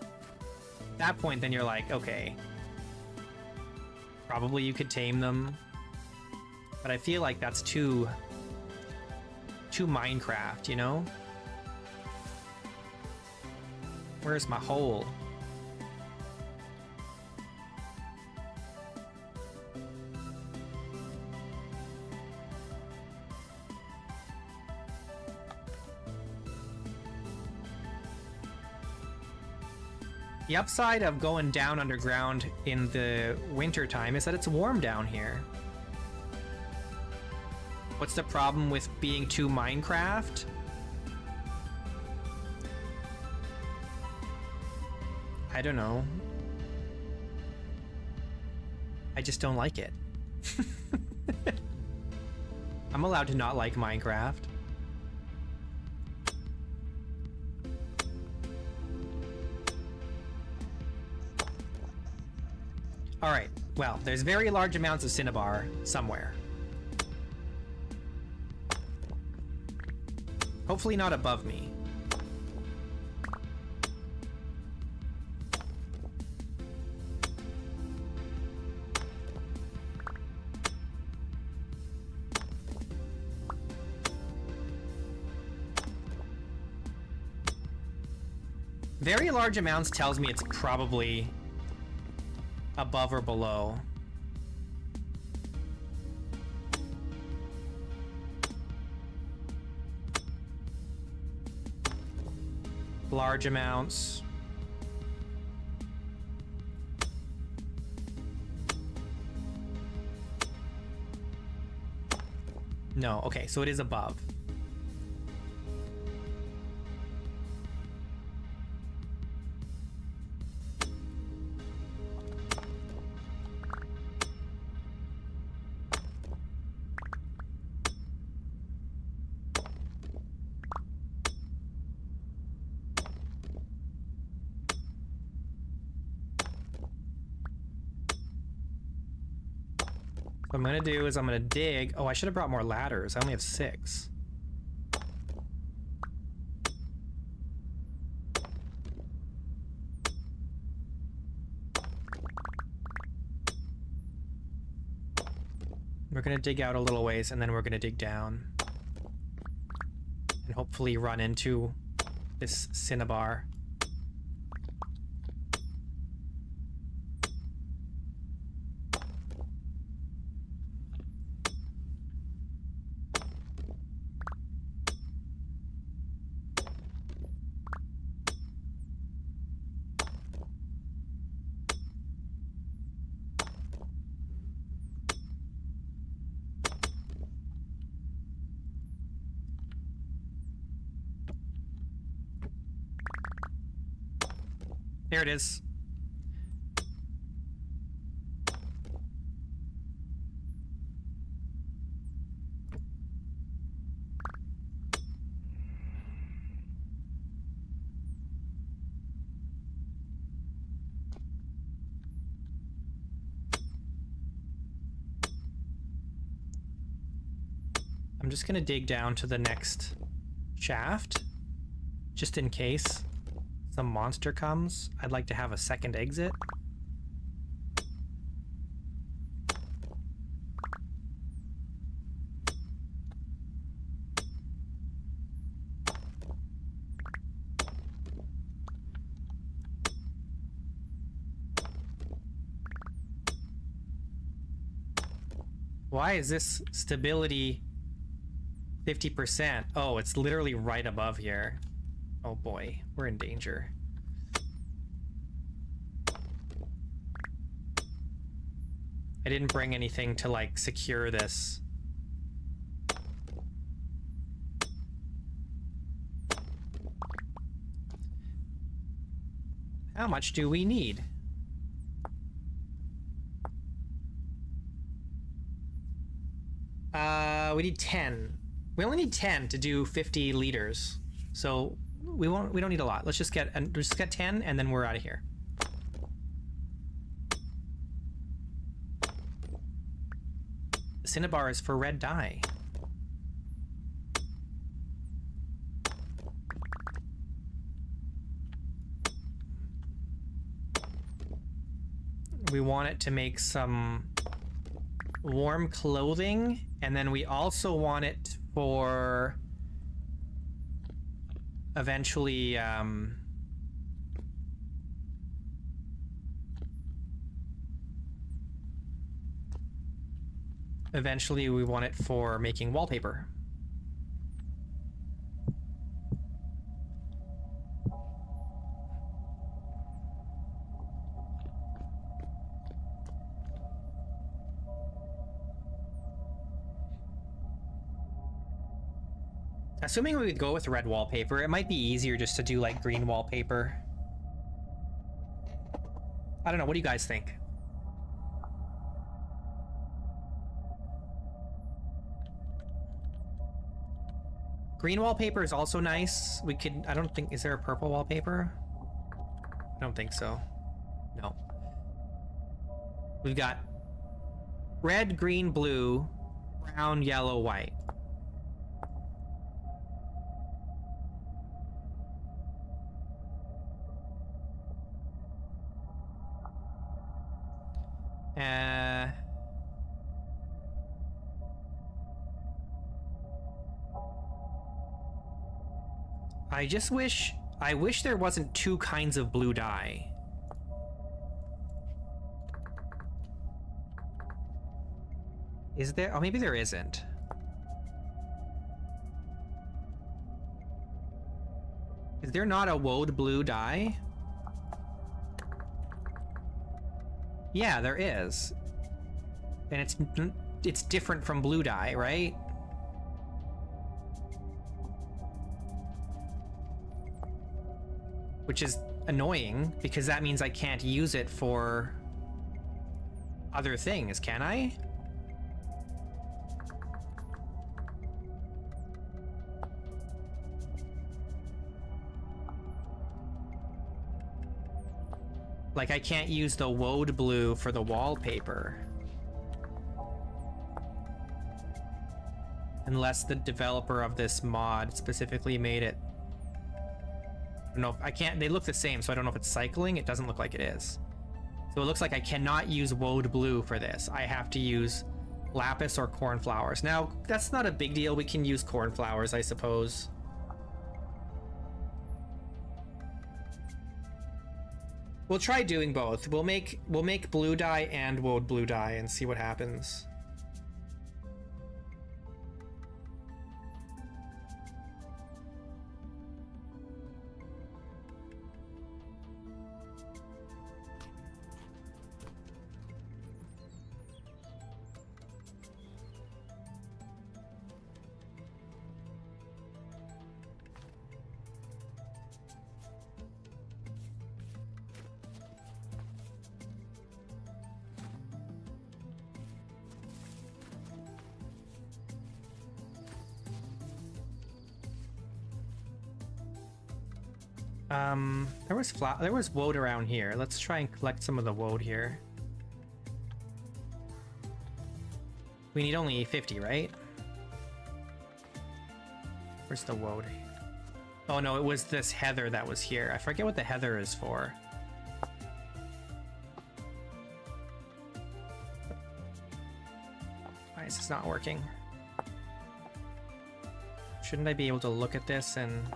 at that point, then you're like, okay, Probably you could tame them, but I feel like that's too Minecraft, you know? Where's my hole? The upside of going down underground in the winter time is that it's warm down here. What's the problem with being too Minecraft? I don't know. I just don't like it. I'm allowed to not like Minecraft. Alright, well, there's very large amounts of cinnabar somewhere. Hopefully not above me. Very large amounts tells me it's probably above or below. Large amounts. No, okay, so it is above. What I'm gonna do is I'm gonna dig. Oh, I should have brought more ladders. I only have 6. We're gonna dig out a little ways and then we're gonna dig down. And hopefully run into this cinnabar. There it is. I'm just gonna dig down to the next shaft, just in case some monster comes. I'd like to have a second exit. Why is this stability 50%? Oh, it's literally right above here. Oh boy, we're in danger. I didn't bring anything to, like, secure this. How much do we need? We need 10. We only need 10 to do 50 liters. So we don't need a lot. Let's just get 10 and then we're out of here. The cinnabar is for red dye. We want it to make some warm clothing, and then we also want it for eventually eventually we want it for making wallpaper. Assuming we would go with red wallpaper, it might be easier just to do like green wallpaper. I don't know, what do you guys think? Green wallpaper is also nice. We could, I don't think, is there a purple wallpaper? I don't think so. No. We've got red, green, blue, brown, yellow, white. I wish there wasn't two kinds of blue dye. Is there? Oh, maybe there isn't. Is there not a woad blue dye? Yeah, there is. And it's different from blue dye, right? Which is annoying, because that means I can't use it for other things, can I? Like, I can't use the woad blue for the wallpaper. Unless the developer of this mod specifically made it. I don't know if I can't, they look the same, so I don't know if it's cycling. It doesn't look like it is. So it looks like I cannot use woad blue for this. I have to use lapis or cornflowers. Now, that's not a big deal. We can use cornflowers, I suppose. We'll try doing both. We'll make blue dye and woad blue dye and see what happens. There was woad around here. Let's try and collect some of the woad here. We need only 50, right? Where's the woad? Oh no, it was this heather that was here. I forget what the heather is for. Why is this not working? Shouldn't I be able to look at this and...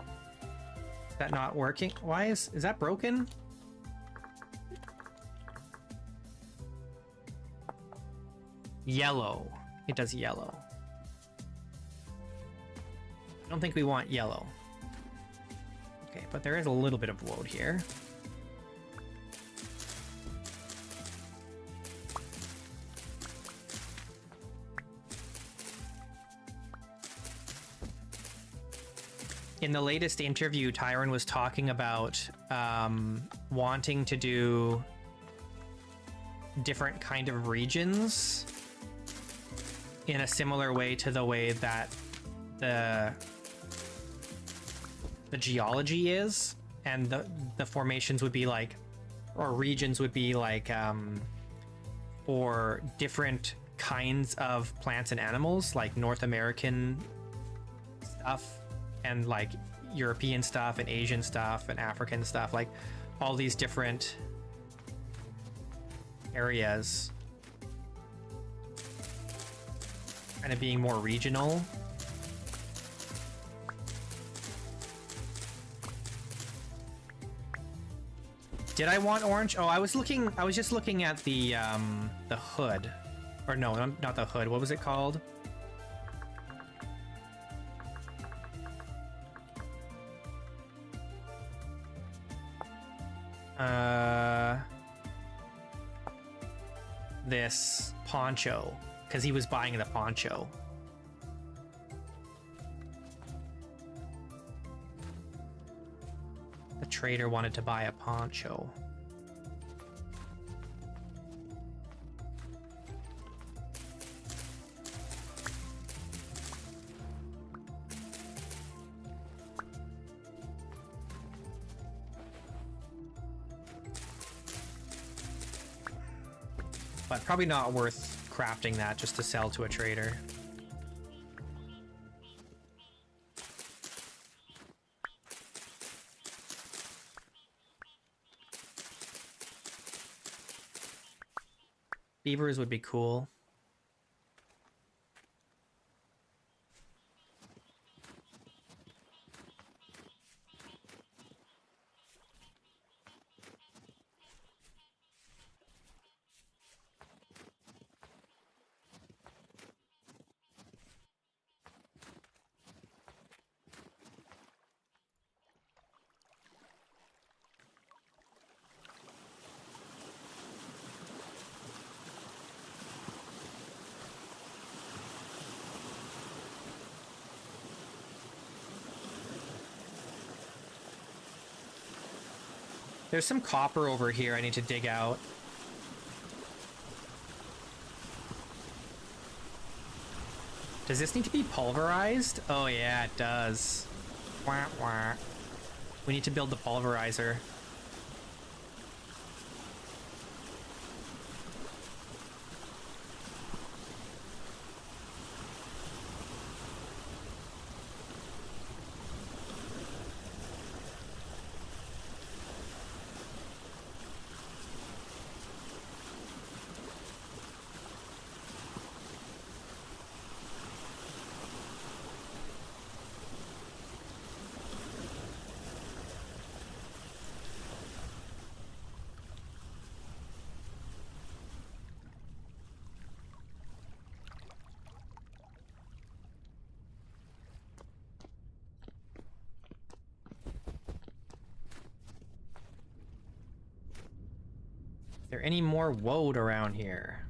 Is that not working? Why is that broken? Yellow. It does yellow. I don't think we want yellow. Okay, but there is a little bit of woad here. In the latest interview, Tyron was talking about wanting to do different kind of regions in a similar way to the way that the geology is, and the formations would be like, or regions would be like for different kinds of plants and animals, like North American stuff and like European stuff and Asian stuff and African stuff, like all these different areas. Kind of being more regional. Did I want orange? Oh, I was just looking at the hood. Or no, not the hood. What was it called? This poncho, because he was buying the poncho. The trader wanted to buy a poncho. But probably not worth crafting that just to sell to a trader. Beavers would be cool. There's some copper over here I need to dig out. Does this need to be pulverized? Oh yeah, it does. Wah, wah. We need to build the pulverizer. Is there any more woad around here?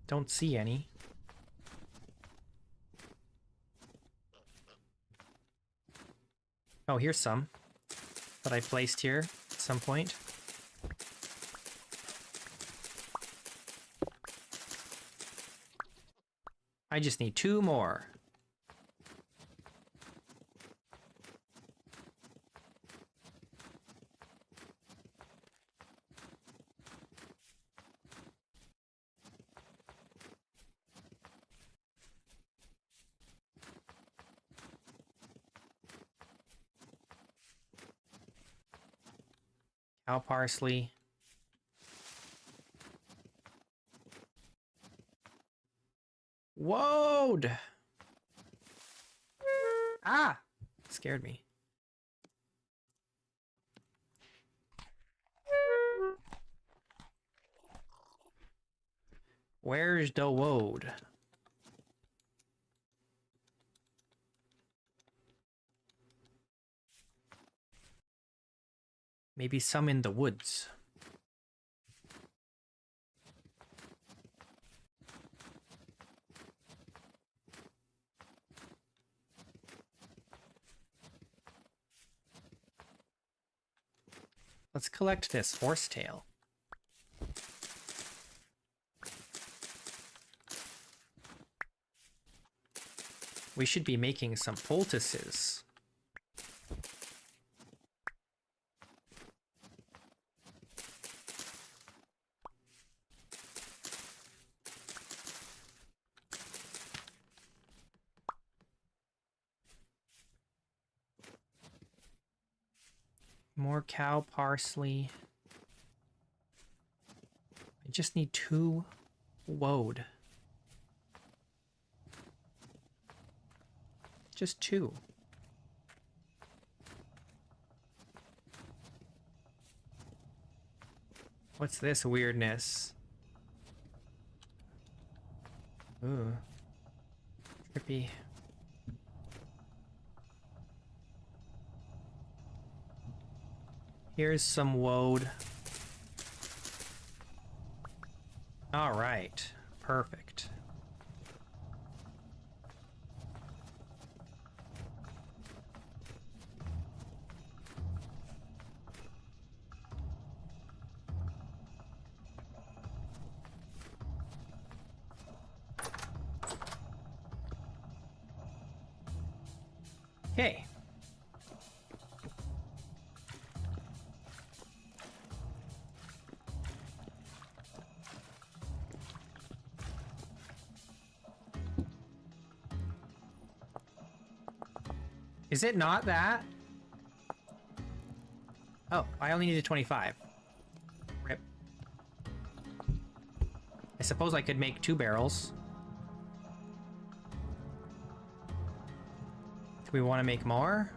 Don't see any. Oh, here's some that I placed here at some point. I just need 2 more. Cow parsley. Whoa! Ah! Scared me. Where's the woad? Maybe some in the woods. Let's collect this horsetail. We should be making some poultices. More cow parsley. I just need 2 woad. Just 2. What's this weirdness? Ooh. Trippy. Here's some woad. All right. Perfect. Okay. Is it not that? Oh, I only needed 25. Rip. I suppose I could make 2 barrels. Do we want to make more?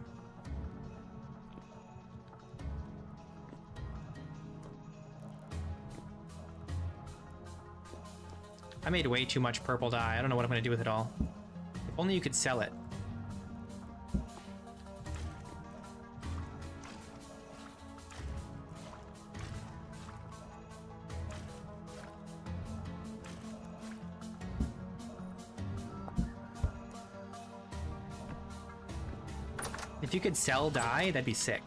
I made way too much purple dye. I don't know what I'm going to do with it all. If only you could sell it. If you could sell dye, that'd be sick.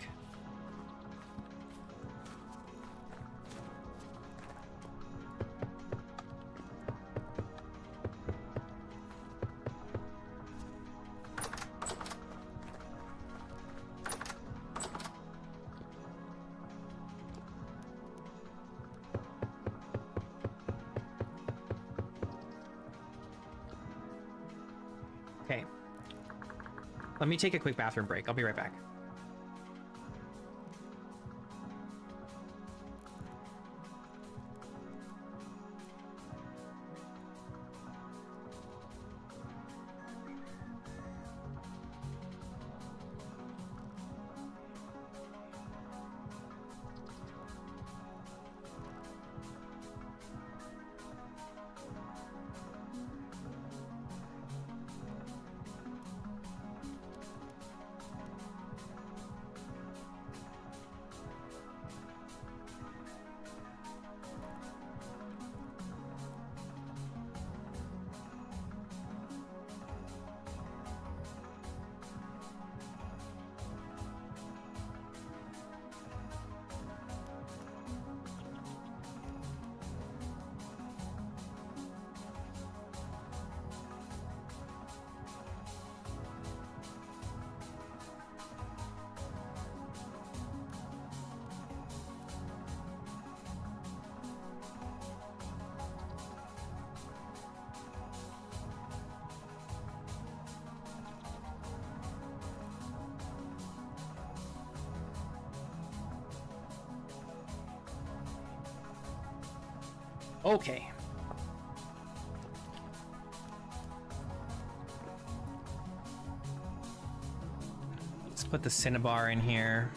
Okay. Let me take a quick bathroom break. I'll be right back. Okay. Let's put the cinnabar in here.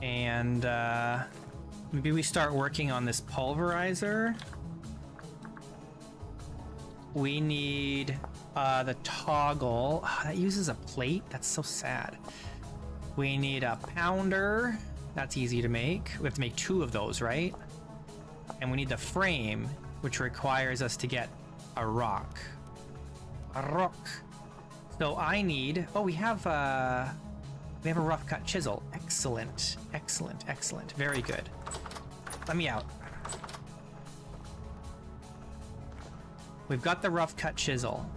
And maybe we start working on this pulverizer. We need the toggle. Oh, that uses a plate? That's so sad. We need a pounder. That's easy to make. We have to make 2 of those, right? And we need the frame, which requires us to get a rock. A rock. So I need... Oh, we have a rough cut chisel. Excellent. Excellent. Excellent. Very good. Let me out. We've got the rough cut chisel.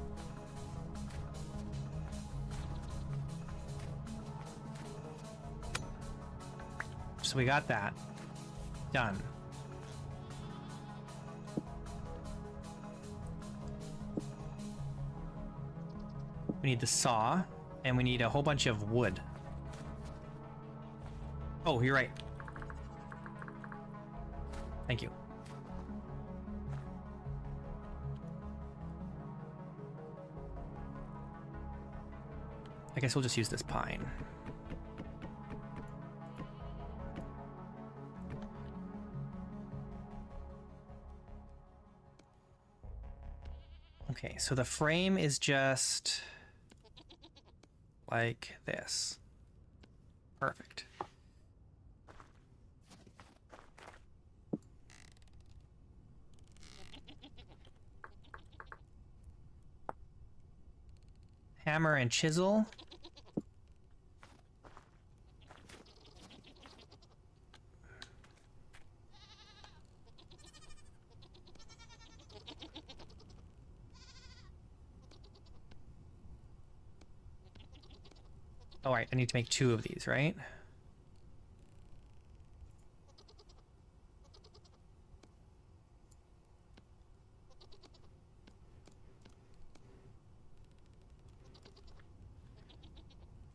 So we got that. Done. We need the saw, and we need a whole bunch of wood. Oh, you're right. Thank you. I guess we'll just use this pine. Okay, so the frame is just like this. Perfect. Hammer and chisel. All right, I need to make 2 of these, right?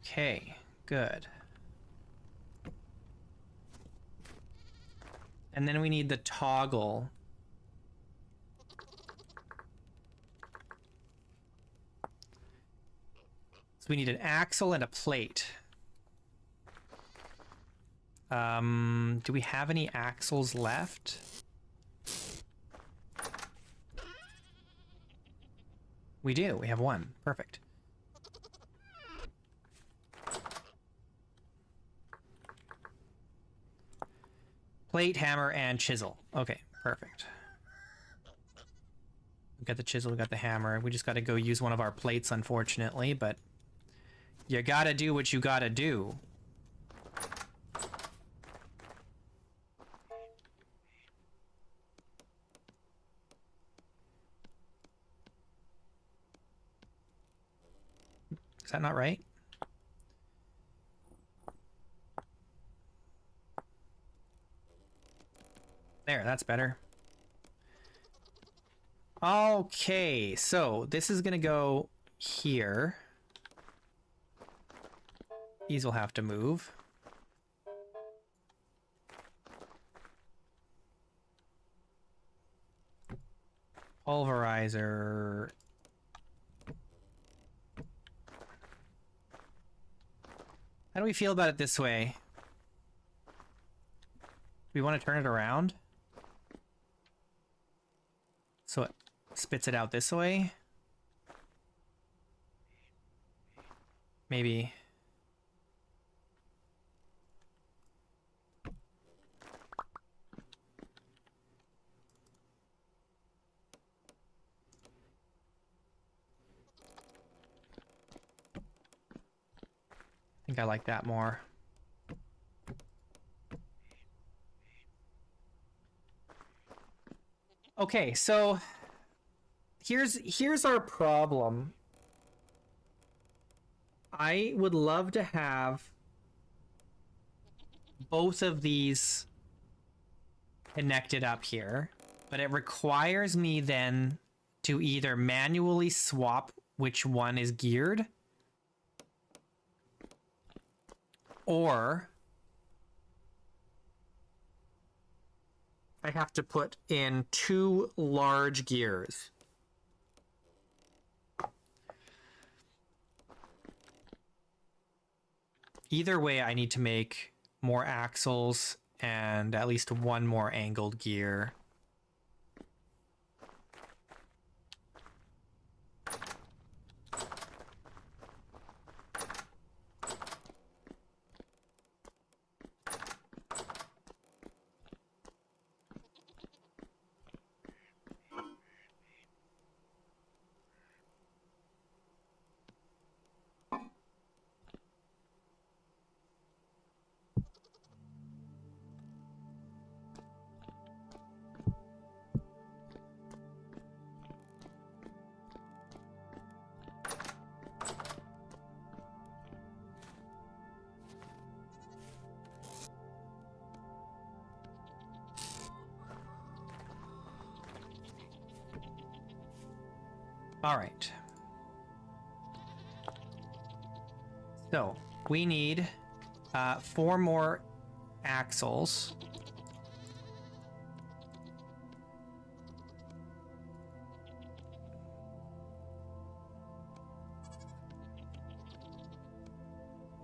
Okay, good. And then we need the toggle. So we need an axle and a plate. Do we have any axles left? We do. We have 1. Perfect. Plate, hammer, and chisel. Okay, perfect. We got the chisel, we got the hammer. We just got to go use one of our plates, unfortunately, but you gotta do what you gotta do. Is that not right? There, that's better. Okay, so this is gonna go here. These will have to move. Pulverizer. How do we feel about it this way? Do we want to turn it around? So it spits it out this way? Maybe. I think I like that more. Okay, so here's our problem. I would love to have both of these connected up here, but it requires me then to either manually swap which one is geared, or I have to put in 2 large gears. Either way, I need to make more axles and at least 1 more angled gear. All right. So we need 4 more axles.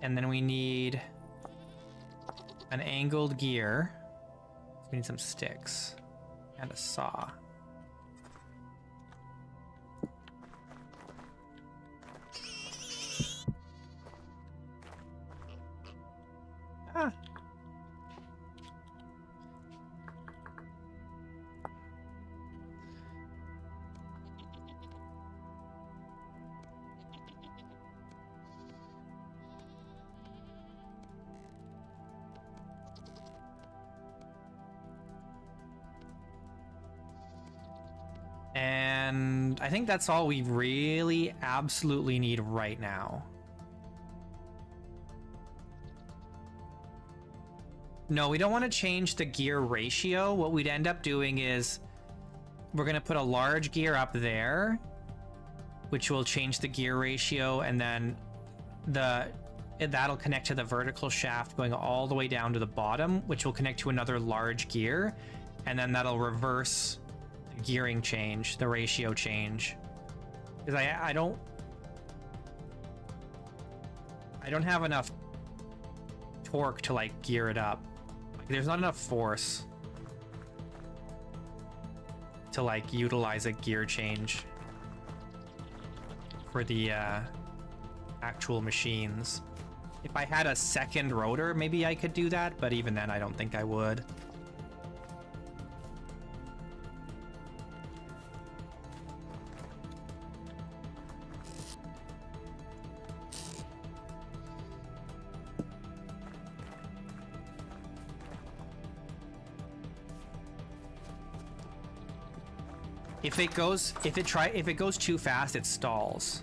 And then we need an angled gear. So we need some sticks and a saw. Ah. And I think that's all we really absolutely need right now. No, we don't want to change the gear ratio. What we'd end up doing is we're going to put a large gear up there, which will change the gear ratio, and then that'll connect to the vertical shaft going all the way down to the bottom, which will connect to another large gear, and then that'll reverse the gearing change, the ratio change. Because I don't have enough torque to like gear it up. There's not enough force to like utilize a gear change for the actual machines. If I had a second rotor, maybe I could do that, but even then I don't think I would. If it goes too fast, it stalls.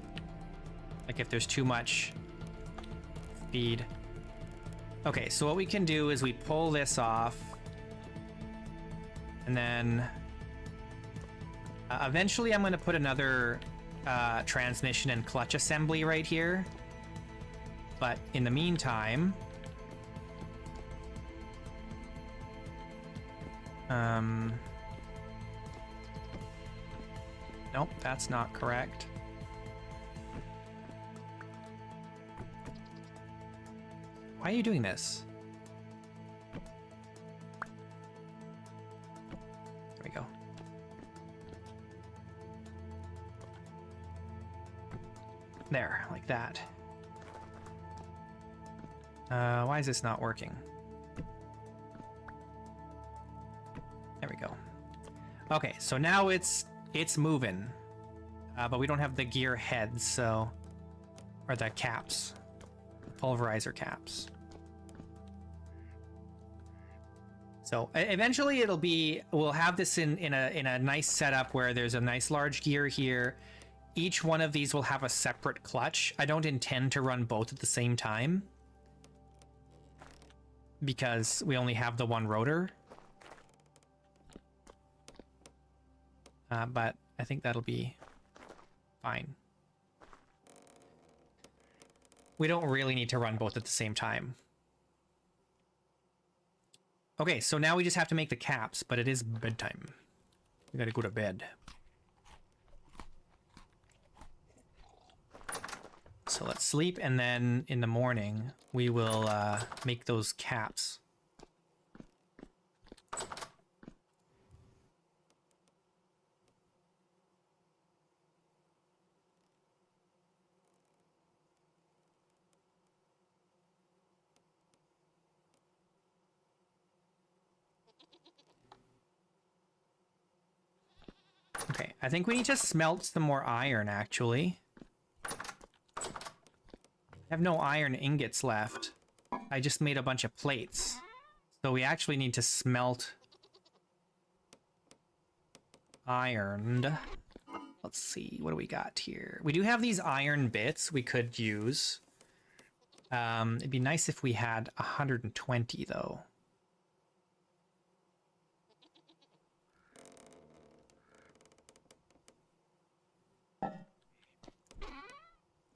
Like if there's too much speed. Okay, so what we can do is we pull this off, and then eventually I'm going to put another transmission and clutch assembly right here. But in the meantime, nope, that's not correct. Why are you doing this? There we go. There, like that. Why is this not working? There we go. Okay, so now it's moving, but we don't have the gear heads, so, or the caps, the pulverizer caps. So eventually we'll have this in a nice setup where there's a nice large gear here. Each one of these will have a separate clutch. I don't intend to run both at the same time because we only have the one rotor. But I think that'll be fine. We don't really need to run both at the same time. Okay, so now we just have to make the caps, but it is bedtime. We gotta go to bed. So let's sleep, and then in the morning, we will make those caps. Okay, I think we need to smelt some more iron, actually. I have no iron ingots left. I just made a bunch of plates. So we actually need to smelt iron. Let's see, what do we got here? We do have these iron bits we could use. It'd be nice if we had 120, though.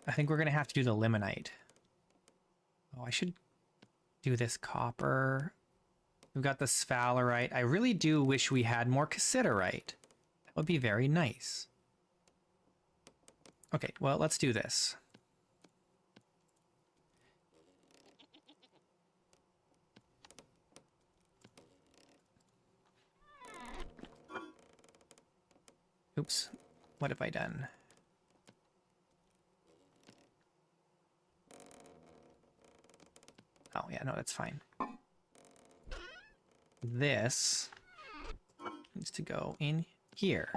I think we're gonna have to do the limonite. Oh, I should do this copper. We've got the sphalerite. I really do wish we had more cassiterite. That would be very nice. Okay, well, let's do this. Oops, what have I done? Oh, yeah, no, that's fine. This needs to go in here.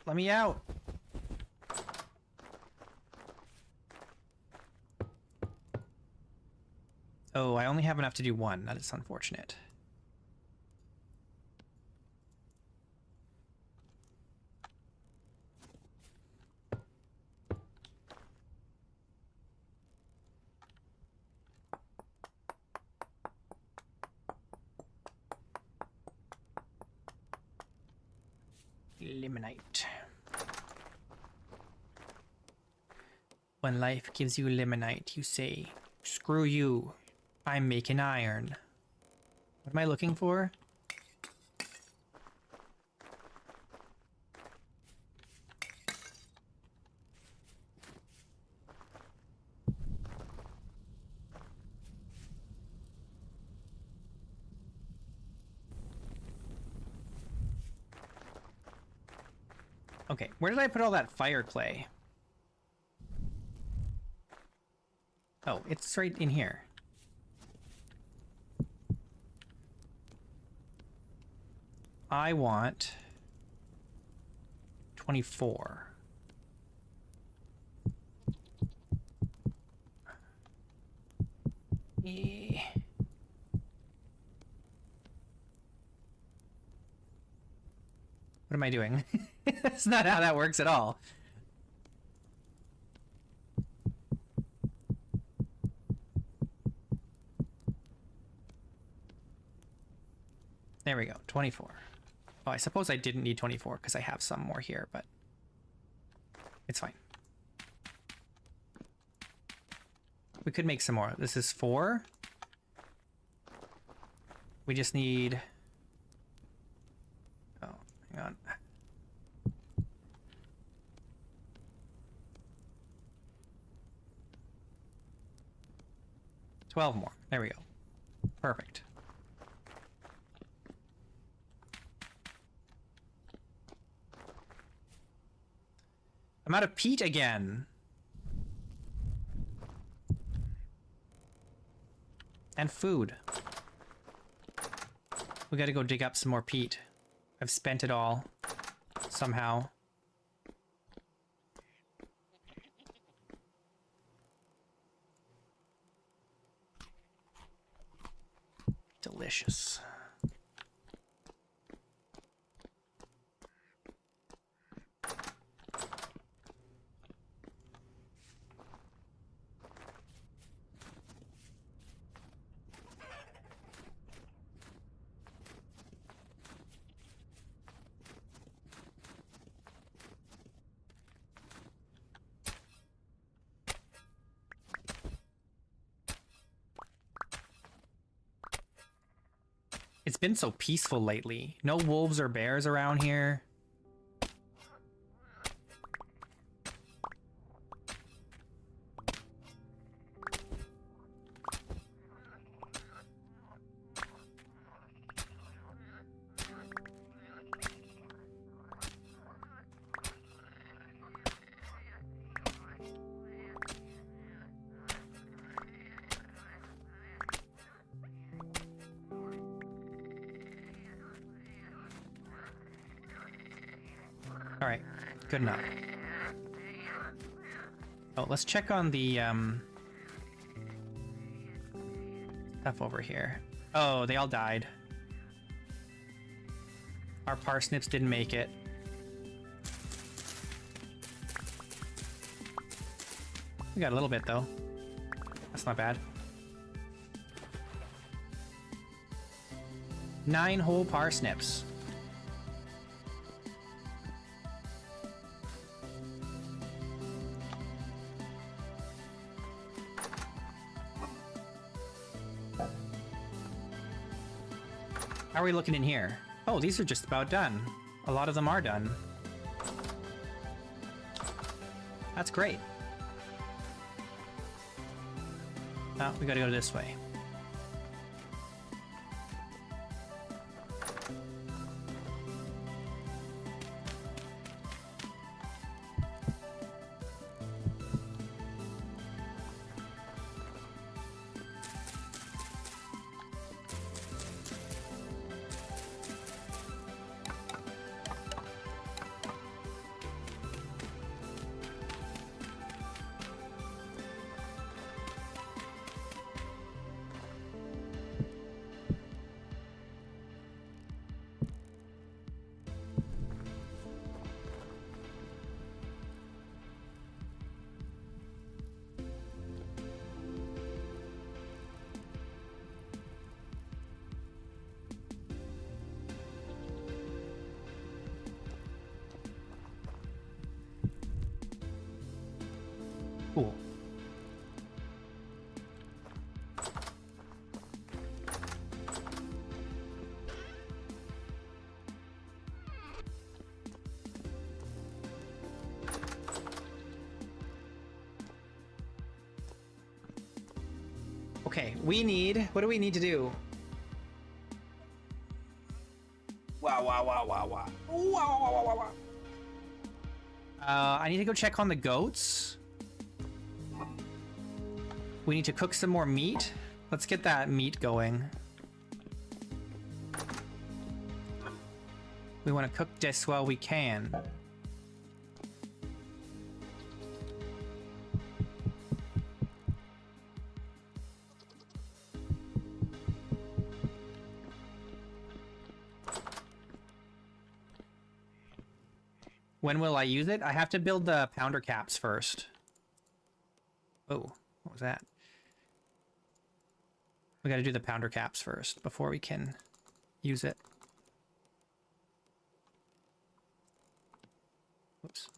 Let me out. Oh, I only have enough to do one. That is unfortunate. Limonite. When life gives you limonite, you say, screw you, I'm making iron. What am I looking for? Okay, where did I put all that fire clay? Oh, it's right in here. I want 24. Eh. What am I doing? That's not how that works at all. There we go, 24. Oh, I suppose I didn't need 24 because I have some more here, but it's fine. We could make some more. This is 4. We just need... Oh, hang on. $12 more. There we go. Perfect. I'm out of peat again. And food. We gotta go dig up some more peat. I've spent it all. Somehow. Delicious. It's been so peaceful lately. No wolves or bears around here. All right, good enough. Oh, let's check on the stuff over here. Oh, they all died. Our parsnips didn't make it. We got a little bit though. That's not bad. 9 whole parsnips. How are we looking in here? Oh, these are just about done. A lot of them are done. That's great. Oh, we gotta go this way. Cool. Okay, we need... What do we need to do? Wow. I need to go check on the goats. We need to cook some more meat. Let's get that meat going. We want to cook this while we can. When will I use it? I have to build the pounder caps first. Oh, what was that? We got to do the pounder caps first before we can use it. Whoops.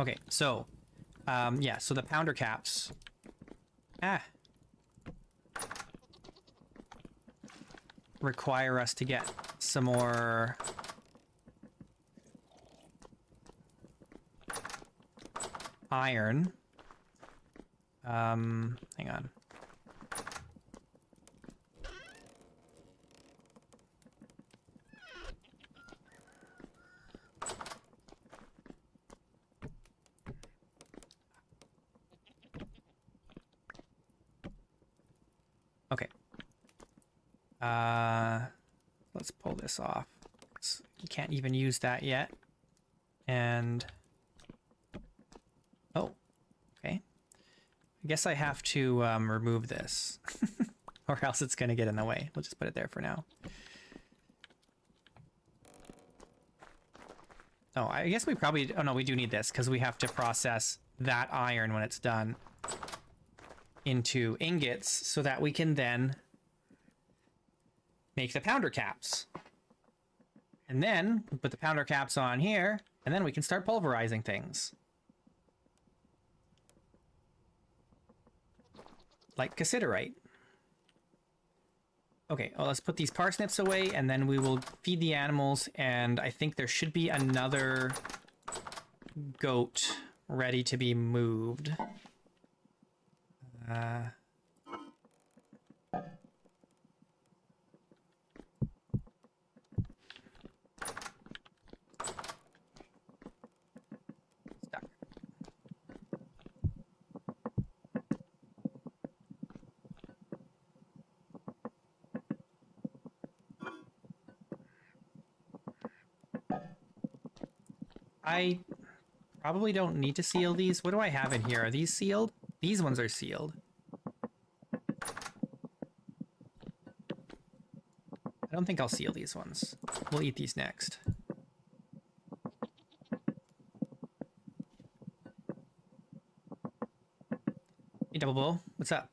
Okay, so, yeah, so the pounder caps. Require us to get some more iron. Hang on. Okay. Let's pull this off. You can't even use that yet. And oh, okay. I guess I have to remove this, or else it's gonna get in the way. We'll just put it there for now. Oh, I guess we probably... Oh, no, we do need this, because we have to process that iron when it's done into ingots, so that we can then make the pounder caps. And then we put the pounder caps on here, and then we can start pulverizing things. Like cassiterite. Okay, well, let's put these parsnips away, and then we will feed the animals, and I think there should be another goat ready to be moved. Stuck. I probably don't need to seal these. What do I have in here? Are these sealed? These ones are sealed. I I don't think I'll seal these ones. We'll eat these next. Hey, Double Bull, what's up?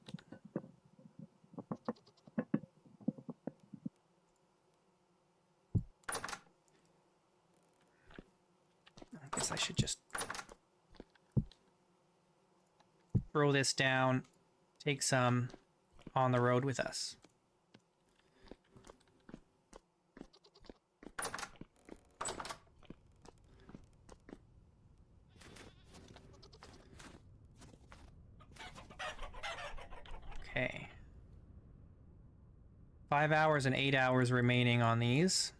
I guess I should just throw this down, take some on the road with us. Okay. 5 hours and 8 hours remaining on these.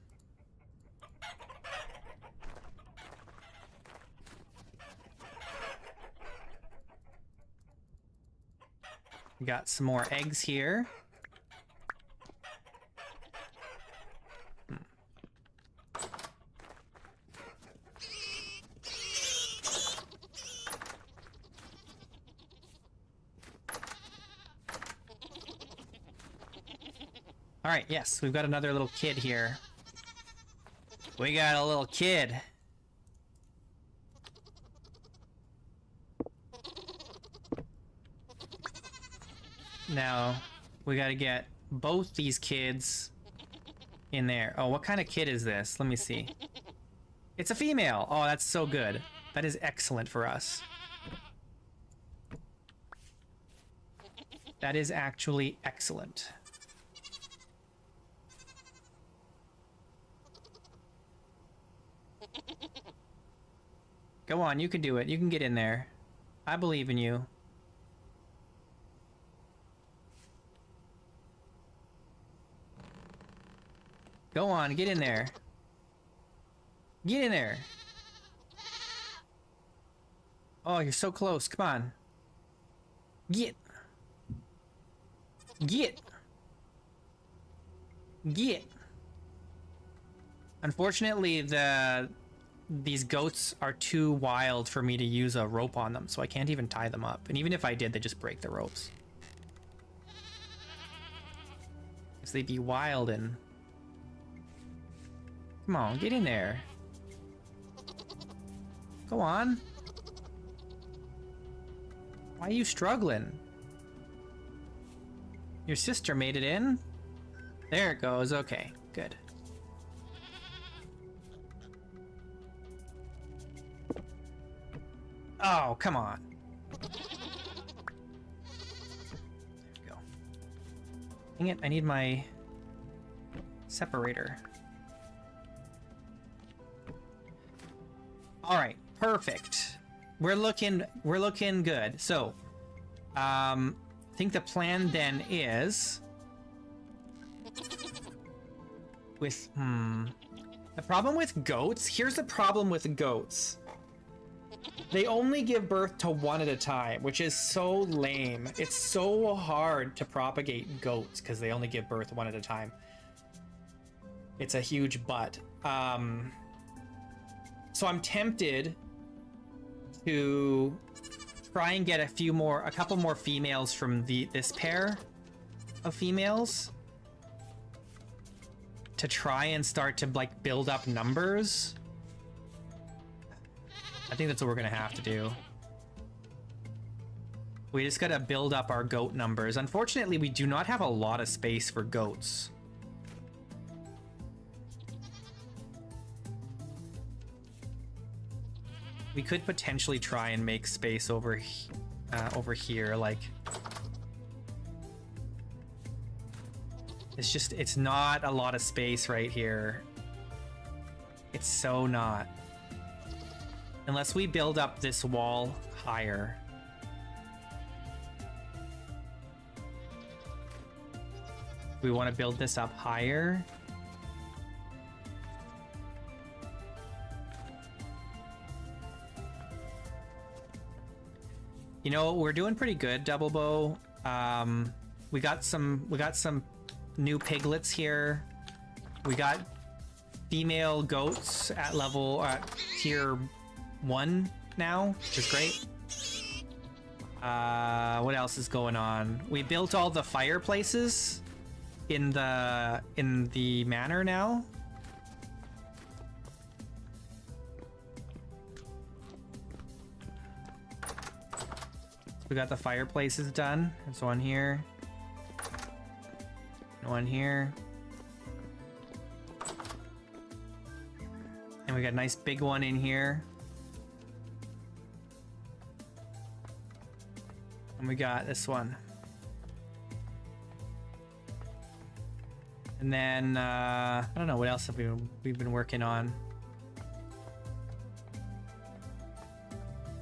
We got some more eggs here. All right, yes, we've got another little kid here. We got a little kid. Now, we gotta get both these kids in there. Oh, what kind of kid is this? Let me see. It's a female. Oh, that's so good. That is excellent for us. That is actually excellent. Go on, you can do it. You can get in there. I believe in you. Go on, get in there. Get in there. Oh, you're so close. Come on. Get. Get. Get. Unfortunately, these goats are too wild for me to use a rope on them, so I can't even tie them up. And even if I did, they just break the ropes. Because they'd be wild and... Come on, get in there. Go on. Why are you struggling? Your sister made it in? There it goes. Okay, good. Oh, come on. There we go. Dang it, I need my separator. All right, perfect. We're looking good. So, I think the plan then is with the problem with goats. Here's the problem with goats. They only give birth to one at a time, which is so lame. It's so hard to propagate goats because they only give birth one at a time. It's a huge but. So I'm tempted to try and get a couple more females from this pair of females to try and start to like build up numbers. I think that's what we're gonna have to do. We just gotta build up our goat numbers. Unfortunately, we do not have a lot of space for goats. We could potentially try and make space over here, like... It's not a lot of space right here. It's so not. Unless we build up this wall higher. We want to build this up higher. You know, we're doing pretty good, Double Bow. We got some new piglets here. We got female goats at tier 1 now, which is great. What else is going on? We built all the fireplaces in the manor now. We got the fireplaces done. There's one here. One here. And we got a nice big one in here. And we got this one. And then, I don't know, what else have we've been working on?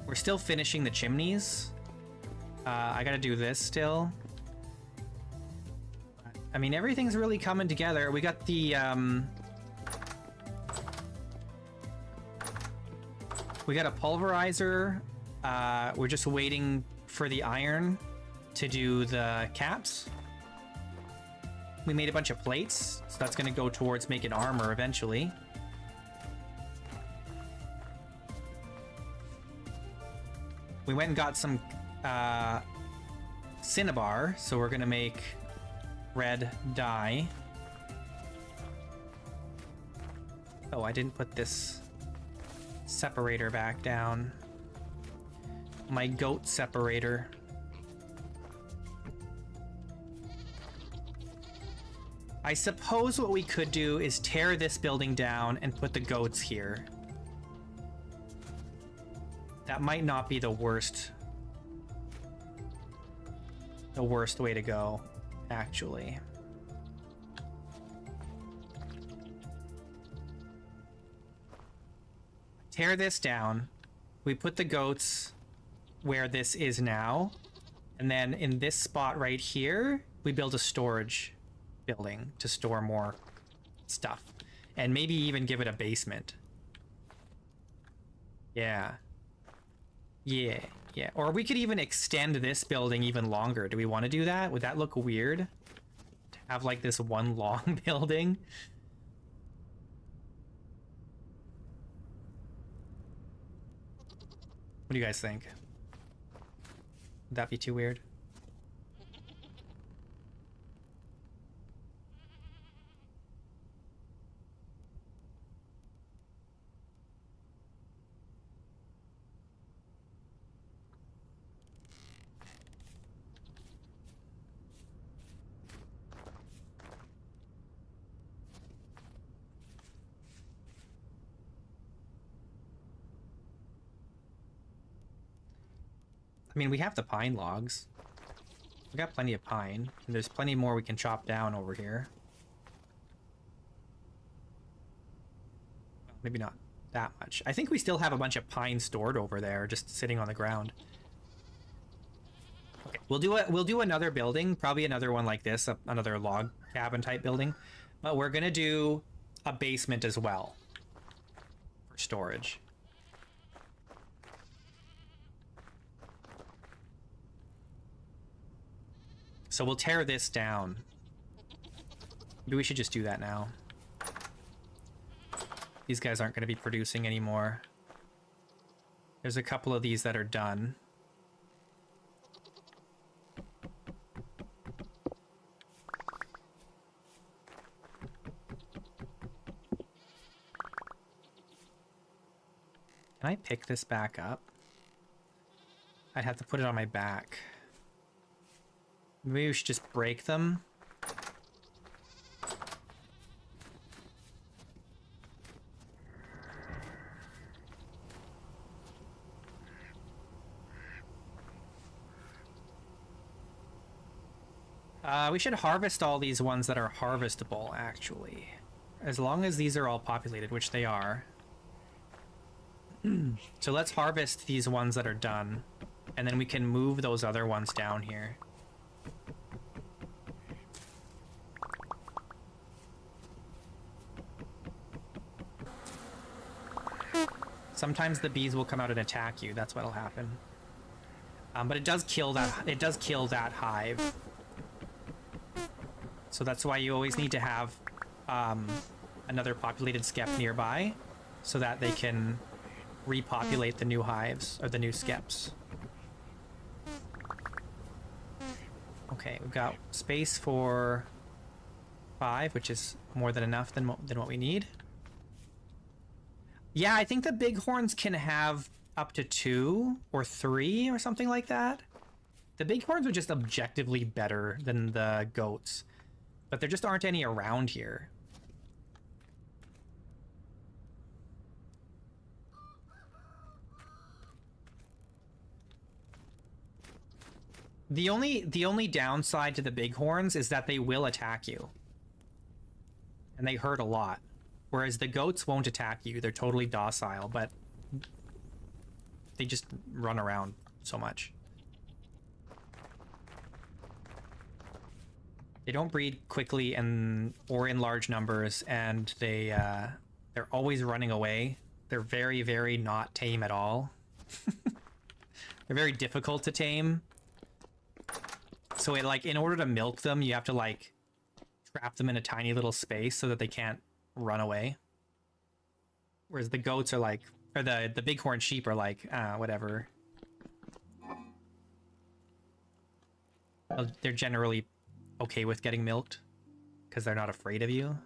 We're still finishing the chimneys. I gotta do this still. I mean, everything's really coming together. We got the, we got a pulverizer. We're just waiting for the iron to do the caps. We made a bunch of plates, so that's gonna go towards making armor eventually. We went and got some cinnabar, so we're gonna make red dye. Oh, I didn't put this separator back down. My goat separator. I suppose what we could do is tear this building down and put the goats here. That might not be the worst way to go, actually. Tear this down. We put the goats where this is now. And then in this spot right here, we build a storage building to store more stuff. And maybe even give it a basement. Yeah. Yeah. Yeah. Or we could even extend this building even longer. Do we want to do that? Would that look weird? To have like this one long building? What do you guys think? Would that be too weird? I mean, we have the pine logs. We got plenty of pine, and there's plenty more we can chop down over here. Maybe not that much. I think we still have a bunch of pine stored over there, just sitting on the ground. Okay, we'll do another building, probably another one like this, another log cabin type building. But we're gonna do a basement as well for storage. So we'll tear this down. Maybe we should just do that now. These guys aren't going to be producing anymore. There's a couple of these that are done. Can I pick this back up? I'd have to put it on my back. Maybe we should just break them. We should harvest all these ones that are harvestable, actually. As long as these are all populated, which they are. So let's harvest these ones that are done, and then we can move those other ones down here. Sometimes the bees will come out and attack you. That's what'll happen. But it does kill that. It does kill that hive. So that's why you always need to have another populated skep nearby, so that they can repopulate the new hives or the new skeps. Okay, we've got space for 5, which is more than enough than what we need. Yeah, I think the bighorns can have up to 2 or 3 or something like that. The bighorns are just objectively better than the goats, but there just aren't any around here. The only downside to the bighorns is that they will attack you. And they hurt a lot. Whereas the goats won't attack you. They're totally docile, but they just run around so much. They don't breed quickly or in large numbers, and they're always running away. They're very, very not tame at all. They're very difficult to tame. So in order to milk them, you have to like trap them in a tiny little space so that they can't run away. Whereas the goats are like, or the bighorn sheep are like, whatever. They're generally okay with getting milked because they're not afraid of you.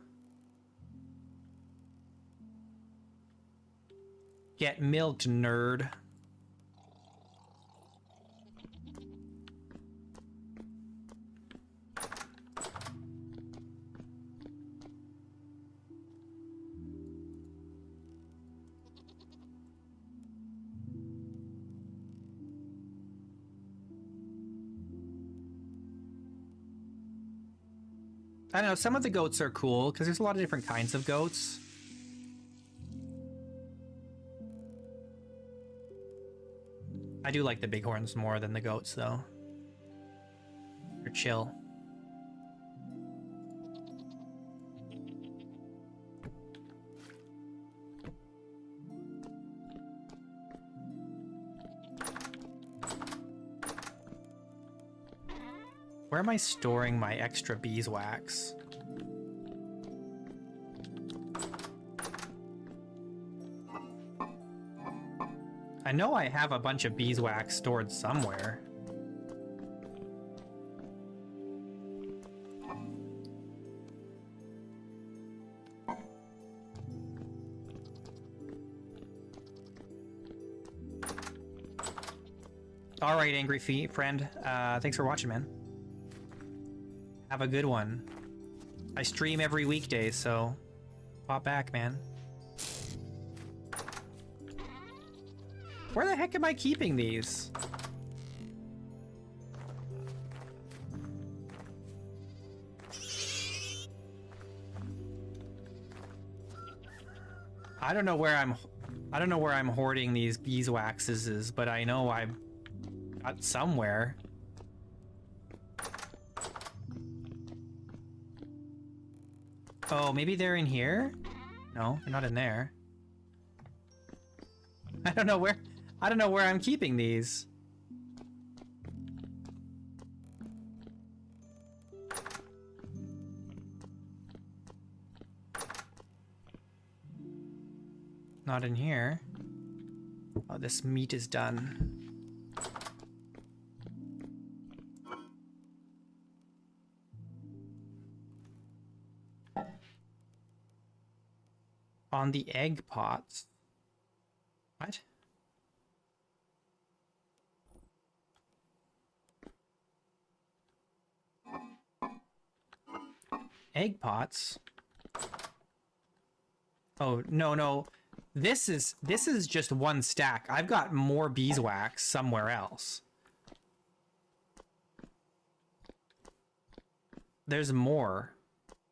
Get milked, nerd. I don't know, some of the goats are cool, because there's a lot of different kinds of goats. I do like the bighorns more than the goats, though. They're chill. Where am I storing my extra beeswax? I know I have a bunch of beeswax stored somewhere. All right, angry friend. Thanks for watching, man. Have a good one. I stream every weekday, so pop back, man. Where the heck am I keeping these? I don't know where I'm hoarding these beeswaxes, but I know I've got somewhere. Oh, maybe they're in here? No, they're not in there. I don't know where I'm keeping these. Not in here. Oh, this meat is done. On the egg pots. What? Egg pots? Oh, no. This is just one stack. I've got more beeswax somewhere else. There's more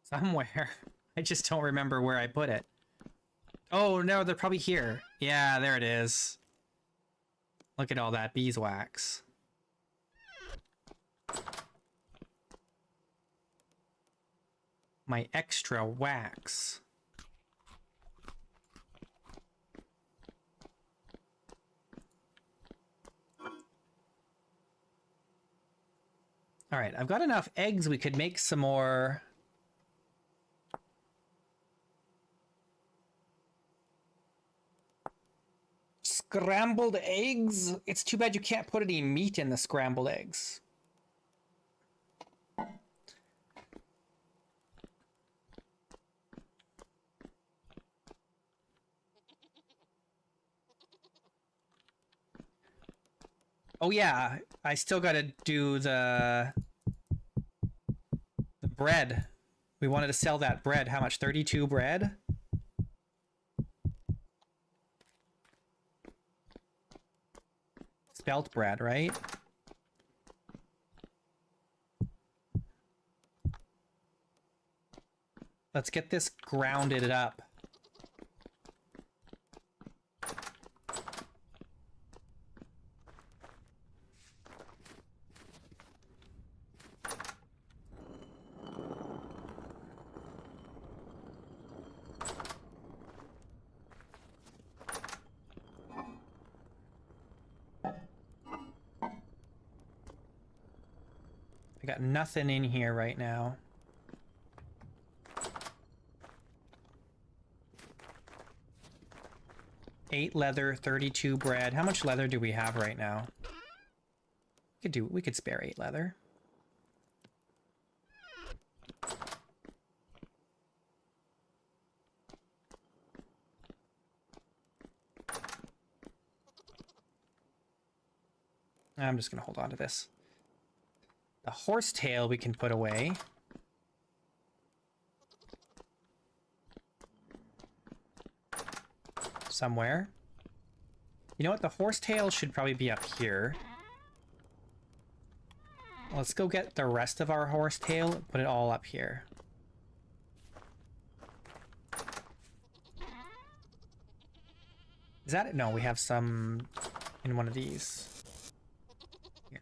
somewhere. I just don't remember where I put it. Oh, no, they're probably here. Yeah, there it is. Look at all that beeswax. My extra wax. All right, I've got enough eggs. We could make some more. Scrambled eggs? It's too bad you can't put any meat in the scrambled eggs. Oh yeah, I still gotta do the bread. We wanted to sell that bread. How much? 32 bread? Spelt bread, right? Let's get this grounded up. I got nothing in here right now. Eight leather, 32 bread. How much leather do we have right now? We could spare 8 leather. I'm just gonna hold on to this. The horsetail we can put away. Somewhere. You know what? The horsetail should probably be up here. Let's go get the rest of our horsetail and put it all up here. Is that it? No, we have some in one of these. Here.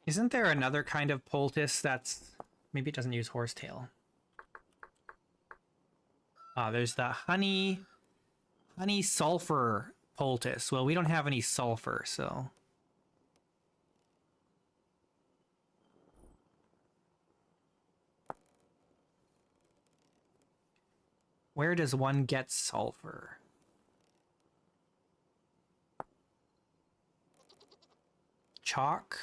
Isn't there another kind of poultice that's... Maybe it doesn't use horsetail. There's the honey sulfur poultice. Well, we don't have any sulfur, so... Where does one get sulfur? Chalk,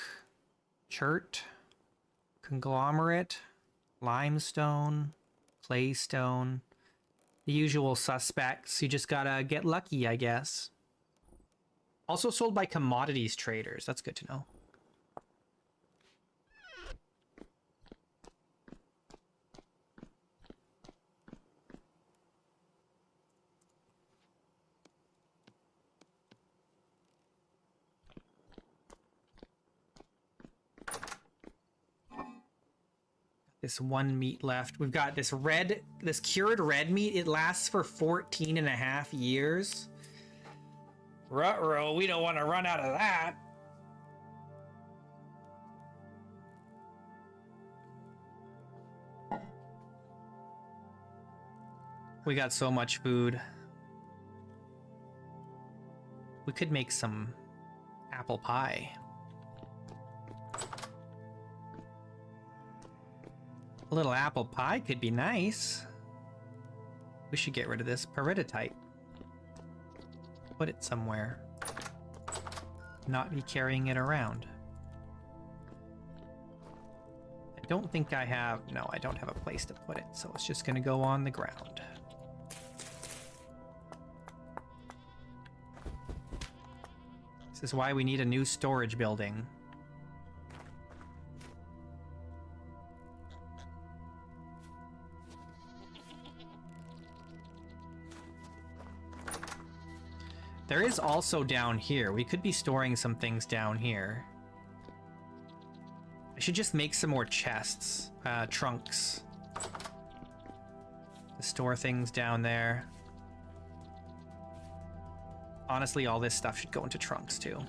chert, conglomerate, limestone, claystone. The usual suspects. You just gotta get lucky, I guess. Also sold by commodities traders. That's good to know. This one meat left. We've got this cured red meat. It lasts for 14.5 years. Ruh-roh, we don't want to run out of that. We got so much food. We could make some apple pie. A little apple pie could be nice. We should get rid of this peridotite. Put it somewhere. Not be carrying it around. I don't think I have... No, I don't have a place to put it, so it's just gonna go on the ground. This is why we need a new storage building. There is also down here. We could be storing some things down here. I should just make some more chests, trunks. To store things down there. Honestly, all this stuff should go into trunks too.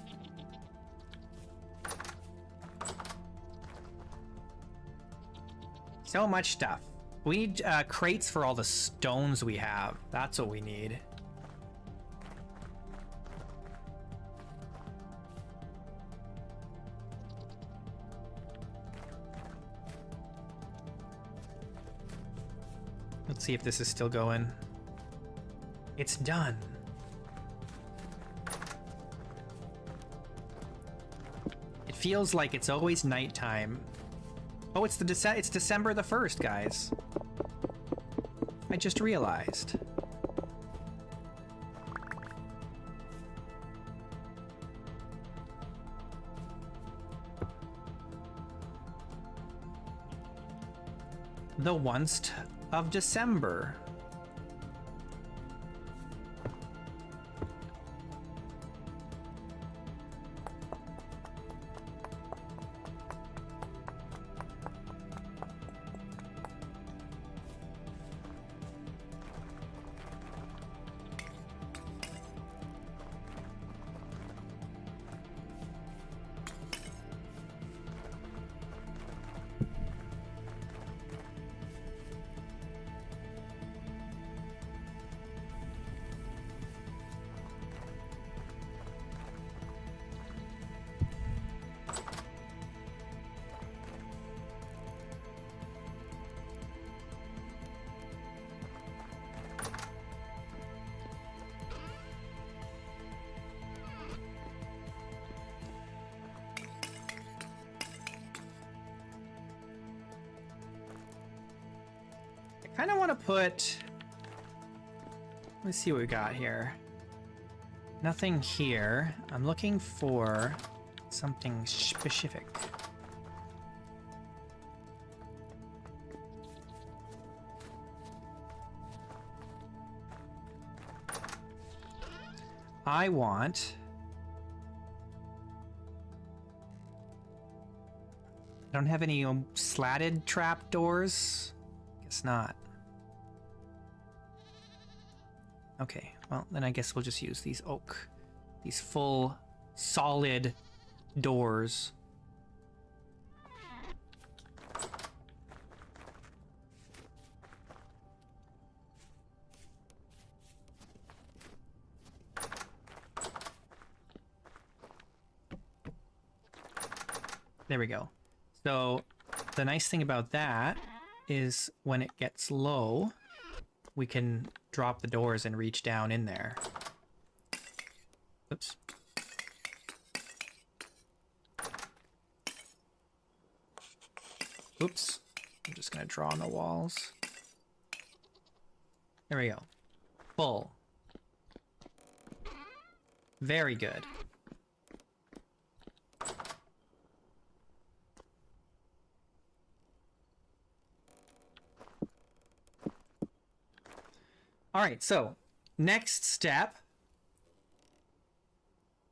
So much stuff. We need crates for all the stones we have. That's what we need. Let's see if this is still going. It's done. It feels like it's always nighttime. Oh, it's December the 1st, guys. I just realized. The once of December. I kind of want to put... Let's see what we got here. Nothing here. I'm looking for something specific. I want... I don't have any slatted trapdoors. Guess not. Okay, well, then I guess we'll just use these oak. These full, solid doors. There we go. So, the nice thing about that is when it gets low, we can drop the doors and reach down in there. Oops. Oops. I'm just gonna draw on the walls. There we go. Full. Very good. All right, so next step.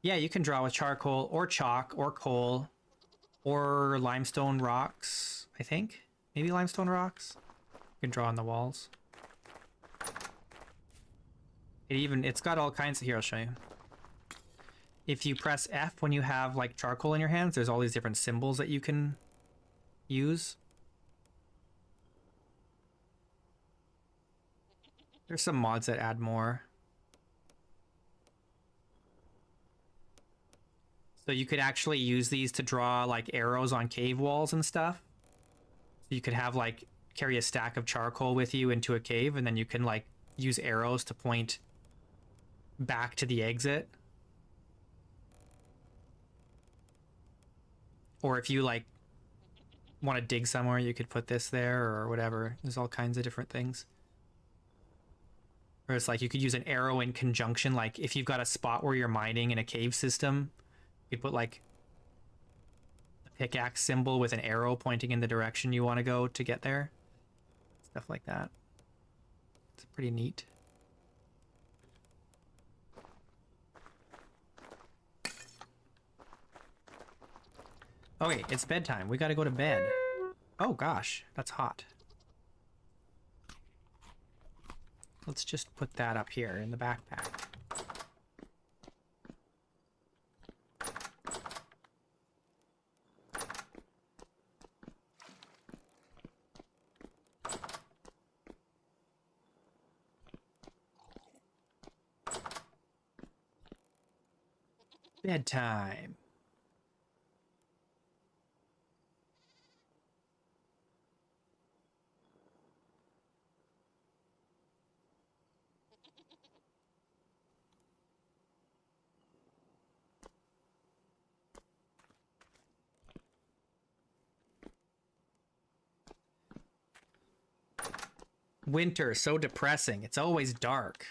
Yeah, you can draw with charcoal or chalk or coal or limestone rocks, I think. Maybe limestone rocks. You can draw on the walls. It's got all kinds of, here, I'll show you. If you press F when you have like charcoal in your hands, there's all these different symbols that you can use. There's some mods that add more. So you could actually use these to draw like arrows on cave walls and stuff. So you could have like carry a stack of charcoal with you into a cave, and then you can like use arrows to point back to the exit. Or if you like want to dig somewhere, you could put this there or whatever. There's all kinds of different things. Or it's like you could use an arrow in conjunction, like if you've got a spot where you're mining in a cave system, you could put like a pickaxe symbol with an arrow pointing in the direction you want to go to get there. Stuff like that. It's pretty neat. Okay, it's bedtime. We gotta go to bed. Oh gosh, that's hot. Let's just put that up here in the backpack. Bedtime. Winter, so depressing. It's always dark.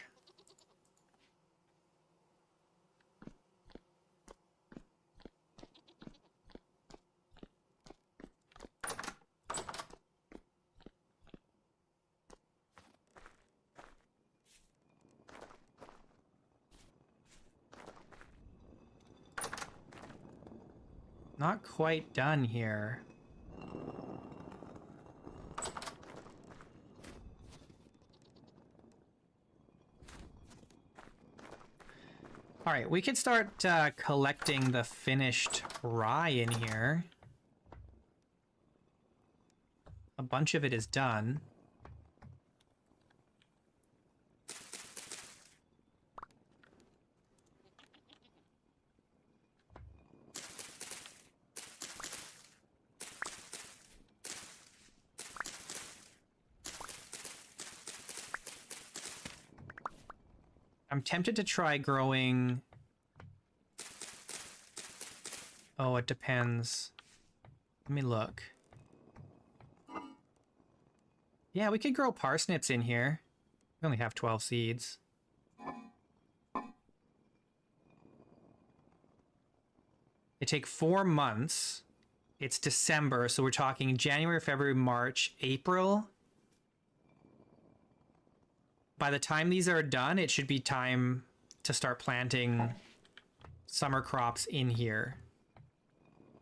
Not quite done here. All right, we can start collecting the finished rye in here. A bunch of it is done. I'm tempted to try growing... Oh, it depends. Let me look. Yeah, we could grow parsnips in here. We only have 12 seeds. They take 4 months. It's December, so we're talking January, February, March, April. By the time these are done, it should be time to start planting summer crops in here.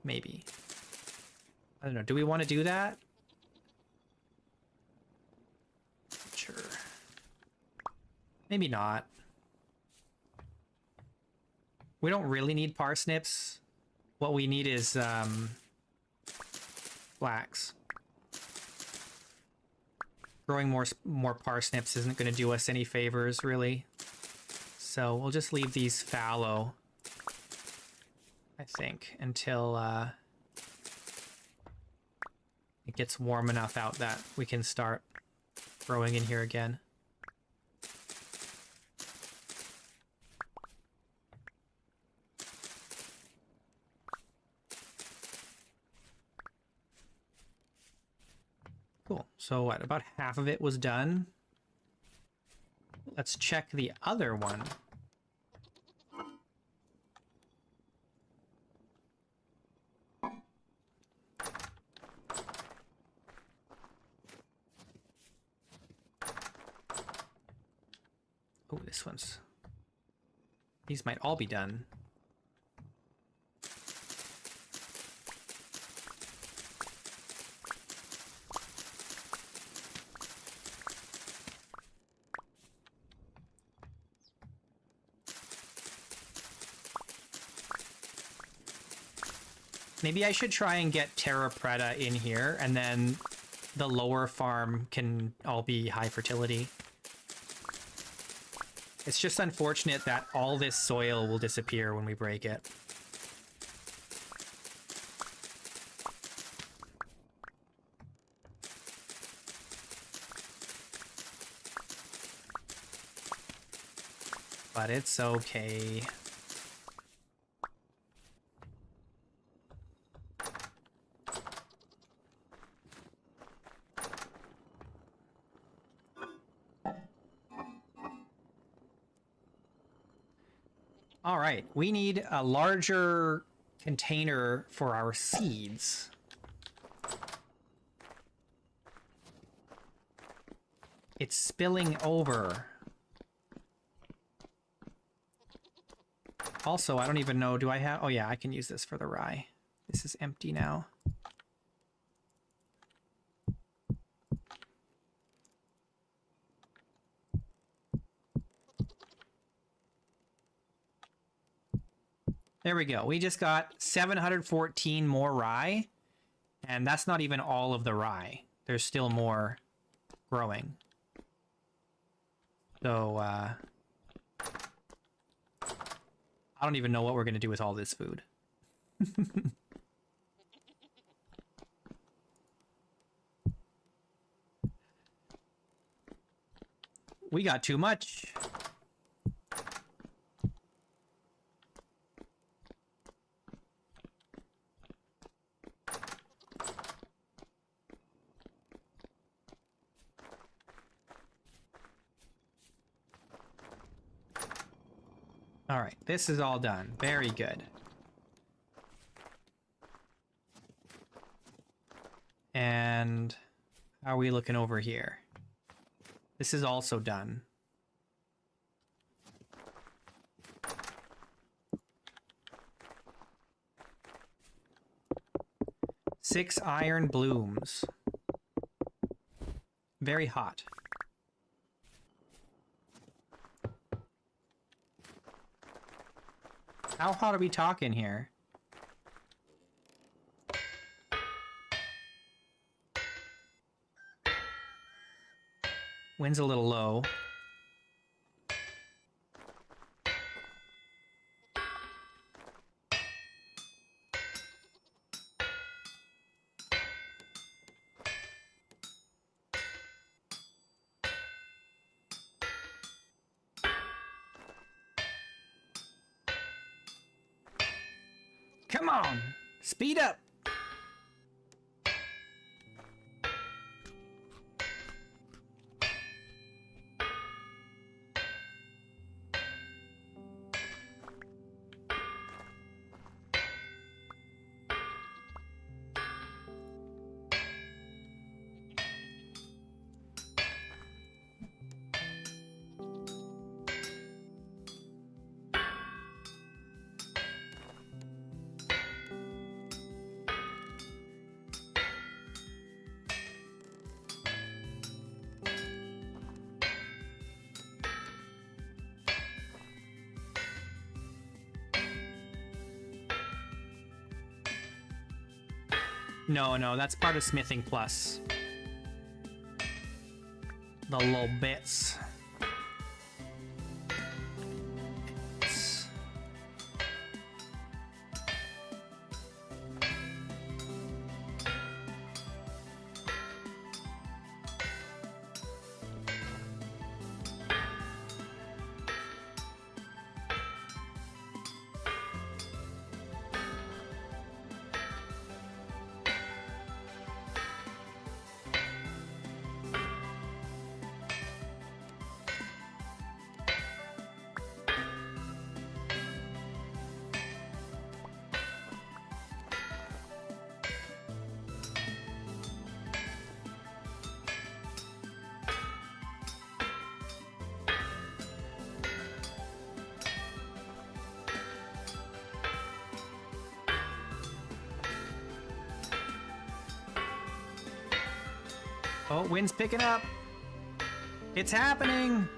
Maybe. I don't know. Do we want to do that? Sure. Maybe not. We don't really need parsnips. What we need is flax. Growing more parsnips isn't going to do us any favors, really. So we'll just leave these fallow, I think, until it gets warm enough out that we can start growing in here again. Cool. So what, about half of it was done? Let's check the other one. Oh, this one's... These might all be done. Maybe I should try and get Terra Preta in here, and then the lower farm can all be high fertility. It's just unfortunate that all this soil will disappear when we break it. But it's okay. All right, we need a larger container for our seeds. It's spilling over. Also, I don't even know, do I have... Oh yeah, I can use this for the rye. This is empty now. There we go. We just got 714 more rye, and that's not even all of the rye. There's still more growing. So, I don't even know what we're going to do with all this food. We got too much. All right, this is all done. Very good. And how are we looking over here? This is also done. Six iron blooms. Very hot. How hot are we talking here? Wind's a little low. Come on! Speed up! No, that's part of Smithing Plus. The little bits. Oh, wind's picking up. It's happening.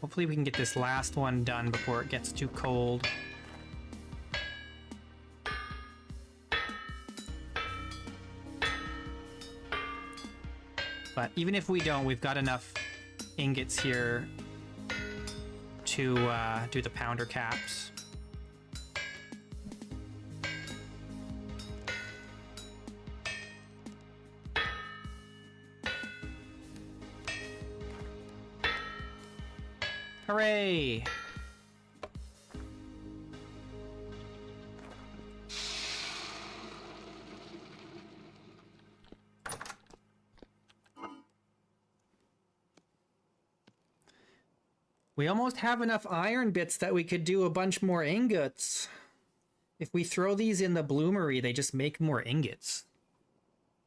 Hopefully we can get this last one done before it gets too cold. But even if we don't, we've got enough ingots here to do the pounder caps. Hooray! We almost have enough iron bits that we could do a bunch more ingots. If we throw these in the bloomery, they just make more ingots.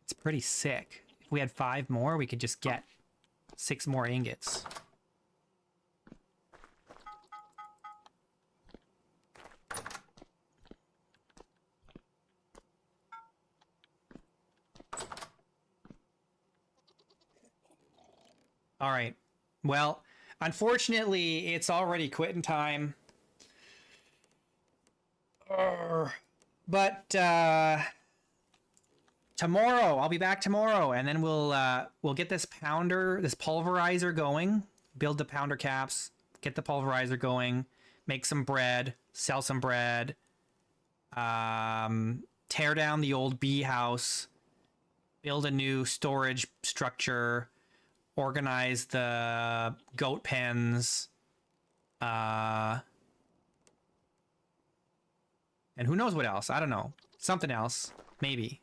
It's pretty sick. If we had 5 more, we could just get 6 more ingots. All right. Well, unfortunately, it's already quitting time. But tomorrow. I'll be back tomorrow, and then we'll get this pulverizer going. Build the pounder caps. Get the pulverizer going. Make some bread. Sell some bread. Tear down the old bee house. Build a new storage structure. Organize the goat pens. And who knows what else? I don't know. Something else. Maybe.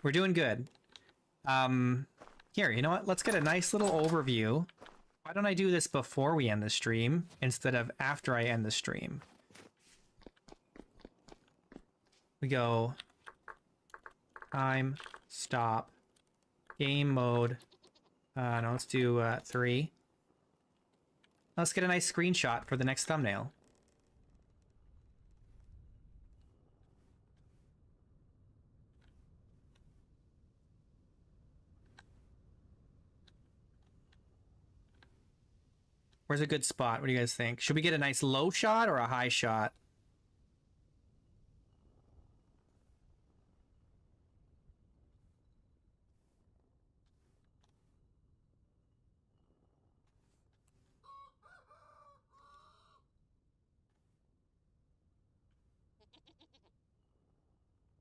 We're doing good. Here, you know what? Let's get a nice little overview. Why don't I do this before we end the stream instead of after I end the stream? We go time, stop, game mode. No, let's do 3. Let's get a nice screenshot for the next thumbnail. Where's a good spot? What do you guys think? Should we get a nice low shot or a high shot?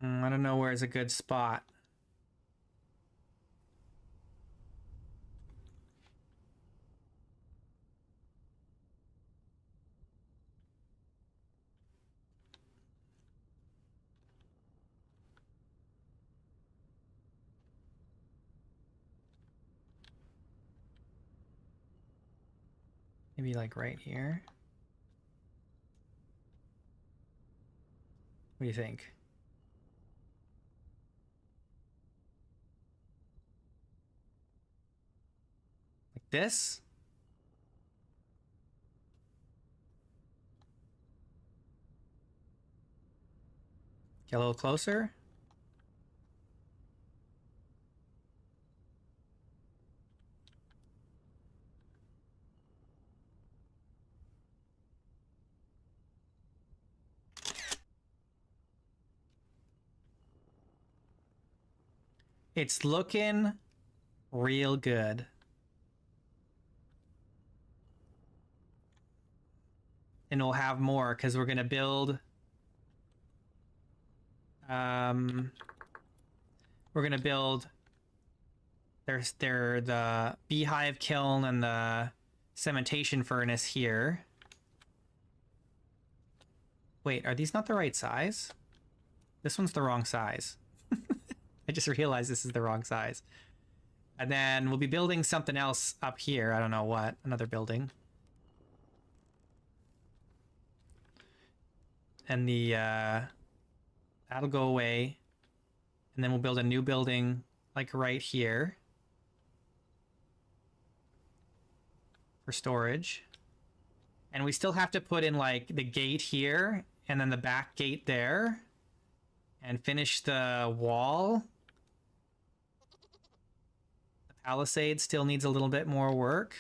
I don't know where's a good spot. Maybe like right here. What do you think? Like this? Get a little closer. It's looking real good. And we'll have more because we're going to build... we're going to build... There's the beehive kiln and the cementation furnace here. Wait, are these not the right size? This one's the wrong size. I just realized this is the wrong size. And then we'll be building something else up here. I don't know what. Another building. And the that'll go away. And then we'll build a new building like right here for storage. And we still have to put in like the gate here and then the back gate there and finish the wall. Palisade still needs a little bit more work.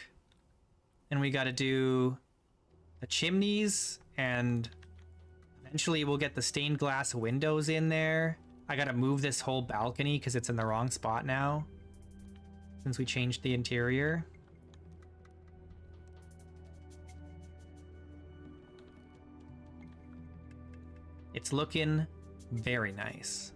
And we got to do the chimneys, and eventually we'll get the stained glass windows in there. I got to move this whole balcony because it's in the wrong spot now since we changed the interior. It's looking very nice.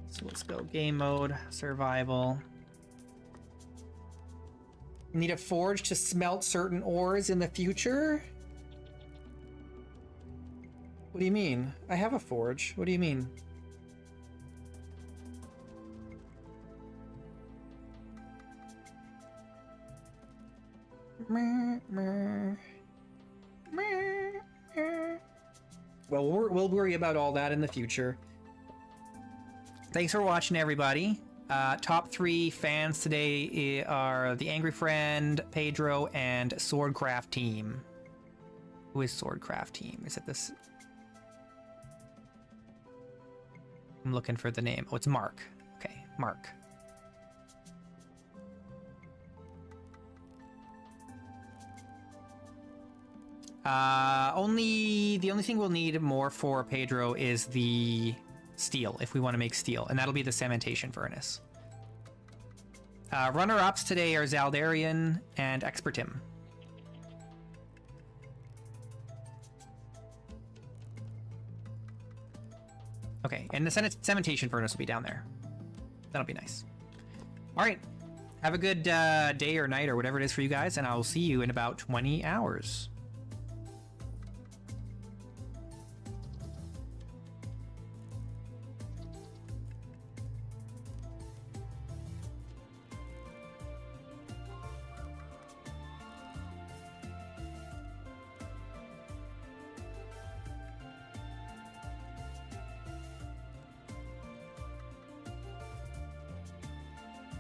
So let's go game mode, survival. Need a forge to smelt certain ores in the future? What do you mean? I have a forge. What do you mean? Well, we'll worry about all that in the future. Thanks for watching, everybody. Top 3 fans today are the Angry Friend, Pedro, and Swordcraft Team. Who is Swordcraft Team? Is it this? I'm looking for the name. Oh, it's Mark. Okay, Mark. The only thing we'll need more for Pedro is the steel, if we want to make steel, and that'll be the cementation furnace. Runner-ups today are Zaldarian and Expertim. Okay, and the cementation furnace will be down there. That'll be nice. All right, have a good day or night or whatever it is for you guys, and I will see you in about 20 hours.